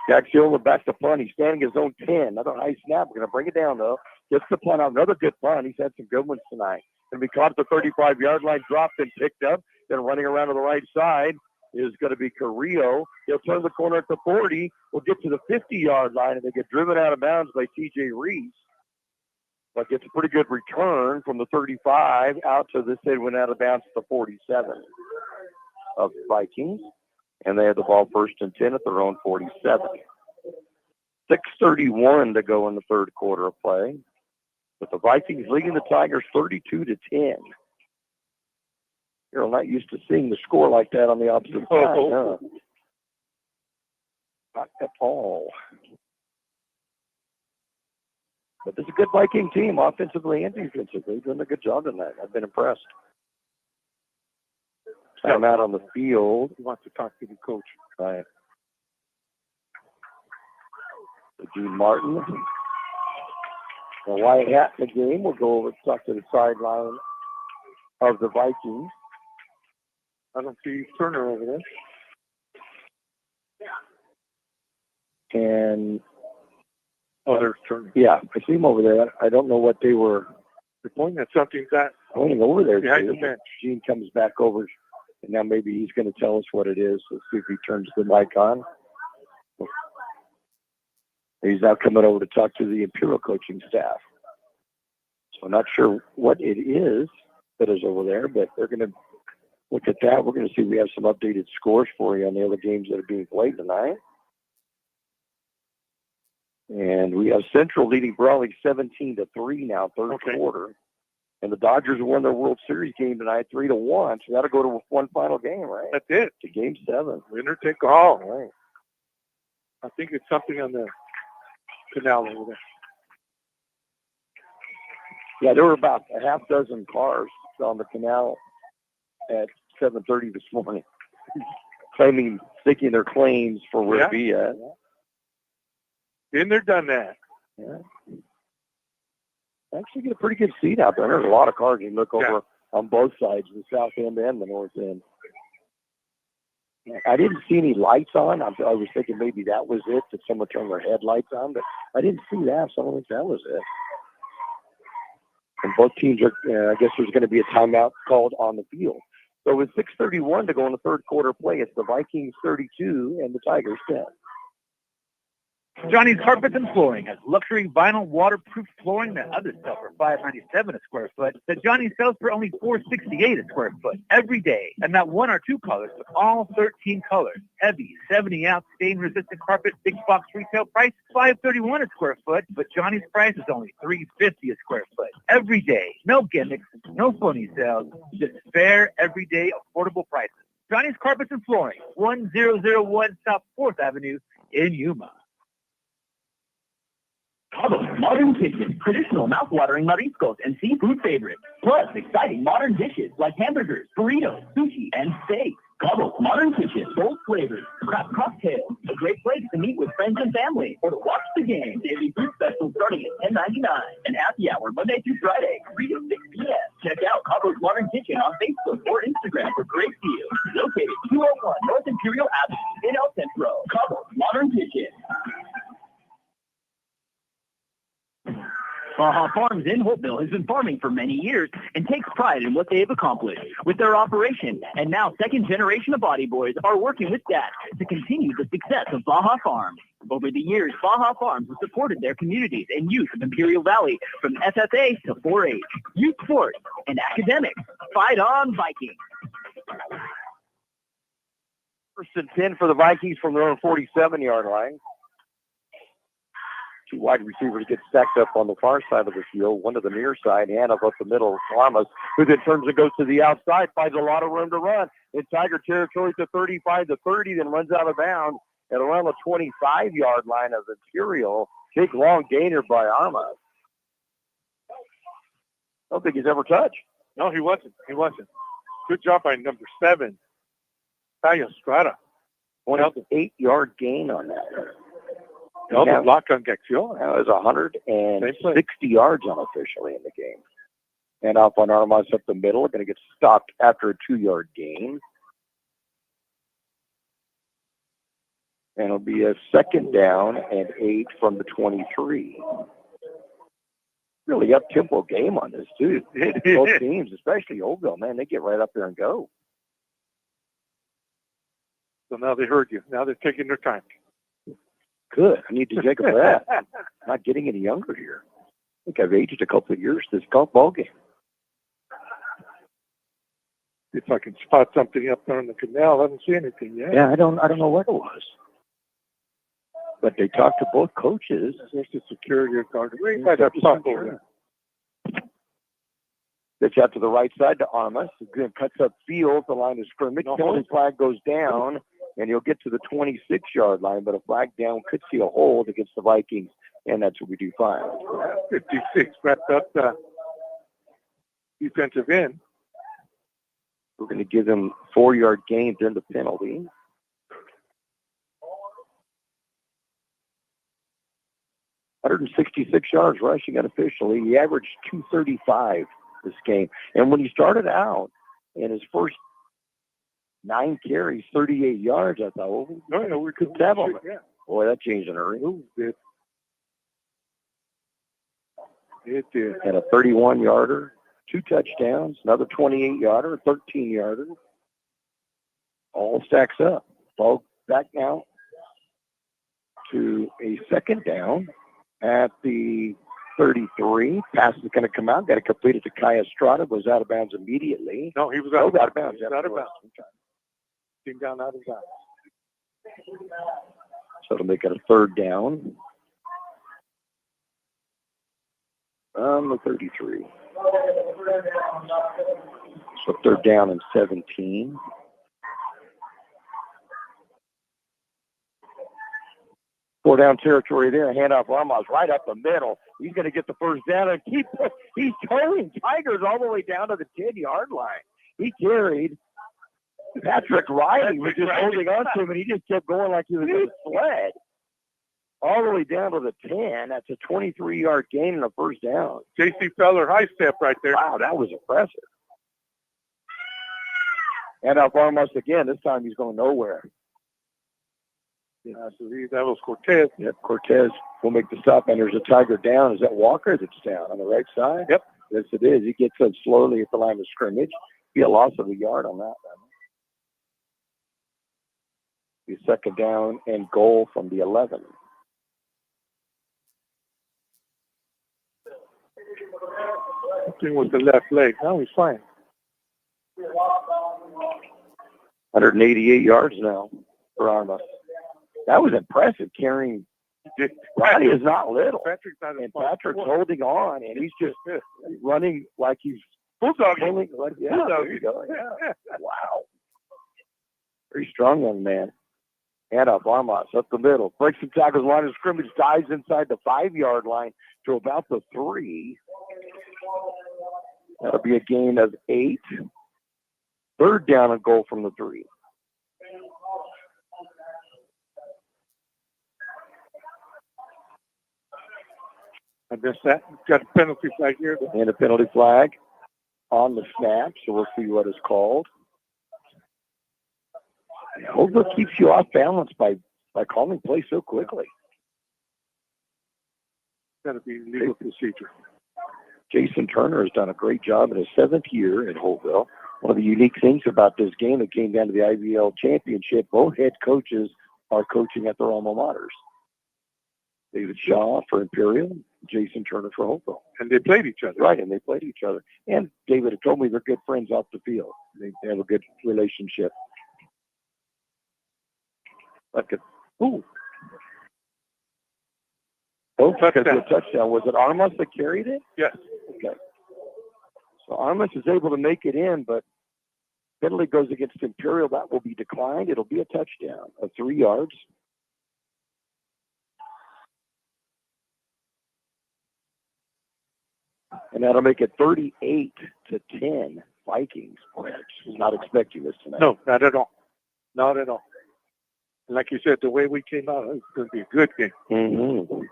Speaker 2: Gaxiola back to punt. He's standing his own 10. Another high snap. We're going to bring it down, though. Gets the punt out. Another good punt. He's had some good ones tonight. Going to be caught at the 35-yard line, dropped and picked up. Then running around to the right side is going to be Carrillo. He'll turn the corner at the 40. We'll get to the 50-yard line, and they get driven out of bounds by T.J. Reese. But gets a pretty good return from the 35 out to this side, went out of bounds to the 47 of the Vikings. And they had the ball 1st and 10 at their own 47. 6:31 to go in the 3rd quarter of play. With the Vikings leading the Tigers 32-10. You're not used to seeing the score like that on the opposite side, huh? Not at all. But this is a good Viking team, offensively and defensively. Doing a good job in that. I've been impressed. I'm out on the field.
Speaker 7: He wants to talk to the coach.
Speaker 2: Right. Gene Martin. The white hat in the game will go over and talk to the sideline of the Vikings.
Speaker 7: I don't see Turner over there.
Speaker 2: And
Speaker 7: there's Turner.
Speaker 2: Yeah, I see him over there. I don't know what they were.
Speaker 7: They're pointing at something that
Speaker 2: pointing over there.
Speaker 7: Behind the bench.
Speaker 2: Gene comes back over. And now maybe he's going to tell us what it is. Let's see if he turns the mic on. He's now coming over to talk to the Imperial coaching staff. So I'm not sure what it is that is over there, but they're going to look at that. We're going to see if we have some updated scores for you on the other games that are being played tonight. And we have Central leading Brawley 17-3 now, 3rd quarter. And the Dodgers won their World Series game tonight, 3-1. So that'll go to one final game, right?
Speaker 7: That's it.
Speaker 2: To Game 7.
Speaker 7: Winner take all.
Speaker 2: Right.
Speaker 7: I think it's something on the canal over there.
Speaker 2: Yeah, there were about a half dozen cars on the canal at 7:30 this morning. staking their claims for where to be at.
Speaker 7: Been there, done that.
Speaker 2: Yeah. Actually get a pretty good seat out there. There's a lot of cars. You look over on both sides, the south end and the north end. I didn't see any lights on. I was thinking maybe that was it, that someone turned their headlights on, but I didn't see that, so I don't think that was it. And both teams are, I guess there's going to be a timeout called on the field. So with 6:31 to go in the third quarter play, it's the Vikings 32 and the Tigers 10.
Speaker 12: Johnny's Carpets and Flooring has luxury vinyl waterproof flooring that others sell for $5.97 a square foot that Johnny sells for only $4.68 a square foot every day. And not one or two colors, but all 13 colors. Heavy 70-ounce stain-resistant carpet, big box retail price $5.31 a square foot, but Johnny's price is only $3.50 a square foot every day. No gimmicks, no phony sales, just fair, everyday, affordable prices. Johnny's Carpets and Flooring, 1001 South 4th Avenue in Yuma.
Speaker 5: Cabo's Modern Kitchen, traditional mouth-watering mariscos and seafood favorites, plus exciting modern dishes like hamburgers, burritos, sushi, and steaks. Cabo's Modern Kitchen, bold flavors, craft cocktails, a great place to meet with friends and family or to watch the game. Daily food specials starting at $10.99 and happy hour Monday through Friday, 3 to 6 p.m. Check out Cabo's Modern Kitchen on Facebook or Instagram for great deals. Located 201 North Imperial Avenue in El Centro. Cabo's Modern Kitchen. Baja Farms in Holtville has been farming for many years and takes pride in what they have accomplished with their operation. And now second generation of Body Boys are working with Dad to continue the success of Baja Farms. Over the years, Baja Farms has supported their communities and youth of Imperial Valley from FFA to 4-H, youth sports, and academics. Fight on, Vikings.
Speaker 2: First and 10 for the Vikings from their own 47-yard line. Two wide receivers get stacked up on the far side of the field, one to the near side, and up the middle, Armas, who then turns and goes to the outside, finds a lot of room to run in Tiger territory to 35 to 30, then runs out of bounds at around the 25-yard line of Imperial. Big long gainer by Armas. I don't think he's ever touched.
Speaker 7: No, he wasn't. Good job by number 7, Tayo Strata.
Speaker 2: 28-yard gain on that.
Speaker 7: No, the block on Gaxion.
Speaker 2: That was 160 yards unofficially in the game. And off on Armas up the middle, going to get stopped after a 2-yard gain. And it'll be a second down and 8 from the 23. Really up-tempo game on this, too. Both teams, especially Holtville, man, they get right up there and go.
Speaker 7: So now they heard you. Now they're taking their time.
Speaker 2: Good. I need to take a breath. I'm not getting any younger here. I think I've aged a couple of years this golf ball game.
Speaker 7: If I can spot something up there on the canal, I haven't seen anything yet.
Speaker 2: Yeah, I don't know what it was. But they talked to both coaches.
Speaker 7: There's the security guard. We might have something over there.
Speaker 2: Pitch out to the right side to Armas. Again, cuts up field. The line of scrimmage. Penalty flag goes down. And you'll get to the 26-yard line, but a flag down could see a hold against the Vikings, and that's what we do fine.
Speaker 7: 56 wrapped up the defensive end.
Speaker 2: We're going to give them 4-yard gain during the penalty. $166 yards rushing unofficially. He averaged 235 this game. And when he started out in his first 9 carries, 38 yards, I thought, well, we could have him. Yeah. Boy, that changed in a hurry.
Speaker 7: It did.
Speaker 2: And a 31-yarder, 2 touchdowns, another 28-yarder, a 13-yarder. All stacks up. Ball back now to a second down at the 33. Pass is going to come out. Got to complete it to Kai Estrada. Was out of bounds immediately.
Speaker 7: No, he was out of bounds.
Speaker 2: He was out of bounds.
Speaker 7: Came down out of bounds.
Speaker 2: So it'll make it a third down. On the 33. So third down and 17. Four down territory there. Handoff Armas right up the middle. He's going to get the first down and he's towing Tigers all the way down to the 10-yard line. He carried Patrick Riley was just holding on to him, and he just kept going like he was in a sled. All the way down to the 10. That's a 23-yard gain and a first down.
Speaker 7: J.C. Feller high step right there.
Speaker 2: Wow, that was impressive. And up almost again. This time he's going nowhere.
Speaker 7: I believe that was Cortez.
Speaker 2: Yep, Cortez will make the stop, and there's a Tiger down. Is that Walker that's down on the right side?
Speaker 7: Yep.
Speaker 2: Yes, it is. He gets up slowly at the line of scrimmage. Be a loss of a yard on that one. Be second down and goal from the 11.
Speaker 7: Something with the left leg. Now he's fine.
Speaker 2: 188 yards now for Arma. That was impressive carrying. Riley is not little.
Speaker 7: Patrick's not
Speaker 2: and Patrick's holding on, and he's just running like he's
Speaker 7: bulldogging.
Speaker 2: Like, yeah, there you go. Yeah. Wow. Very strong young man. And up Armas up the middle. Breaks some tackles, line of scrimmage, dives inside the 5-yard line to about the 3. That'll be a gain of 8. Third down and goal from the 3.
Speaker 7: I missed that. Got a penalty flag here.
Speaker 2: And a penalty flag on the snap, so we'll see what is called. Holtville keeps you off balance by calling play so quickly.
Speaker 7: Got to be legal procedure.
Speaker 2: Jason Turner has done a great job in his 7th year at Holtville. One of the unique things about this game, it came down to the IVL championship. Both head coaches are coaching at their alma maters. David Shaw for Imperial, Jason Turner for Holtville.
Speaker 7: And they played each other.
Speaker 2: Right, and they played each other. And David had told me they're good friends off the field. They have a good relationship. Ooh. Oh, that's a touchdown. Was it Armas that carried it?
Speaker 7: Yes.
Speaker 2: Okay. So Armas is able to make it in, but penalty goes against Imperial. That will be declined. It'll be a touchdown of 3 yards. And that'll make it 38-10 Vikings. Boy, I was not expecting this tonight.
Speaker 7: No, not at all. Not at all. And like you said, the way we came out, it's going to be a good game.
Speaker 2: Mm-hmm.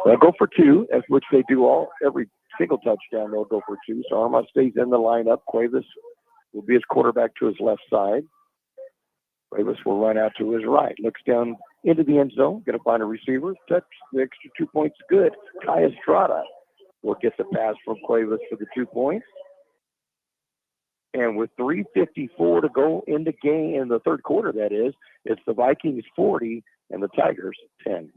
Speaker 2: They'll go for 2, as which they do every single touchdown. They'll go for 2. So Armas stays in the lineup. Cuevas will be his quarterback to his left side. Cuevas will run out to his right. Looks down into the end zone. Going to find a receiver. Touch. The extra 2 points good. Kai Estrada will get the pass from Cuevas for the 2 points. And with 3:54 to go in the game, in the third quarter, that is, it's the Vikings 40 and the Tigers 10.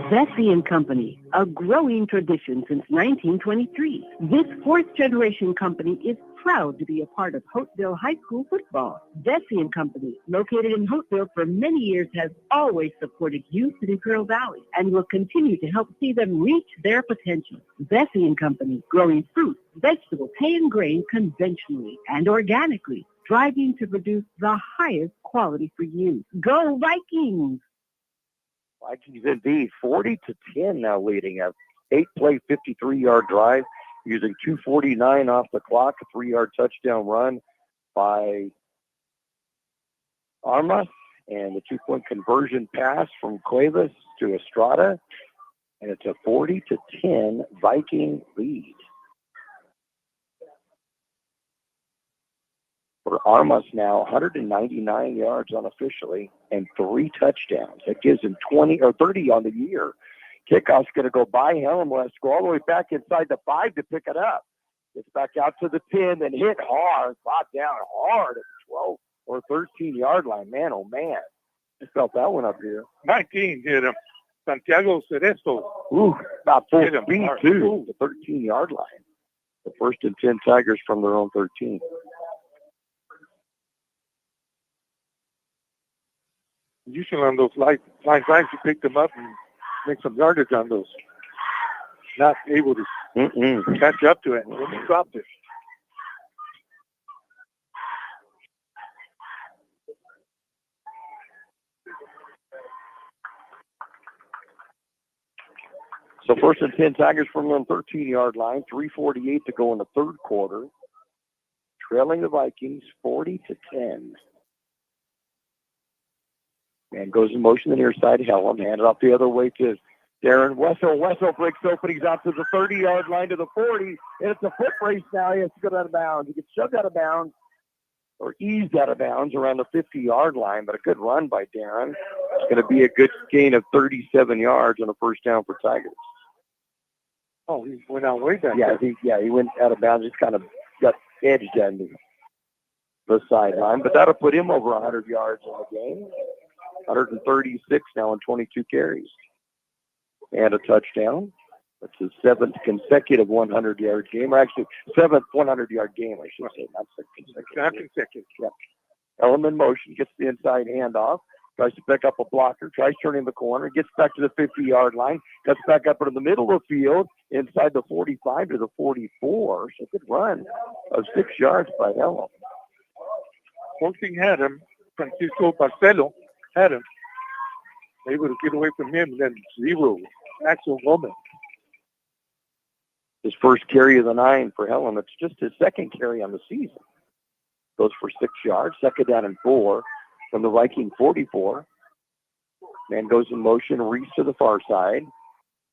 Speaker 6: Vesey & Company, a growing tradition since 1923. This fourth-generation company is proud to be a part of Holtville High School football. Vesey & Company, located in Holtville for many years, has always supported youth in Imperial Valley and will continue to help see them reach their potential. Vesey & Company, growing fruit, vegetables, hay, and grain conventionally and organically, striving to produce the highest quality for you. Go Vikings!
Speaker 2: Vikings indeed, 40-10 now leading. A 8-play, 53-yard drive using 2:49 off the clock, a 3-yard touchdown run by Armas, and the 2-point conversion pass from Cuevas to Estrada, and it's a 40-10 Viking lead. For Armas now, 199 yards unofficially and 3 touchdowns. That gives him 20 or 30 on the year. Kickoff's going to go by Helm. Will have to go all the way back inside the 5 to pick it up. Gets back out to the 10 and hit hard, brought down hard at the 12 or 13-yard line. Man, oh, man. I felt that one up here.
Speaker 7: 19 hit him. Santiago Cerezo.
Speaker 2: Ooh, about full speed,
Speaker 7: hard.
Speaker 2: too. The 13-yard line. The 1st and 10 Tigers from their own 13.
Speaker 7: Usually on those line drives, you pick them up and make some yardage on those. Not able to catch up to it. And then he dropped it.
Speaker 2: So 1st and 10 Tigers from their own 13-yard line. 3:48 to go in the third quarter. Trailing the Vikings 40-10. Man goes in motion the near side. Helen handed off the other way to Darren Wessel. Wessel breaks open. He's out to the 30-yard line to the 40. And it's a foot race now. He has to go out of bounds. He gets shoved out of bounds or eased out of bounds around the 50-yard line. But a good run by Darren. It's going to be a good gain of 37 yards on a first down for Tigers.
Speaker 7: Oh, he went out way back.
Speaker 2: He went out of bounds. Just kind of got edged into the sideline. But that'll put him over 100 yards in the game. 136 now on 22 carries. And a touchdown. That's his 7th consecutive 100-yard game. Or actually, 7th 100-yard game, I should say. Not consecutive.
Speaker 7: Not consecutive.
Speaker 2: Yep. Element motion, gets the inside handoff. Tries to pick up a blocker. Tries turning the corner. Gets back to the 50-yard line. Cuts back up into the middle of the field. Inside the 45 to the 44. So good run of 6 yards by Element.
Speaker 7: Holting had him. Francisco Barcelo had him. Able to get away from him, then 0. Axel Gomez.
Speaker 2: His first carry of the 9 for Helen. It's just his 2nd carry on the season. Goes for 6 yards. 2nd down and 4 from the Viking 44. Man goes in motion. Reese to the far side.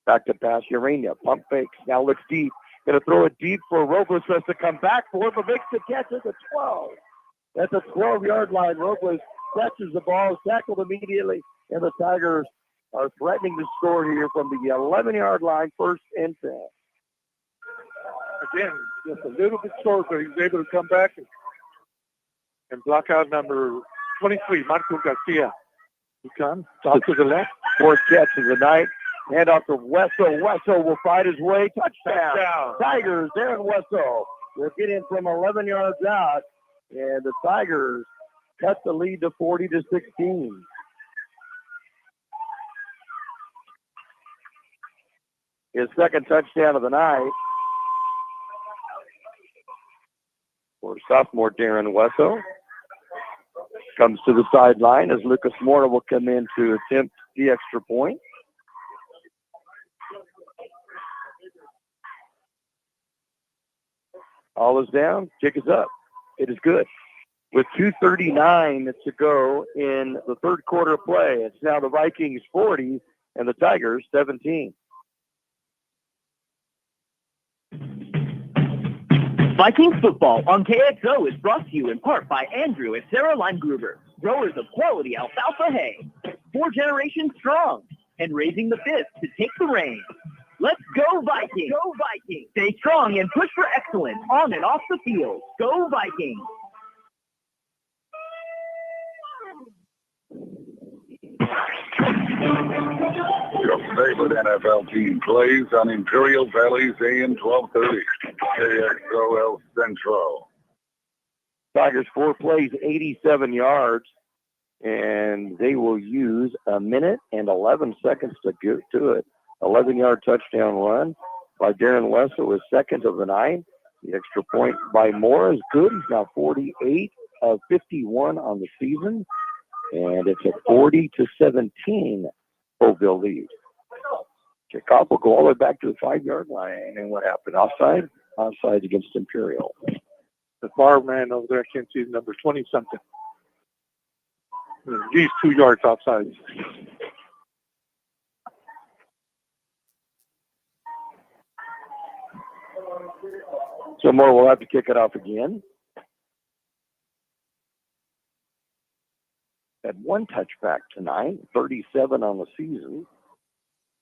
Speaker 2: Back to pass Urania. Pump fakes. Now looks deep. Going to throw it deep for Robles. Has to come back for it, but makes the catch at the 12. At the 12-yard line, Robles catches the ball, tackled immediately, and the Tigers are threatening to score here from the 11-yard line, 1st and 10.
Speaker 7: Again, just a little bit short, but he's able to come back and block out number 23, Marco Garcia. He comes, off to the left.
Speaker 2: 4th catch of the night. Hand off to Wessel. Wessel will fight his way. Touchdown. Tigers, Darren Wessel will get in from 11 yards out, and the Tigers cut the lead to 40-16. His 2nd touchdown of the night for sophomore Darren Wessel. Comes to the sideline as Lucas Mora will come in to attempt the extra point. All is down. Kick is up. It is good. With 2:39 to go in the third quarter play, it's now the Vikings 40 and the Tigers 17.
Speaker 5: Vikings football on KXO is brought to you in part by Andrew and Sarah Limegruber, growers of quality alfalfa hay, 4 generations strong, and raising the 5th to take the reins. Let's go Vikings! Go Vikings! Stay strong and push for excellence on and off the field. Go Vikings!
Speaker 10: Your favorite NFL team plays on Imperial Valley's AM 1230, KXOL Central.
Speaker 2: Tigers 4 plays, 87 yards, and they will use 1 minute and 11 seconds to get to it. 11-yard touchdown run by Darren Wessel is 2nd of the night. The extra point by Moore is good. He's now 48 of 51 on the season, and it's a 40-17 Holtville lead. Kickoff will go all the way back to the 5-yard line. And what happened? Offside? Offside against Imperial.
Speaker 7: The far man over there, I can't see number 20-something. At least 2 yards offside.
Speaker 2: So Moore will have to kick it off again. Had 1 touchback tonight, 37 on the season.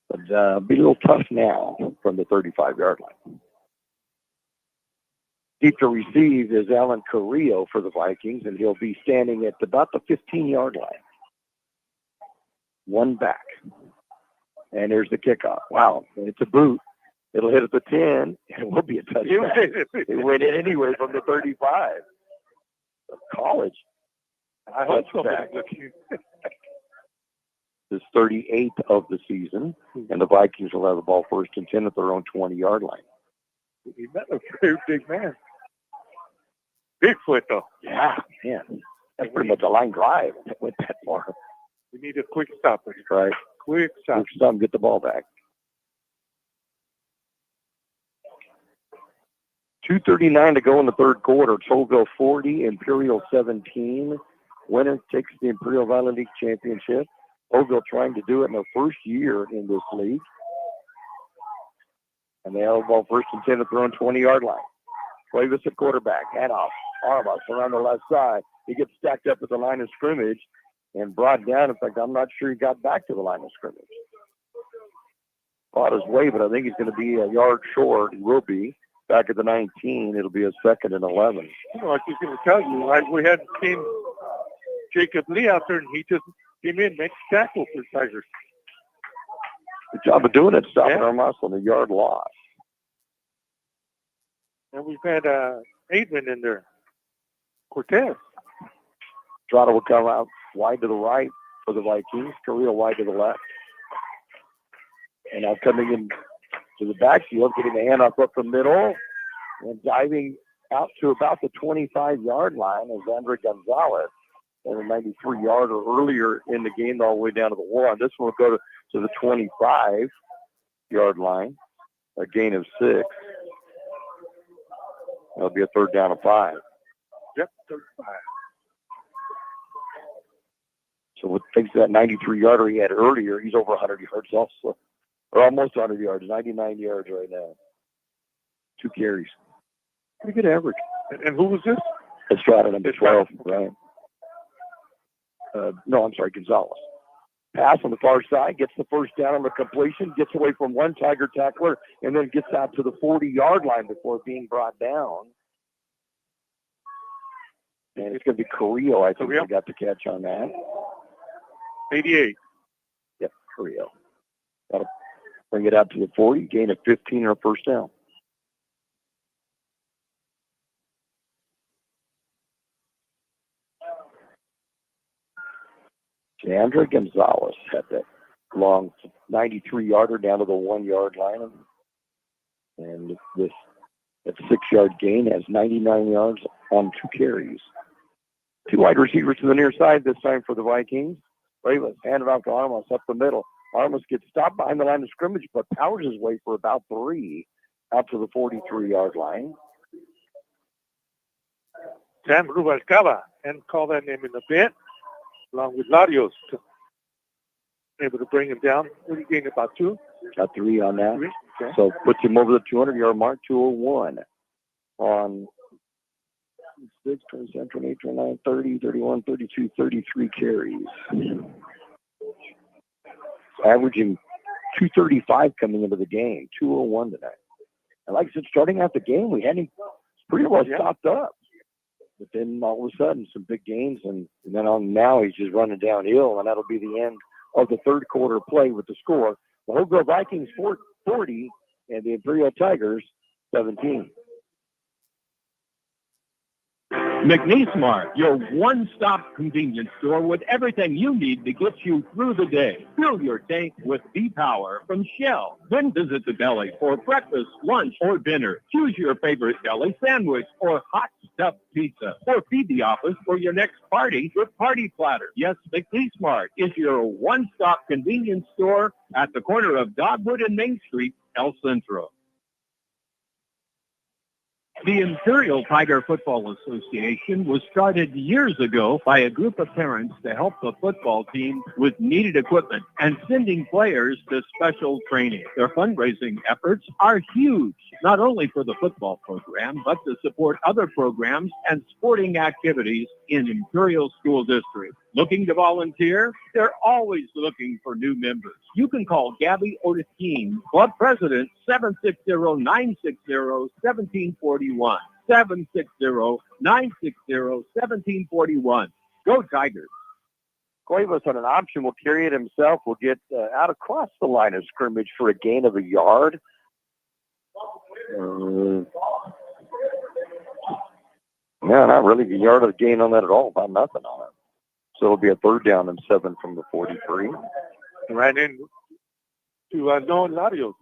Speaker 2: But be a little tough now from the 35-yard line. Deep to receive is Alan Carrillo for the Vikings, and he'll be standing at about the 15-yard line. 1 back. And there's the kickoff. Wow, it's a boot. It'll hit at the 10, and it will be a touchdown. It went in anyway from the 35. College.
Speaker 7: I hope so.
Speaker 2: This 38th of the season, and the Vikings will have the ball 1st and 10 at their own 20-yard line.
Speaker 7: He's not a very big man. Bigfoot, though.
Speaker 2: Yeah, man. That's pretty much a line drive. It went that far.
Speaker 7: We need a quick stop.
Speaker 2: Right.
Speaker 7: Quick stop.
Speaker 2: Quick stop and get the ball back. 2:39 to go in the third quarter. It's Holtville 40, Imperial 17. Winner takes the Imperial Valley League Championship. Holtville trying to do it in their first year in this league. And they have the ball first and 10 at their own 20-yard line. Cuevas at quarterback. Handoff. Armas around the left side. He gets stacked up at the line of scrimmage and brought down. In fact, I'm not sure he got back to the line of scrimmage. Fought his way, but I think he's going to be a yard short. He will be. Back at the 19, it'll be a 2nd and 11.
Speaker 7: I was just going to tell you, we had seen Jacob Lee out there, and he just came in, makes tackle for Tigers.
Speaker 2: Good job of doing it, stopping Armas on the yard loss.
Speaker 7: And we've had Aidman in there. Cortez.
Speaker 2: Trotta will come out wide to the right for the Vikings. Carrillo wide to the left. And now coming in to the backfield, getting the handoff up the middle and diving out to about the 25-yard line is Andre Gonzalez. And a 93-yarder earlier in the game all the way down to the 1. This one will go to the 25-yard line, a gain of 6. That'll be a 3rd down and 5.
Speaker 7: Yep, 3rd and 5.
Speaker 2: So with thanks to that 93-yarder he had earlier, he's over 100 yards also. Or almost 100 yards, 99 yards right now. 2 carries. Pretty good average.
Speaker 7: And who was this?
Speaker 2: Estrada, number 12, right? No, I'm sorry, Gonzalez. Pass on the far side, gets the first down on the completion, gets away from one Tiger tackler, and then gets out to the 40-yard line before being brought down. And it's going to be Carrillo, I think, who got the catch on that.
Speaker 7: 88.
Speaker 2: Yep, Carrillo. That'll bring it out to the 40, gain of 15 or a 1st down. Andre Gonzalez had that long 93-yarder down to the 1-yard line. And this that 6-yard gain has 99 yards on 2 carries. 2 wide receivers to the near side this time for the Vikings. Cuevas handed off to Armas up the middle. Armas gets stopped behind the line of scrimmage, but powers his way for about 3 out to the 43-yard line.
Speaker 7: Sam Rubalcaba, and call that name in a bit, along with Larios, able to bring him down. What do you gain, about 2?
Speaker 2: Got 3 on that.
Speaker 7: 3? Okay.
Speaker 2: So puts him over the 200-yard mark, 201 on 6, 27, 28, 29, 30, 31, 32, 33 carries. Averaging 235 coming into the game, 201 tonight. And like I said, starting out the game, we had him pretty well stopped up. But then all of a sudden, some big gains, and then on now he's just running downhill, and that'll be the end of the third quarter play with the score. The Holtville Vikings 40 and the Imperial Tigers 17.
Speaker 4: McNeese Mart, your one-stop convenience store with everything you need to get you through the day. Fill your tank with V-Power from Shell. Then visit the deli for breakfast, lunch, or dinner. Choose your favorite deli sandwich or hot stuffed pizza. Or feed the office for your next party with Party Platter. Yes, McNeese Mart is your one-stop convenience store at the corner of Dogwood and Main Street, El Centro. The Imperial Tiger Football Association was started years ago by a group of parents to help the football team with needed equipment and sending players to special training. Their fundraising efforts are huge, not only for the football program, but to support other programs and sporting activities in Imperial School District. Looking to volunteer? They're always looking for new members. You can call Gabby Otiskin, Club President, 760-960-1741. 760-960-1741. Go Tigers.
Speaker 2: Cuevas on an option will carry it himself, will get out across the line of scrimmage for a gain of a yard. No, not really a yard of gain on that at all, about nothing on it. So it'll be a 3rd down and 7 from the 43.
Speaker 7: Right in to Noah Larios.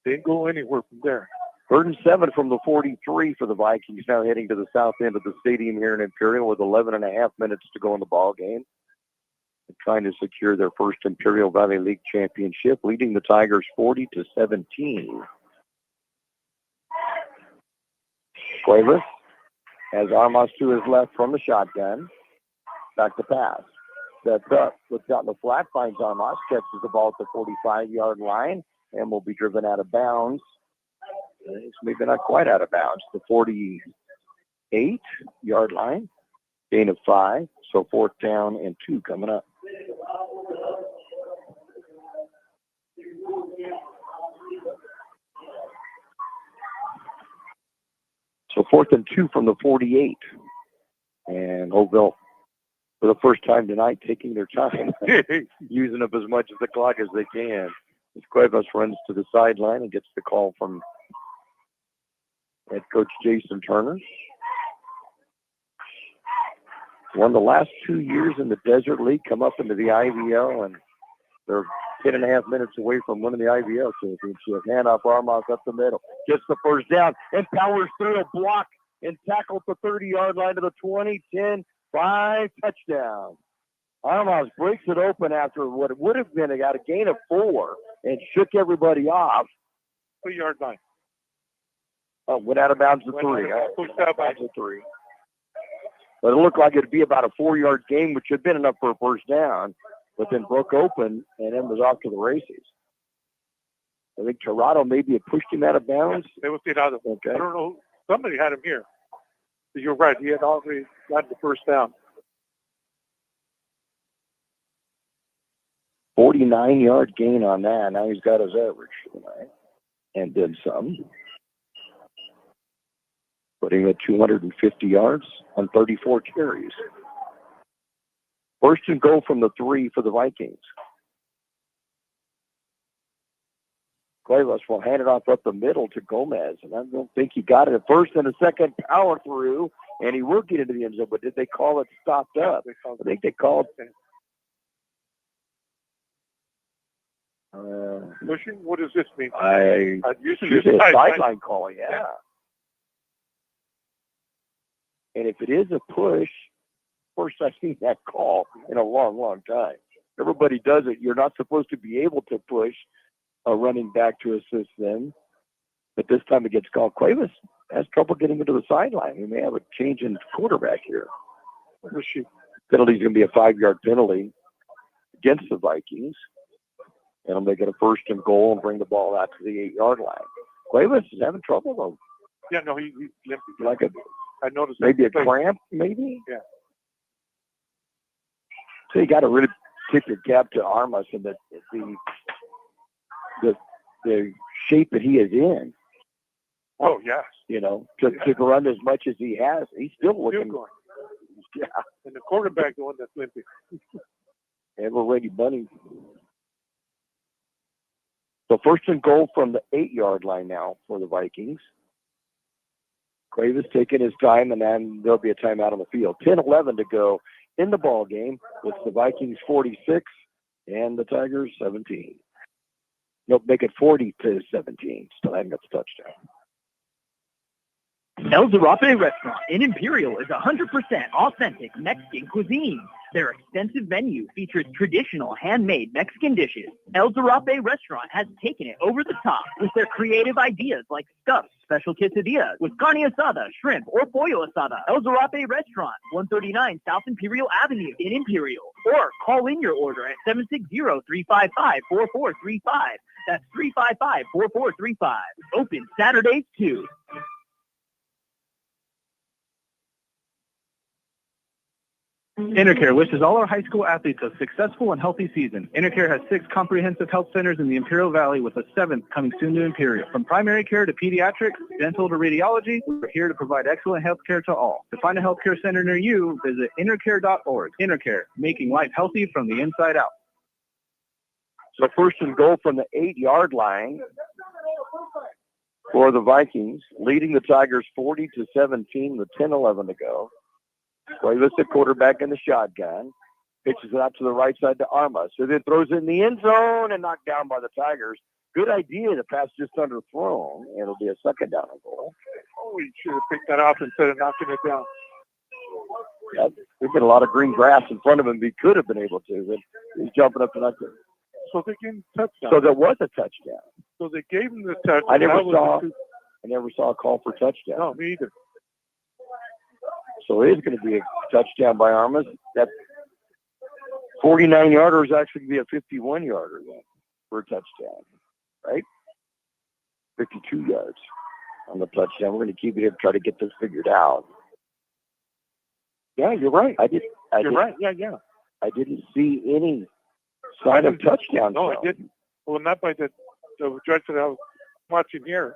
Speaker 7: Didn't go anywhere from there.
Speaker 2: 3rd and 7 from the 43 for the Vikings, now heading to the south end of the stadium here in Imperial with 11.5 minutes to go in the ball game. They're trying to secure their first Imperial Valley League championship, leading the Tigers 40-17. Cuevas has Armas to his left from the shotgun. Back to pass. Sets up. Looks out in the flat. Finds Armas. Catches the ball at the 45-yard line and will be driven out of bounds. It's maybe not quite out of bounds. The 48-yard line. Gain of 5. So 4th down and 2 coming up. So 4th and 2 from the 48. And Holtville, for the first time tonight, taking their time, using up as much of the clock as they can. As Cuevas runs to the sideline and gets the call from head coach Jason Turner. Won the last 2 years in the Desert League, come up into the IVL, and they're 10.5 minutes away from winning the IVL championship. Hand off Armas up the middle. Gets the first down and powers through a block and tackles the 30-yard line to the 20, 10, 5, touchdown. Armas breaks it open after what would have been a gain of 4 and shook everybody off.
Speaker 7: 3-yard line.
Speaker 2: Oh, went out of bounds to 3.
Speaker 7: Pushed out by
Speaker 2: 3. But it looked like it'd be about a 4-yard gain, which had been enough for a first down, but then broke open and then was off to the races. I think Toronto maybe had pushed him out of bounds.
Speaker 7: They will get out of.
Speaker 2: Okay.
Speaker 7: I don't know. Somebody had him here. You're right. He had already gotten the first down.
Speaker 2: 49-yard gain on that. Now he's got his average tonight and did some. Putting at 250 yards on 34 carries. 1st and goal from the 3 for the Vikings. Cuevas will hand it off up the middle to Gomez, and I don't think he got it at first and a second power through, and he will get into the end zone, but did they call it stopped up? I think they called
Speaker 7: pushing? What does this mean?
Speaker 2: Usually a sideline call, yeah. And if it is a push, first I've seen that call in a long, long time. Everybody does it. You're not supposed to be able to push a running back to assist them. But this time it gets called. Cuevas has trouble getting into the sideline. We may have a change in quarterback here. Penalty's going to be a 5-yard penalty against the Vikings. And it'll make it a 1st and goal and bring the ball out to the 8-yard line. Cuevas is having trouble, though.
Speaker 7: Yeah, no, he's limping.
Speaker 2: Like
Speaker 7: I noticed
Speaker 2: maybe a cramp, maybe?
Speaker 7: Yeah.
Speaker 2: So you got to really tip your cap to Armas and the shape that he is in.
Speaker 7: Oh, yes.
Speaker 2: You know, to run as much as he has, he's still looking.
Speaker 7: Going.
Speaker 2: Yeah.
Speaker 7: And the quarterback, the one that's limping.
Speaker 2: Ever-ready bunny. So 1st and goal from the 8-yard line now for the Vikings. Cuevas taking his time, and then there'll be a timeout on the field. 10-11 to go in the ball game with the Vikings 46 and the Tigers 17. Nope, make it 40-17. Still haven't got the touchdown.
Speaker 5: El Zarape Restaurant in Imperial is 100% authentic Mexican cuisine. Their extensive menu features traditional handmade Mexican dishes. El Zarape Restaurant has taken it over the top with their creative ideas like stuffed special quesadillas with carne asada, shrimp, or pollo asada. El Zarape Restaurant, 139 South Imperial Avenue in Imperial. Or call in your order at 760-355-4435. That's 355-4435. Open Saturdays too.
Speaker 8: Intercare wishes all our high school athletes a successful and healthy season. Intercare has 6 comprehensive health centers in the Imperial Valley with a 7th coming soon to Imperial. From primary care to pediatrics, dental to radiology, we're here to provide excellent health care to all. To find a healthcare center near you, visit intercare.org. Intercare, making life healthy from the inside out.
Speaker 2: So 1st and goal from the 8-yard line for the Vikings, leading the Tigers 40-17 with 10-11 to go. Cuevas, the quarterback in the shotgun, pitches it out to the right side to Armas, who then throws it in the end zone and knocked down by the Tigers. Good idea. The pass just underthrown. It'll be a 2nd down and goal.
Speaker 7: Oh, he should have picked that off instead of knocking it down.
Speaker 2: Yeah, there's been a lot of green grass in front of him. He could have been able to, but he's jumping up to nothing.
Speaker 7: So they gave him a touchdown.
Speaker 2: So there was a touchdown.
Speaker 7: So they gave him the touchdown.
Speaker 2: I never saw a call for touchdown.
Speaker 7: No, me either.
Speaker 2: So it is going to be a touchdown by Armas. That 49-yarder is actually going to be a 51-yarder then for a touchdown, right? 52 yards on the touchdown. We're going to keep it here and try to get this figured out.
Speaker 7: Yeah, you're right.
Speaker 2: You're
Speaker 7: right. Yeah.
Speaker 2: I didn't see any sign of touchdown.
Speaker 7: No, I didn't. Well, not by the judge that I was watching here.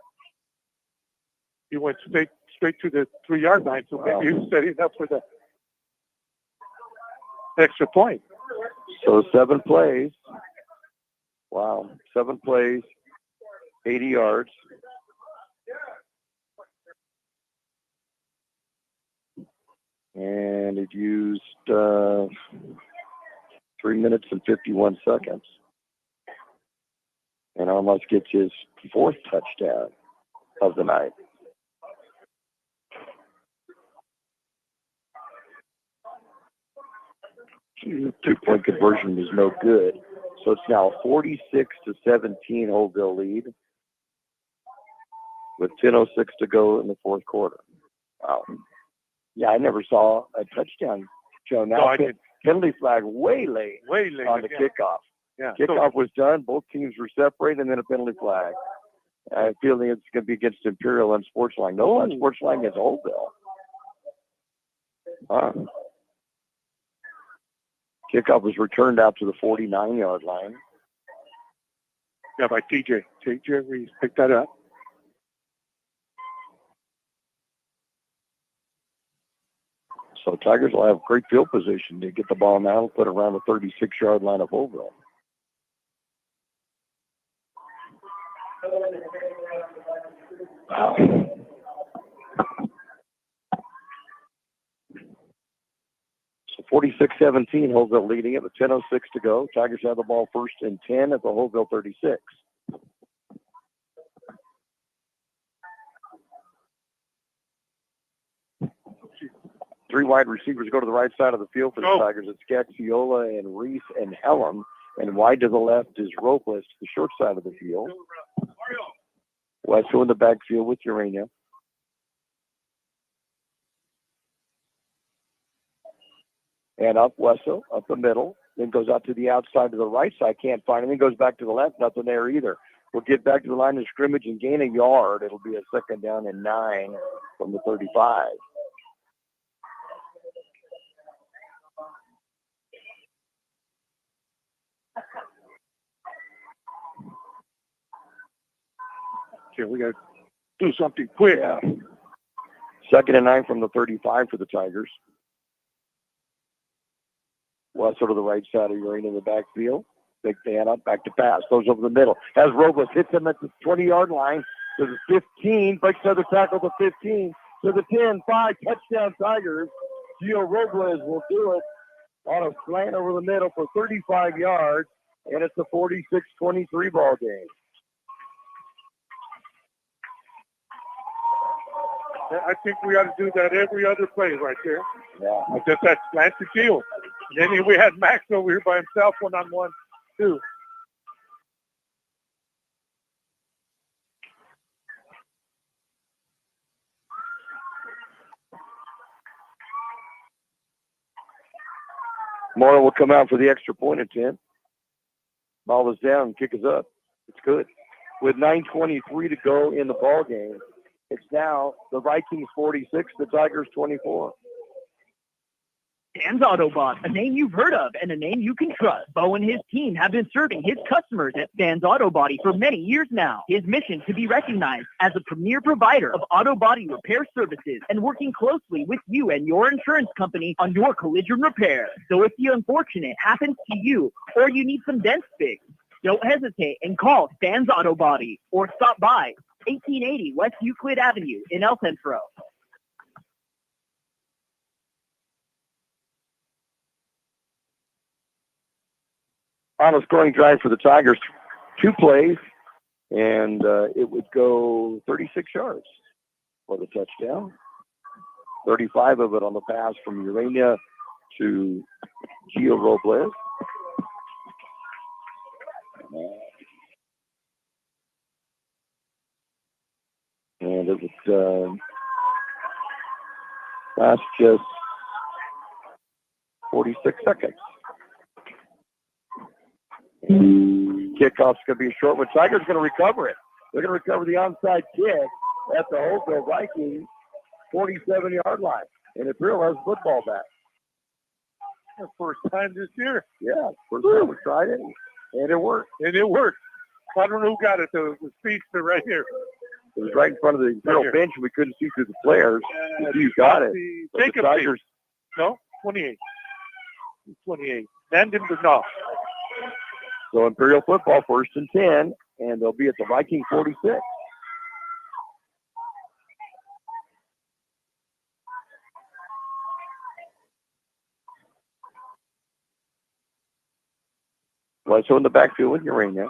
Speaker 7: He went straight to the 3-yard line, so maybe he was setting up for the extra point.
Speaker 2: So 7 plays. Wow. 7 plays, 80 yards. And it used 3 minutes and 51 seconds. And Armas gets his 4th touchdown of the night. Two-point conversion was no good. So it's now 46-17 Holtville lead with 10:06 to go in the 4th quarter. Wow. Yeah, I never saw a touchdown, Joe. Now penalty flag way late on the kickoff.
Speaker 7: Yeah.
Speaker 2: Kickoff was done. Both teams were separated, and then a penalty flag. I feel it's going to be against Imperial on sports line. No, on sports line against Holtville. Kickoff was returned out to the 49-yard line.
Speaker 7: Yeah, by TJ. TJ, we picked that up.
Speaker 2: So Tigers will have great field position to get the ball now and put it around the 36-yard line of Holtville. Wow. So 46-17, Holtville leading it with 10:06 to go. Tigers have the ball 1st and 10 at the Holtville 36. Three wide receivers go to the right side of the field for the Tigers. It's Gaxiola and Reese and Helm. And wide to the left is Robles to the short side of the field. Wesso in the backfield with Urania. And up Wesso, up the middle. Then goes out to the outside to the right side. Can't find him. Then goes back to the left. Nothing there either. We'll get back to the line of scrimmage and gain a yard. It'll be a 2nd down and 9 from the 35.
Speaker 7: Okay, we got to do something quick.
Speaker 2: Yeah. 2nd and 9 from the 35 for the Tigers. Wesso to the right side of Urania in the backfield. Big fan up, back to pass. Goes over the middle. As Robles hits him at the 20-yard line to the 15. Breaks another tackle to 15. To the 10, 5, touchdown Tigers. Gio Robles will do it on a slant over the middle for 35 yards. And it's a 46-23 ball game.
Speaker 7: I think we ought to do that every other play right there.
Speaker 2: Yeah.
Speaker 7: Just that slant to Gio. And then we had Max over here by himself, one-on-one, too.
Speaker 2: Mora will come out for the extra point attempt. Ball is down, kick is up. It's good. With 9:23 to go in the ball game, it's now the Vikings 46, the Tigers 24.
Speaker 5: Dan's Autobot, a name you've heard of and a name you can trust. Bo and his team have been serving his customers at Dan's Auto Body for many years now. His mission to be recognized as a premier provider of auto body repair services and working closely with you and your insurance company on your collision repair. So if the unfortunate happens to you or you need some dents fixed, don't hesitate and call Dan's Auto Body or stop by 1880 West Euclid Avenue in El Centro.
Speaker 2: On a scoring drive for the Tigers, 2 plays, and it would go 36 yards for the touchdown. 35 of it on the pass from Urania to Gio Robles. And it was That's just 46 seconds. Kickoff's going to be a short one. Tigers going to recover it. They're going to recover the onside kick at the Holtville Vikings 47-yard line. And Imperial has football back.
Speaker 7: First time this year.
Speaker 2: Yeah, first time we tried it, and it worked.
Speaker 7: And it worked. I don't know who got it, though. The speedster right here.
Speaker 2: It was right in front of the Imperial bench, and we couldn't see through the players. You got it. But the Tigers.
Speaker 7: No, 28. 28. Landon Bernal.
Speaker 2: So Imperial football, 1st and 10, and they'll be at the Viking 46. So in the backfield with Urania.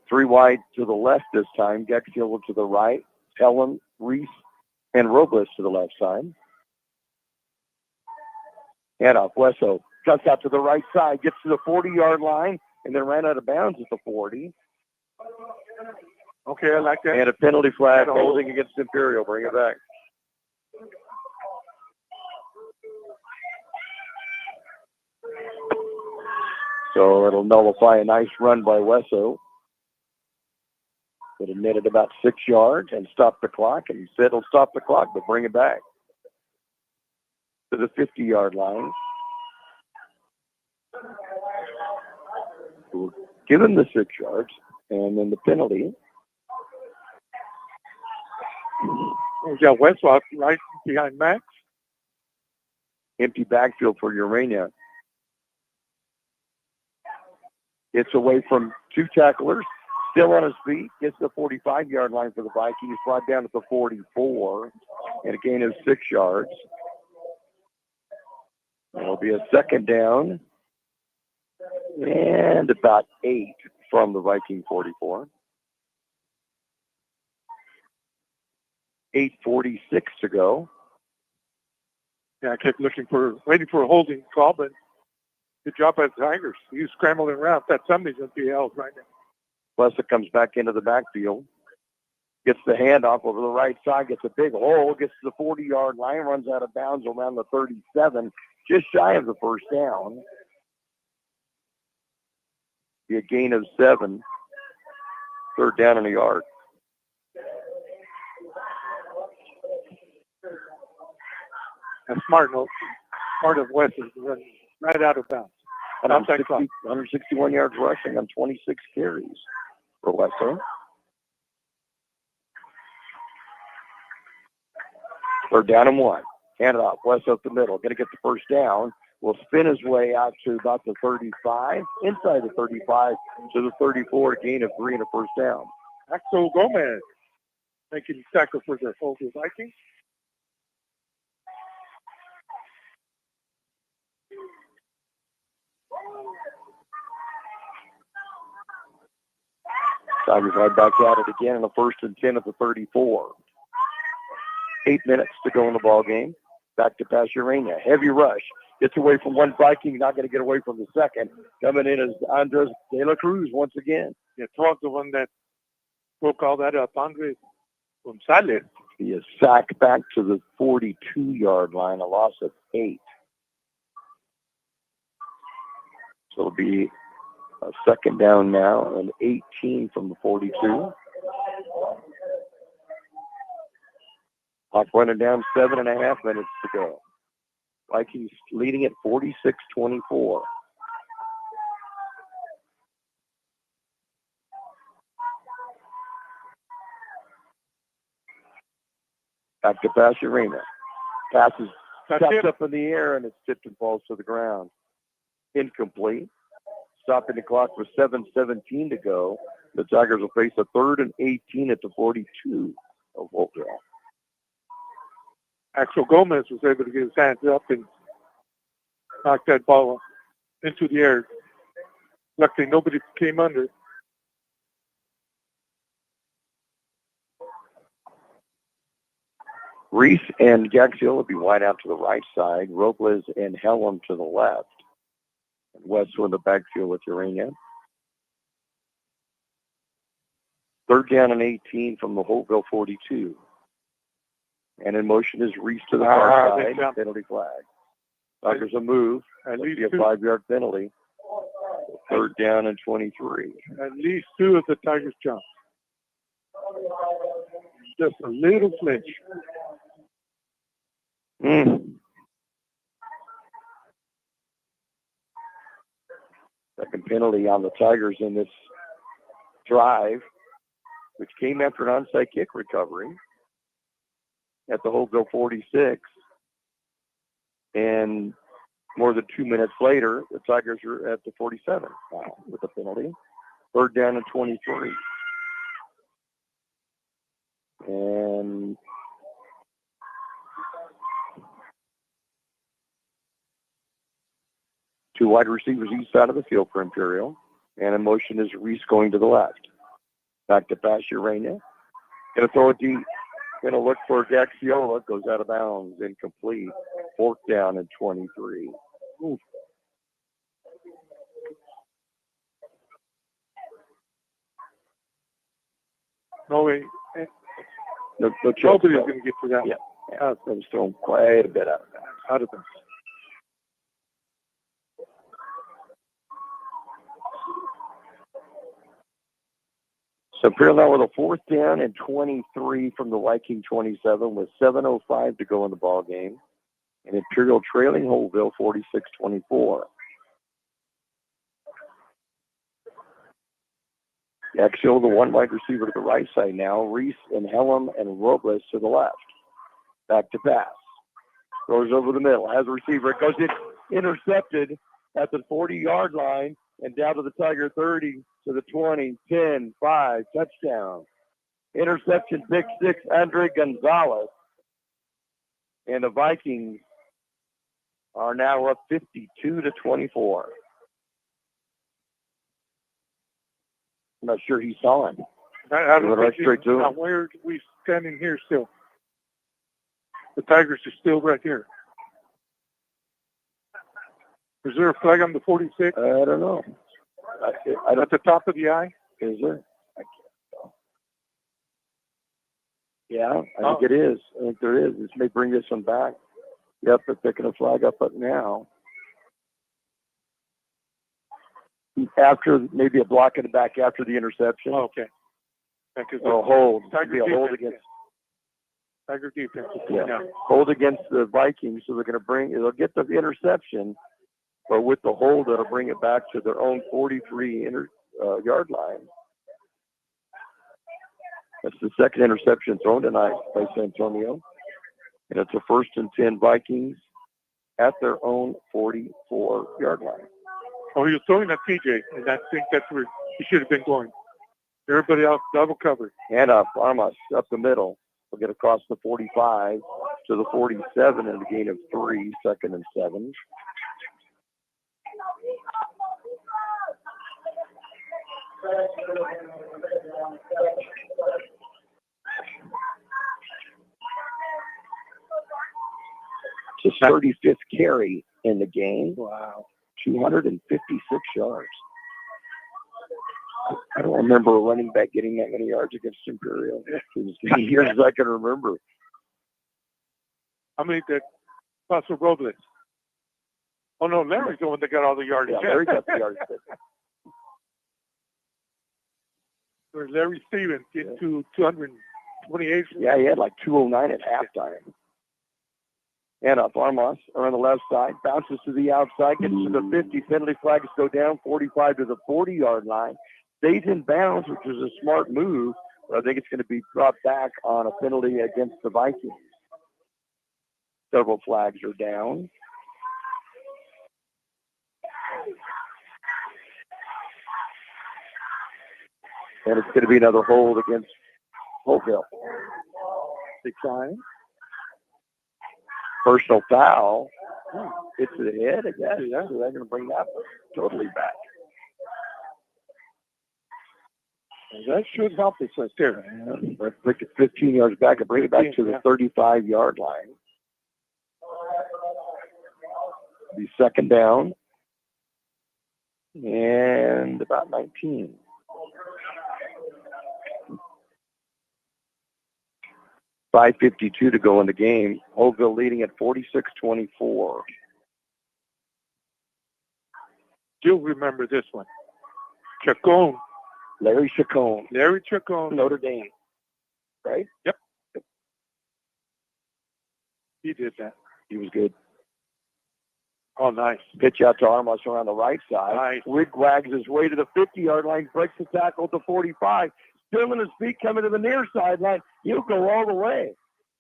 Speaker 2: 3 wide to the left this time. Gexiel to the right. Helen, Reese, and Robles to the left side. Handoff. Wesso cuts out to the right side, gets to the 40-yard line, and then ran out of bounds at the 40.
Speaker 7: Okay, I like that.
Speaker 2: And a penalty flag holding against Imperial. Bring it back. So it'll nullify a nice run by Wesso. It netted about 6 yards and stopped the clock. And he said it'll stop the clock, but bring it back to the 50-yard line. We'll give him the 6 yards, and then the penalty.
Speaker 7: We got Westlock right behind Max.
Speaker 2: Empty backfield for Urania. It's away from 2 tacklers. Still on his feet. Gets the 45-yard line for the Vikings. Brought down at the 44. And a gain of 6 yards. It'll be a 2nd down. And about 8 from the Viking 44. 8:46 to go.
Speaker 7: Yeah, I kept waiting for a holding call, but good job by the Tigers. He's scrambling around. That somebody's going to be held right now.
Speaker 2: Plessa comes back into the backfield. Gets the handoff over the right side. Gets a big hole. Gets to the 40-yard line. Runs out of bounds around the 37. Just shy of the 1st down. Be a gain of 7. 3rd down and a yard.
Speaker 7: And smart of West is running right out of bounds.
Speaker 2: 161 yards rushing on 26 carries for Wesso. 3rd down and 1. Hand it off. West up the middle. Going to get the 1st down. Will spin his way out to about the 35. Inside the 35 to the 34. Gain of 3 and a 1st down.
Speaker 7: Axel Gomez making the tackle for the Holtville Vikings.
Speaker 2: Tigers right back at it again in the 1st and 10 at the 34. 8 minutes to go in the ball game. Back to Pasurania. Heavy rush. Gets away from 1 Viking. Not going to get away from the 2nd. Coming in is Andres De La Cruz once again.
Speaker 7: Yeah, Toronto, the one that broke all that up. Andres Gonzalez.
Speaker 2: He is sacked back to the 42-yard line. A loss of 8. So it'll be a 2nd down now and 18 from the 42. Clock running down 7.5 minutes to go. Vikings leading at 46-24. Back to Pasurina. Passes chopped up in the air and it's tipped and falls to the ground. Incomplete. Stopping the clock with 7:17 to go. The Tigers will face a 3rd and 18 at the 42 of Holtville.
Speaker 7: Axel Gomez was able to get his hands up and knock that ball into the air. Luckily, nobody came under.
Speaker 2: Reese and Gaxiel will be wide out to the right side. Robles and Helm to the left. And West in the backfield with Urania. 3rd down and 18 from the Holtville 42. And in motion is Reese to the far
Speaker 7: they
Speaker 2: side.
Speaker 7: jumped.
Speaker 2: Penalty flag. Tigers a move.
Speaker 7: At
Speaker 2: It'll
Speaker 7: least
Speaker 2: be a
Speaker 7: two.
Speaker 2: 5-yard penalty. Third down and 23.
Speaker 7: At least two of the Tigers jumped. Just a little flinch.
Speaker 2: Second penalty on the Tigers in this drive, which came after an onside kick recovery at the Holtville 46. And more than 2 minutes later, the Tigers are at the 47 now with the penalty. Third down and 23. And two wide receivers each side of the field for Imperial. And in motion is Reese going to the left. Back to pass Urania. Going to throw it deep. Going to look for Gaxiola. Goes out of bounds. Incomplete. Fourth down and 23. Ooh.
Speaker 7: No way.
Speaker 2: No
Speaker 7: Nobody's going to get to that.
Speaker 2: Yeah. That was thrown quite a bit out of that.
Speaker 7: Out of them.
Speaker 2: So Imperial now with a fourth down and 23 from the Viking 27 with 7:05 to go in the ball game. And Imperial trailing Holtville 46-24. Axel, the one wide receiver to the right side now. Reese and Helm and Robles to the left. Back to pass. Throws over the middle. Has a receiver. It goes in. Intercepted at the 40-yard line and down to the Tiger 30 to the 20, 10, 5, touchdown. Interception, pick six, Andre Gonzalez. And the Vikings are now up 52-24. I'm not sure he saw him.
Speaker 7: I don't
Speaker 2: Right
Speaker 7: think
Speaker 2: straight to
Speaker 7: now,
Speaker 2: him.
Speaker 7: where are we standing here still? The Tigers are still right here. Is there a flag on the 46?
Speaker 2: I don't know.
Speaker 7: At the top of the eye?
Speaker 2: Is there? I can't tell. Yeah, I think it is. I think there is. This may bring this one back. Yep, they're picking a flag up now. After maybe a block in the back after the interception.
Speaker 7: Oh, okay. Because
Speaker 2: Or a hold.
Speaker 7: Tiger
Speaker 2: Be a hold
Speaker 7: defense,
Speaker 2: against.
Speaker 7: Tiger defense.
Speaker 2: Yeah. Hold against the Vikings, so they're going to they'll get the interception, but with the hold, that'll bring it back to their own 43-yard line. That's the second interception thrown tonight by San Antonio. And it's a 1st and 10 Vikings at their own 44-yard line.
Speaker 7: Oh, he was throwing at TJ, and I think that's where he should have been going. Everybody else double covered.
Speaker 2: And Armas up the middle. We'll get across the 45 to the 47 in a gain of 3, 2nd and 7. It's his 35th carry in the game.
Speaker 7: Wow.
Speaker 2: 256 yards. I don't remember a running back getting that many yards against Imperial. It's as many years as I can remember.
Speaker 7: How many did Paso Robles? Oh, no, Larry's the one that got all the yardage.
Speaker 2: Yeah, Larry got the yards.
Speaker 7: Or Larry Stevens get to 228.
Speaker 2: Yeah, he had like 209 at halftime. And Armas are on the left side, bounces to the outside, gets to the 50, penalty flags go down, 45 to the 40-yard line, stays in bounds, which is a smart move, but I think it's going to be brought back on a penalty against the Vikings. Several flags are down. And it's going to be another hold against Holtville. Decline. Personal foul. Hits to the head, I guess. Yeah. So they're going to bring that totally back.
Speaker 7: And that should help us right there.
Speaker 2: Let's pick it 15 yards back and bring it back to the 35-yard line. Be second down. And about 19. 5:52 to go in the game. Holtville leading at 46-24.
Speaker 7: You'll remember this one. Chacon.
Speaker 2: Larry Chacon.
Speaker 7: Larry Chacon.
Speaker 2: Notre Dame. Right?
Speaker 7: Yep. He did that.
Speaker 2: He was good.
Speaker 7: Oh, nice.
Speaker 2: Pitch out to Armas around the right side.
Speaker 7: Nice.
Speaker 2: Wick wags his way to the 50-yard line, breaks the tackle to 45. Still in his feet, coming to the near sideline. He'll go all the way.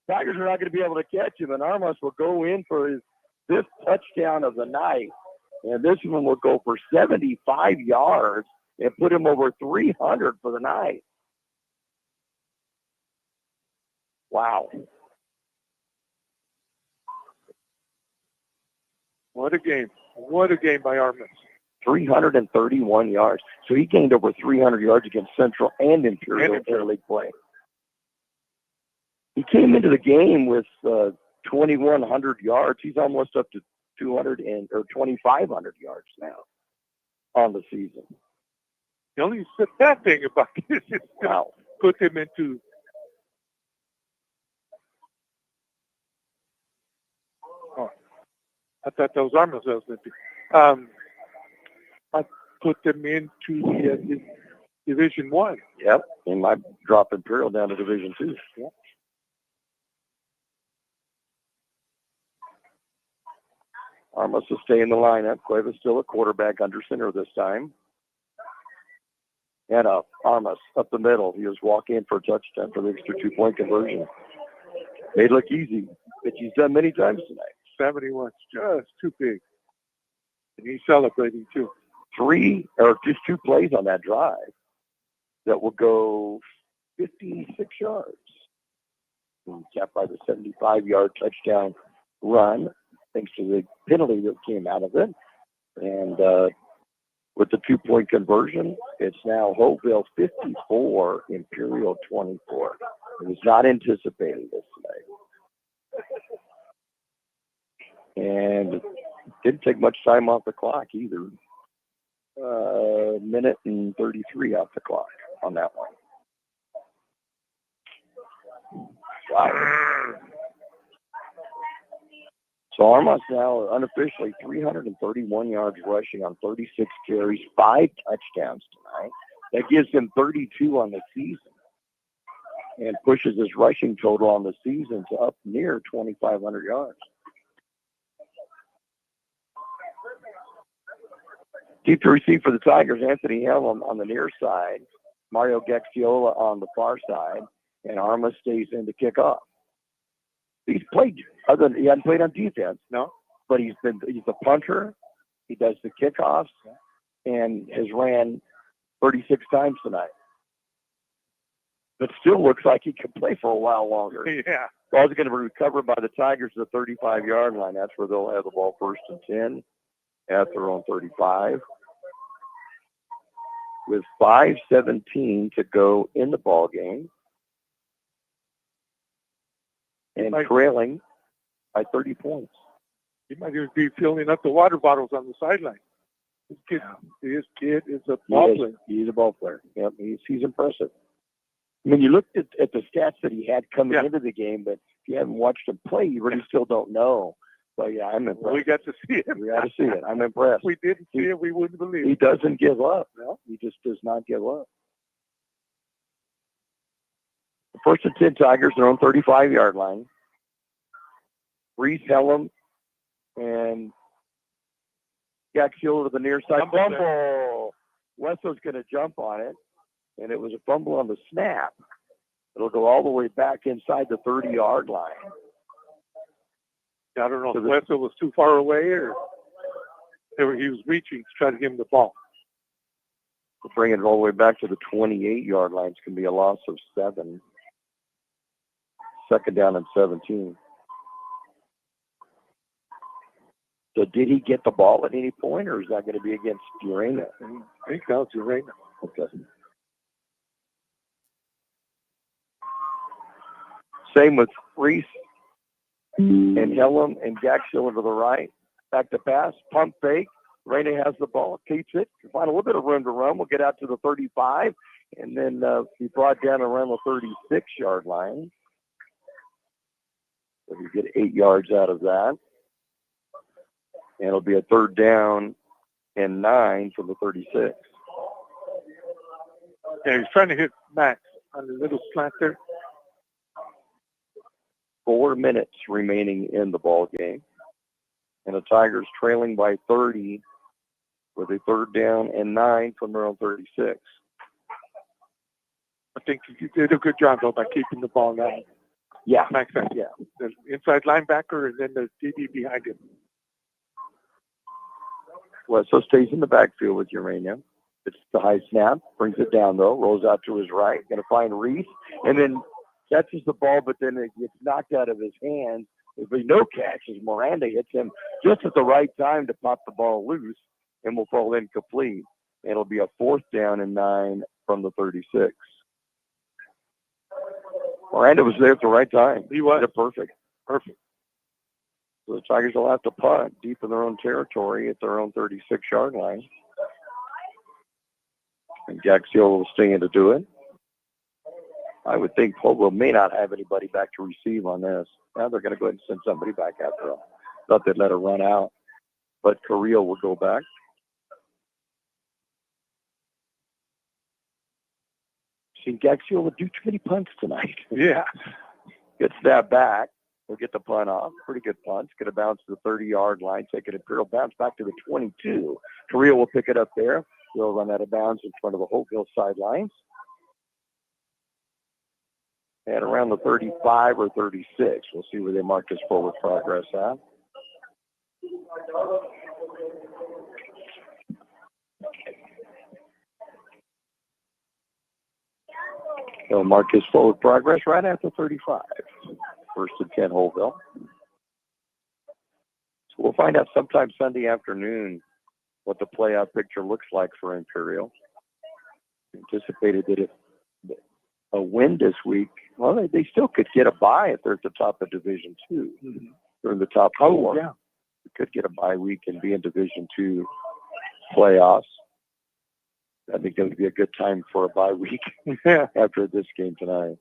Speaker 2: Tigers are not going to be able to catch him, and Armas will go in for his fifth touchdown of the night. And this one will go for 75 yards and put him over 300 for the night. Wow.
Speaker 7: What a game. What a game by Armas.
Speaker 2: 331 yards. So he gained over 300 yards against Central and Imperial Interleague play. He came into the game with 2,100 yards. He's almost up to 2,500 yards now on the season.
Speaker 7: The only bad thing about this is
Speaker 2: Wow.
Speaker 7: put him into I thought that was Armas I was into. I put them into the Division 1.
Speaker 2: Yep. And might drop Imperial down to Division 2.
Speaker 7: Yeah.
Speaker 2: Armas will stay in the lineup. Cueva's still a quarterback under center this time. And Armas up the middle. He was walking in for a touchdown for the extra 2-point conversion. Made it look easy, which he's done many times tonight.
Speaker 7: 71's just too big. And he's celebrating too.
Speaker 2: Just two plays on that drive that will go 56 yards. And capped by the 75-yard touchdown run, thanks to the penalty that came out of it. And with the 2-point conversion, it's now Holtville 54, Imperial 24. It was not anticipating this tonight. And didn't take much time off the clock either. Minute and 33 off the clock on that one. Wow. So Armas now unofficially 331 yards rushing on 36 carries, 5 touchdowns tonight. That gives him 32 on the season and pushes his rushing total on the season to up near 2,500 yards. Deep to receive for the Tigers, Anthony Helm on the near side, Mario Gaxiola on the far side, and Armas stays in to kick off. He hadn't played on defense,
Speaker 7: no,
Speaker 2: but he's a punter. He does the kickoffs and has ran 36 times tonight. But still looks like he could play for a while longer.
Speaker 7: Yeah.
Speaker 2: Ball's going to be recovered by the Tigers at the 35-yard line. That's where they'll have the ball 1st and 10 at their own 35. With 5:17 to go in the ball game. And trailing by 30 points.
Speaker 7: He might even be filling up the water bottles on the sideline. This kid is a ball player.
Speaker 2: He's a ball player. Yep, he's impressive. I mean, you looked at the stats that he had coming into the game, but if you haven't watched him play, you really still don't know. But, yeah, I'm impressed.
Speaker 7: Well, we got to see it.
Speaker 2: We got to see it. I'm impressed.
Speaker 7: If we didn't see it, we wouldn't believe it.
Speaker 2: He doesn't give up. No, he just does not give up. The 1st and 10 Tigers, their own 35-yard line. Reese Helm and Gaxiola to the near side. Fumble. Wesso's going to jump on it, and it was a fumble on the snap. It'll go all the way back inside the 30-yard line.
Speaker 7: I don't know if Wesso was too far away or he was reaching to try to give him the ball.
Speaker 2: Bringing it all the way back to the 28-yard line. It's going to be a loss of 7. 2nd down and 17. So did he get the ball at any point, or is that going to be against Urena?
Speaker 7: I think that was Urena.
Speaker 2: Okay. Same with Reese and Helm and Gaxiola to the right. Back to pass, pump fake. Urena has the ball, keeps it. Find a little bit of room to run. We'll get out to the 35, and then be brought down around the 36-yard line. So we get 8 yards out of that. And it'll be a 3rd down and 9 from the 36.
Speaker 7: Yeah, he's trying to hit Max on the little slant there.
Speaker 2: 4 minutes remaining in the ball game. And the Tigers trailing by 30 with a 3rd down and 9 from their own 36.
Speaker 7: I think he did a good job, though, by keeping the ball now.
Speaker 2: Yeah.
Speaker 7: Max, yeah. The inside linebacker and then the DB behind him.
Speaker 2: Wesso stays in the backfield with Urania. It's the high snap, brings it down, though, rolls out to his right, going to find Reese, and then catches the ball, but then it gets knocked out of his hands. There'll be no catch as Miranda hits him just at the right time to pop the ball loose and will fall incomplete. It'll be a 4th down and 9 from the 36. Miranda was there at the right time.
Speaker 7: He was.
Speaker 2: Perfect. So the Tigers will have to punt deep in their own territory at their own 36-yard line. And Gaxiol will stay in to do it. I would think Holtville may not have anybody back to receive on this. Now they're going to go ahead and send somebody back out there. Thought they'd let her run out. But Carrillo will go back. Seen Gaxiol do too many punts tonight.
Speaker 7: Yeah.
Speaker 2: Gets that back. We'll get the punt off. Pretty good punt. It's going to bounce to the 30-yard line. Take an Imperial bounce back to the 22. Carrillo will pick it up there. He'll run out of bounds in front of the Holtville sidelines. And around the 35 or 36. We'll see where they mark his forward progress at. They'll mark his forward progress right after 35. 1st and 10 Holtville. So we'll find out sometime Sunday afternoon what the playoff picture looks like for Imperial. Anticipated that if a win this week, well, they still could get a bye if they're at the top of Division 2. Mm-hmm. They're in the top 4.
Speaker 7: Oh, yeah.
Speaker 2: They could get a bye week and be in Division 2 playoffs. I think that would be a good time for a bye week after this game tonight.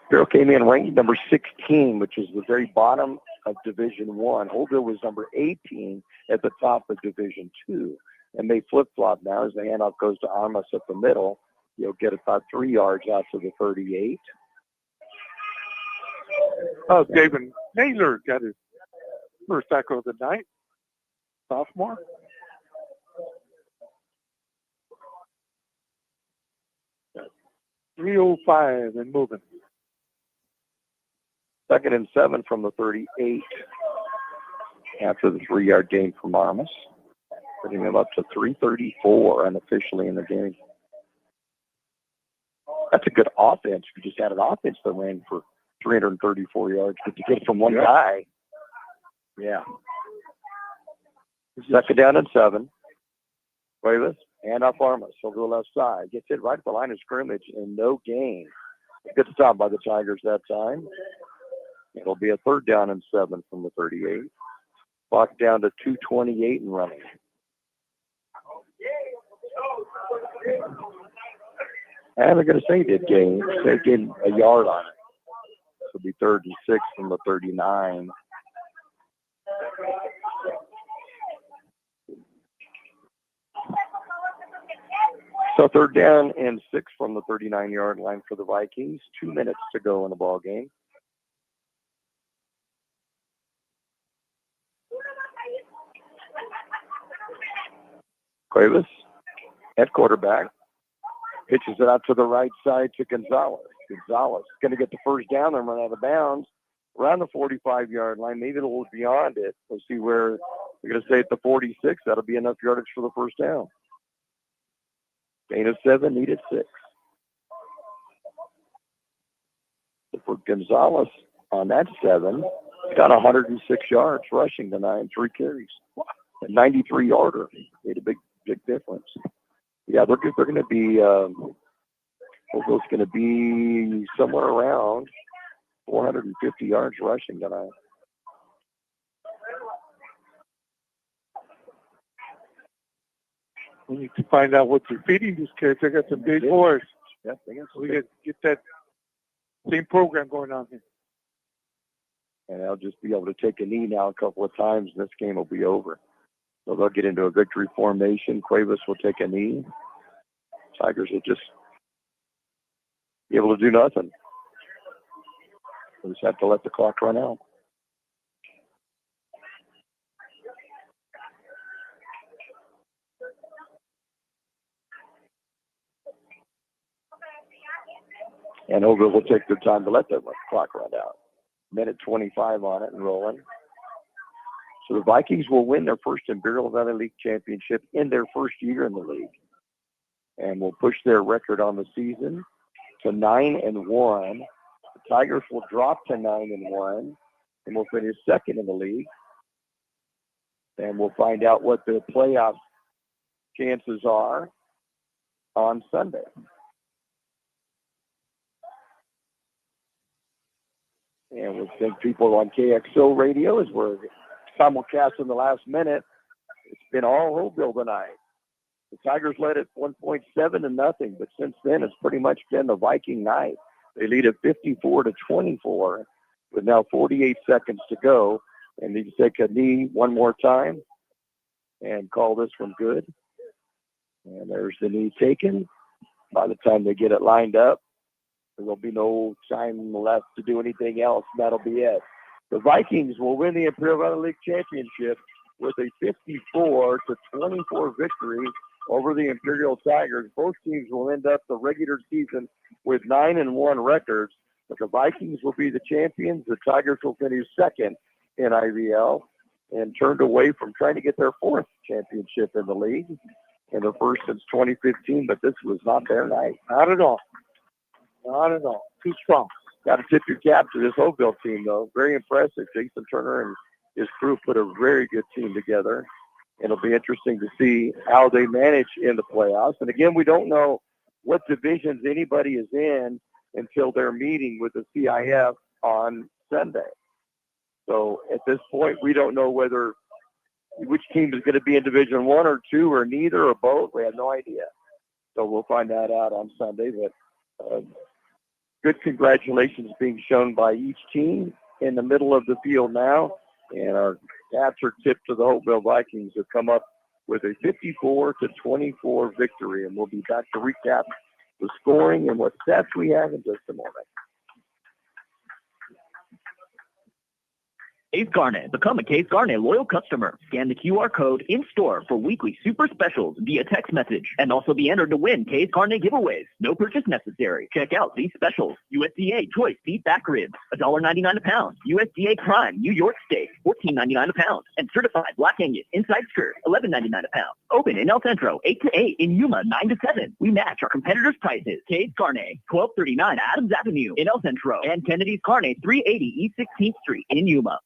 Speaker 2: Imperial came in ranked number 16, which is the very bottom of Division 1. Holtville was number 18 at the top of Division 2. And they flip-flop now as the handoff goes to Armas at the middle. You'll get about 3 yards out to the 38.
Speaker 7: Oh, David Naylor got his first tackle of the night. Sophomore. Got 3:05 and moving.
Speaker 2: 2nd and 7 from the 38 after the 3-yard gain from Armas. Putting him up to 334 unofficially in the game. That's a good offense. We just had an offense that ran for 334 yards, but to get it from one guy. Yeah. 2nd down and 7. Cuevas, hand off Armas over the left side. Gets it right at the line of scrimmage and no gain. Good stop by the Tigers that time. It'll be a 3rd down and 7 from the 38. Clock down to 2:28 and running. And they're going to say did gain. They gained a yard on it. It'll be 3rd and 6 from the 39. So 3rd down and 6 from the 39-yard line for the Vikings. 2 minutes to go in the ball game. Cuevas at quarterback. Pitches it out to the right side to Gonzalez. Gonzalez is going to get the 1st down and run out of bounds around the 45-yard line, maybe a little beyond it. We'll see where they're going to stay at the 46. That'll be enough yardage for the 1st down. Gain of 7, needed 6. So for Gonzalez on that 7, he's got 106 yards rushing tonight and 3 carries. A 93-yarder. Made a big difference. Yeah, they're going to be, Holtville's going to be somewhere around 450 yards rushing tonight.
Speaker 7: We need to find out what they're feeding these kids. They got some big boys.
Speaker 2: Yep, they got some
Speaker 7: we get that Same program going on here.
Speaker 2: And they'll just be able to take a knee now a couple of times, and this game will be over. So they'll get into a victory formation. Cuevas will take a knee. Tigers will just be able to do nothing. They just have to let the clock run out. And Holtville will take their time to let the clock run out. Minute 25 on it and rolling. So the Vikings will win their first Imperial Valley League championship in their first year in the league. And will push their record on the season to 9-1. The Tigers will drop to 9-1 and will finish second in the league. And we'll find out what the playoff chances are on Sunday. And we thank people on KXO radio as we're simulcasting the last minute. It's been all Holtville tonight. The Tigers led at 1.7-0, but since then it's pretty much been the Viking night. They lead at 54-24 with now 48 seconds to go. And they take a knee one more time and call this one good. And there's the knee taken. By the time they get it lined up, there will be no time left to do anything else. That'll be it. The Vikings will win the Imperial Valley League Championship with a 54-24 victory over the Imperial Tigers. Both teams will end up the regular season with 9-1 records, but the Vikings will be the champions. The Tigers will finish second in IVL and turned away from trying to get their fourth championship in the league and their first since 2015, but this was not their night.
Speaker 7: Not at all. Not at all. Too strong.
Speaker 2: Got to tip your cap to this Holtville team, though. Very impressive. Jason Turner and his crew put a very good team together. It'll be interesting to see how they manage in the playoffs. And again, we don't know what divisions anybody is in until they're meeting with the CIF on Sunday. So at this point, we don't know which team is going to be in Division 1 or 2 or neither or both. We have no idea. So we'll find that out on Sunday. But good congratulations being shown by each team in the middle of the field now. And our hats are tipped to the Holtville Vikings, who come up with a 54-24 victory. And we'll be back to recap the scoring and what stats we have in just a moment.
Speaker 5: Case Garnet. Become a Case Garnet loyal customer. Scan the QR code in-store for weekly super specials via text message and also be entered to win Case Garnet giveaways. No purchase necessary. Check out these specials. USDA Choice Beef Back Ribs, $1.99 a pound. USDA Prime New York Steak, $14.99 a pound. And Certified Black Angus Inside Skirt, $11.99 a pound. Open in El Centro, 8 to 8. In Yuma, 9 to 7. We match our competitors' prices. Case Garnet, 1239 Adams Avenue in El Centro. And Kennedy's Carne, 380 East 16th Street in Yuma.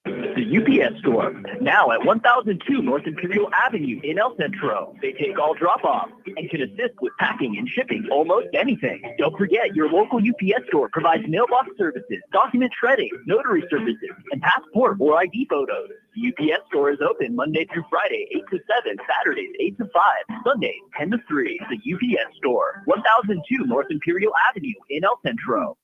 Speaker 5: The UPS Store, now at 1002 North Imperial Avenue in El Centro. They take all drop-offs and can assist with packing and shipping almost anything. Don't forget, your local UPS Store provides mailbox services, document shredding, notary services, and passport or ID photos. The UPS Store is open Monday through Friday, 8 to 7, Saturdays, 8 to 5, Sundays, 10 to 3. The UPS Store, 1002 North Imperial Avenue in El Centro.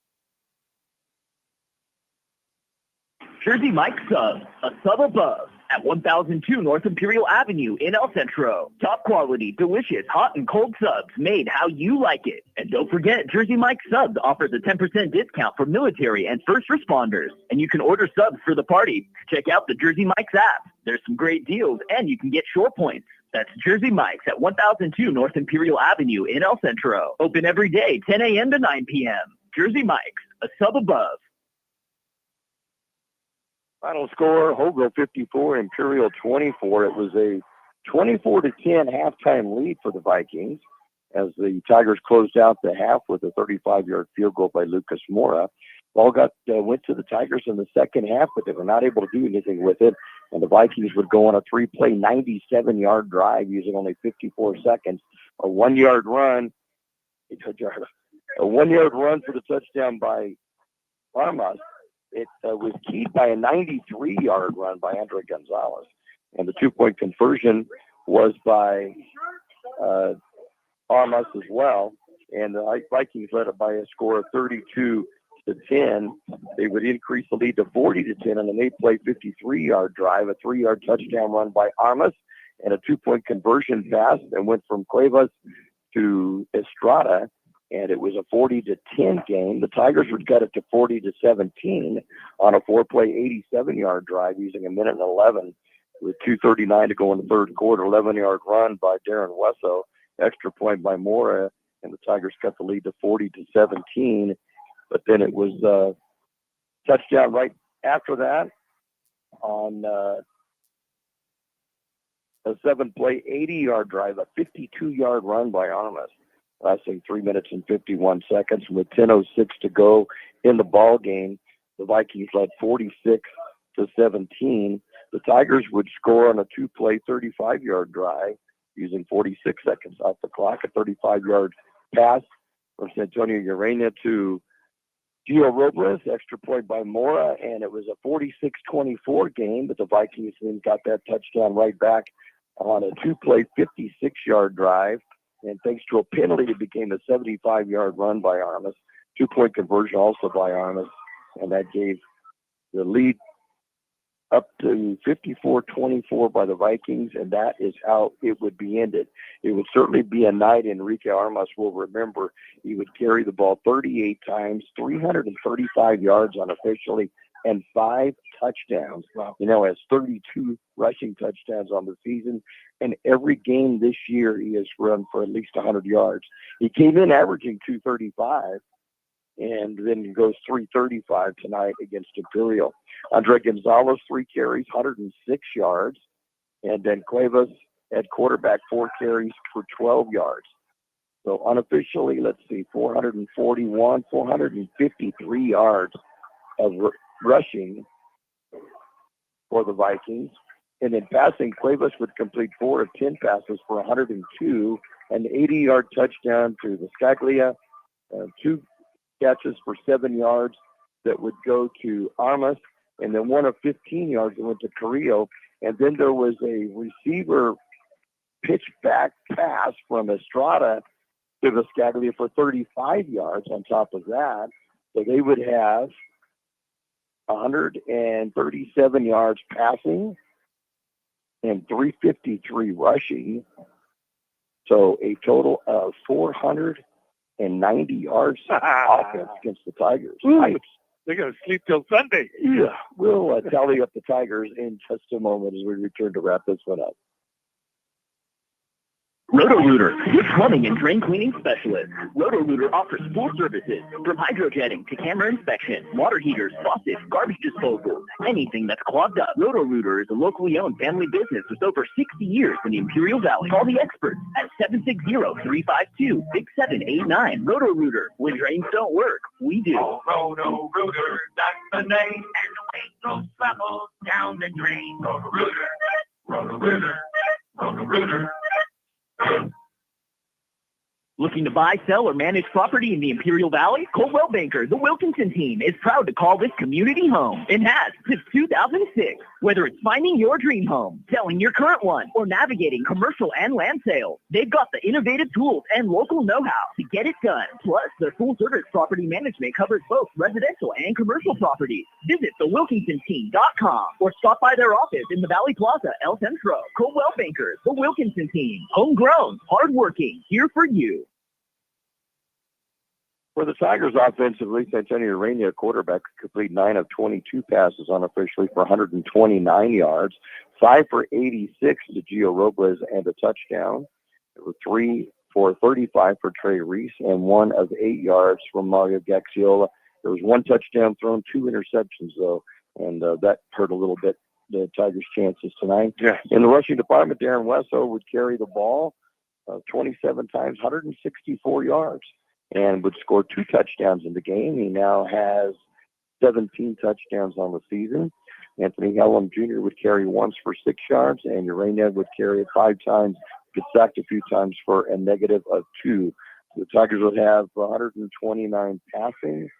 Speaker 5: Jersey Mike Subs, a sub above, at 1002 North Imperial Avenue in El Centro. Top quality, delicious, hot and cold subs made how you like it. And don't forget, Jersey Mike Subs offers a 10% discount for military and first responders. And you can order subs for the party. Check out the Jersey Mike's app. There's some great deals, and you can get shore points. That's Jersey Mike's at 1002 North Imperial Avenue in El Centro. Open every day, 10 a.m. to 9 p.m. Jersey Mike's, a sub above.
Speaker 2: Final score, Holtville 54, Imperial 24. It was a 24-10 halftime lead for the Vikings as the Tigers closed out the half with a 35-yard field goal by Lucas Mora. Ball went to the Tigers in the second half, but they were not able to do anything with it. And the Vikings would go on a 3-play, 97-yard drive using only 54 seconds. A 1-yard run, a 1-yard run for the touchdown by Armas. It was keyed by a 93-yard run by Andre Gonzalez. And the 2-point conversion was by Armas as well. and the Vikings led it by a score of 32-10. They would increase the lead to 40-10 on an 8-play 53-yard drive, a 3-yard touchdown run by Armas, and a 2-point conversion pass that went from Cuevas to Estrada, and it was a 40-10 game. The Tigers would cut it to 40-17 on a 4-play 87-yard drive using a minute and 11 with 2:39 to go in the third quarter. 11-yard run by Darren Wesso, extra point by Mora, and the Tigers cut the lead to 40-17. But then it was a touchdown right after that on a 7-play 80-yard drive, a 52-yard run by Armas, lasting 3 minutes and 51 seconds. With 10:06 to go in the ball game, the Vikings led 46-17. The Tigers would score on a 2-play 35-yard drive using 46 seconds off the clock, a 35-yard pass from Santonio Urena to Gio Robles, extra point by Mora, and it was a 46-24 game, but the Vikings then got that touchdown right back on a 2-play 56-yard drive, and thanks to a penalty, it became a 75-yard run by Armas, 2-point conversion also by Armas, and that gave the lead up to 54-24 by the Vikings, and that is how it would be ended. It would certainly be a night Enrique Armas will remember. He would carry the ball 38 times, 335 yards unofficially, and 5 touchdowns. Wow. Has 32 rushing touchdowns on the season, and every game this year he has run for at least 100 yards. He came in averaging 235, and then goes 335 tonight against Imperial. Andre Gonzalez, 3 carries, 106 yards. And then Cuevas at quarterback, 4 carries for 12 yards. So unofficially, 453 yards of rushing for the Vikings. And in passing, Cuevas would complete 4 of 10 passes for 102, an 80-yard touchdown to the Scaglia, 2 catches for 7 yards that would go to Armas, and then 1 of 15 yards that went to Carrillo. And then there was a receiver pitch back pass from Estrada to the Scaglia for 35 yards on top of that. So they would have 137 yards passing and 353 rushing. So a total of 490 yards offense against the Tigers.
Speaker 7: Nice. They're going to sleep till Sunday.
Speaker 2: Yeah, we'll tally up the Tigers in just a moment as we return to wrap this one up.
Speaker 5: Roto-Rooter, your plumbing and drain cleaning specialist. Roto-Rooter offers full services from hydrojetting to camera inspection, water heaters, faucets, garbage disposal, anything that's clogged up. Roto-Rooter is a locally owned family business with over 60 years in the Imperial Valley. Call the experts at 760-352-6789. Roto-Rooter, when drains don't work, we do.
Speaker 9: Oh, Roto-Rooter, that's the name. And the weight goes travels down the drain. Roto-Rooter, Roto-Rooter, Roto-Rooter.
Speaker 5: Looking to buy, sell, or manage property in the Imperial Valley? Coldwell Banker, the Wilkinson team, is proud to call this community home and has since 2006. Whether it's finding your dream home, selling your current one, or navigating commercial and land sales, they've got the innovative tools and local know-how to get it done. Plus, their full-service property management covers both residential and commercial properties. Visit thewilkinsonteam.com or stop by their office in the Valley Plaza, El Centro. Coldwell Bankers, the Wilkinson team, homegrown, hardworking, here for you.
Speaker 2: For the Tigers offensively, Santonio Urena, quarterback, could complete 9 of 22 passes unofficially for 129 yards, 5 for 86 to Gio Robles and a touchdown. There were 3 for 35 for Trey Reese and 1 of 8 yards from Mario Gaxiola. There was 1 touchdown thrown, 2 interceptions though, and that hurt a little bit the Tigers' chances tonight.
Speaker 7: Yeah.
Speaker 2: In the rushing department, Darren Wesso would carry the ball 27 times, 164 yards. And would score 2 touchdowns in the game. He now has 17 touchdowns on the season. Anthony Hellum Jr. would carry once for 6 yards, and Urena would carry it 5 times, get sacked a few times for a negative of 2. The Tigers would have 129 passing,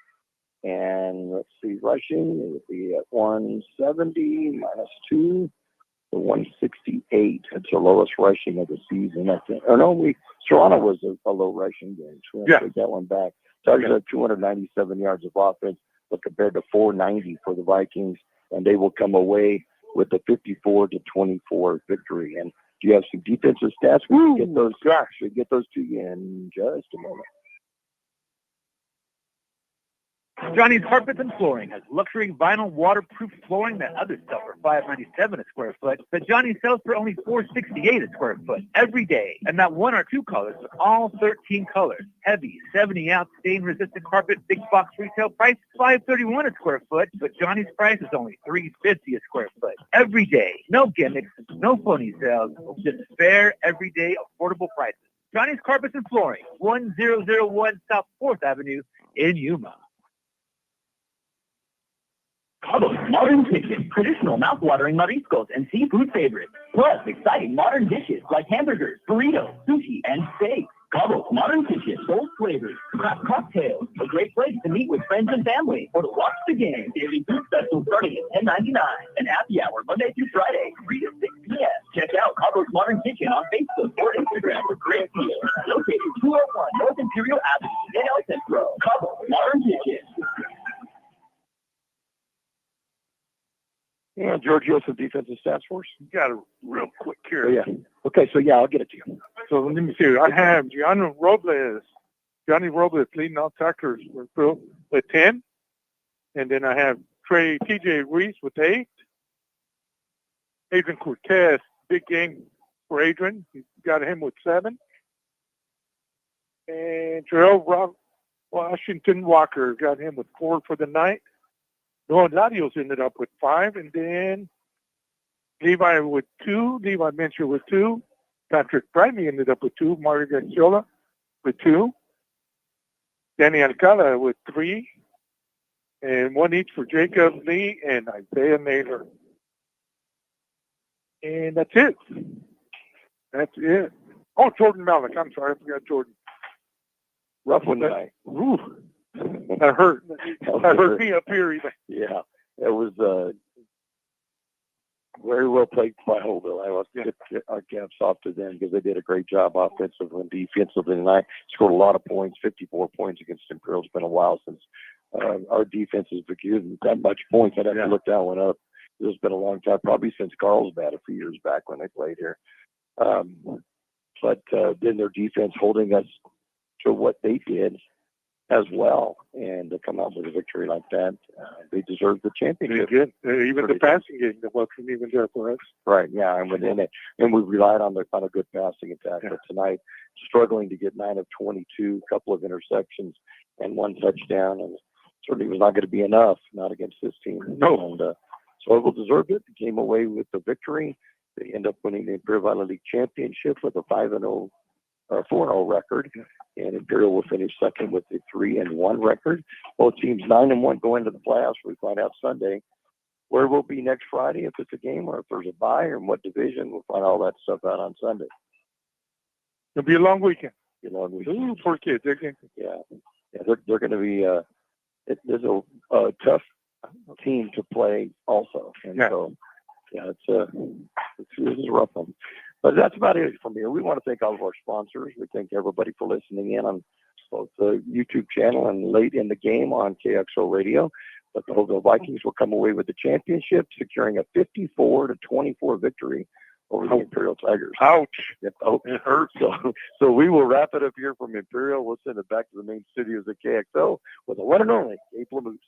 Speaker 2: and rushing. It would be at 170 minus 2. 168. It's the lowest rushing of the season, I think. Or no, we Toronto was a low rushing game, so we'll
Speaker 7: Yeah.
Speaker 2: take that one back. Tigers had 297 yards of offense, but compared to 490 for the Vikings, and they will come away with a 54-24 victory. And do you have some defensive stats? We can get those. We'll get those to you in just a moment.
Speaker 12: Johnny's Carpets and Flooring has luxury vinyl waterproof flooring that others sell for $5.97 a square foot, that Johnny sells for only $4.68 a square foot every day. And not one or two colors, but all 13 colors. Heavy 70-ounce stain-resistant carpet, big box retail price $5.31 a square foot, but Johnny's price is only $3.50 a square foot every day. No gimmicks, no phony sales, just fair, everyday, affordable prices. Johnny's Carpets and Flooring, 1001 South 4th Avenue in Yuma.
Speaker 5: Cabo's Modern Kitchen, traditional mouth-watering mariscos and seafood favorites, plus exciting modern dishes like hamburgers, burritos, sushi, and steak. Cabo's Modern Kitchen, bold flavors, craft cocktails, a great place to meet with friends and family, or to watch the game. Daily food specials starting at $10.99, and happy hour Monday through Friday, 3 to 6 p.m. Check out Cabo's Modern Kitchen on Facebook or Instagram for great deals. Located 201 North Imperial Avenue in El Centro. Cabo's Modern Kitchen.
Speaker 2: Yeah, George, you have some defensive stats for us?
Speaker 7: Got a real quick here.
Speaker 2: Oh, yeah. Okay, so, I'll get it to you.
Speaker 7: So let me see. I have Johnny Robles leading all tacklers with 10. And then I have TJ Reese with 8. Adrian Cortez, big game for Adrian. He got him with 7. And Terrell Washington Walker got him with 4 for the night. Noah Latios ended up with 5, and then Levi with 2, Levi Mincher with 2, Patrick Brimey ended up with 2, Mario Garciola with 2, Danny Alcala with 3, and 1 each for Jacob Lee and Isaiah Naylor. And that's it. Oh, Jordan Malik. I'm sorry, I forgot Jordan.
Speaker 2: Rough one tonight.
Speaker 7: Ooh. That hurt. That hurt me up here even.
Speaker 2: Yeah, it was very well played by Holtville. I want to get our caps off to them because they did a great job offensively and defensively tonight. Scored a lot of points, 54 points against Imperial. It's been a while since our defense has given that much points. I'd have to look that one up. It's been a long time, probably since Carlsbad a few years back when they played here. But then their defense holding us to what they did as well, and to come out with a victory like that, they deserve the championship.
Speaker 7: They did. Even the passing game that wasn't even there for us.
Speaker 2: Right, yeah, and we relied on a good passing attack. But tonight, struggling to get 9 of 22, a couple of interceptions, and 1 touchdown, and certainly was not going to be enough, not against this team.
Speaker 7: No.
Speaker 2: And so Holtville deserved it. Came away with the victory. They end up winning the Imperial Valley League Championship with a 4-0 record, and Imperial will finish second with a 3-1 record. Both teams 9-1 going to the playoffs. We find out Sunday where we'll be next Friday, if it's a game or if there's a bye or in what division. We'll find all that stuff out on Sunday.
Speaker 7: It'll be a long weekend.
Speaker 2: Ooh,
Speaker 7: poor kids. They're
Speaker 2: going to be. There's a tough team to play also, and so this is a rough one. But that's about it from here. We want to thank all of our sponsors. We thank everybody for listening in on both the YouTube channel and late in the game on KXO Radio. But the Holtville Vikings will come away with the championship, securing a 54-24 victory over the Imperial Tigers.
Speaker 7: Ouch.
Speaker 2: It hurts. So we will wrap it up here from Imperial. We'll send it back to the main studios at KXO with the one and only April Moose.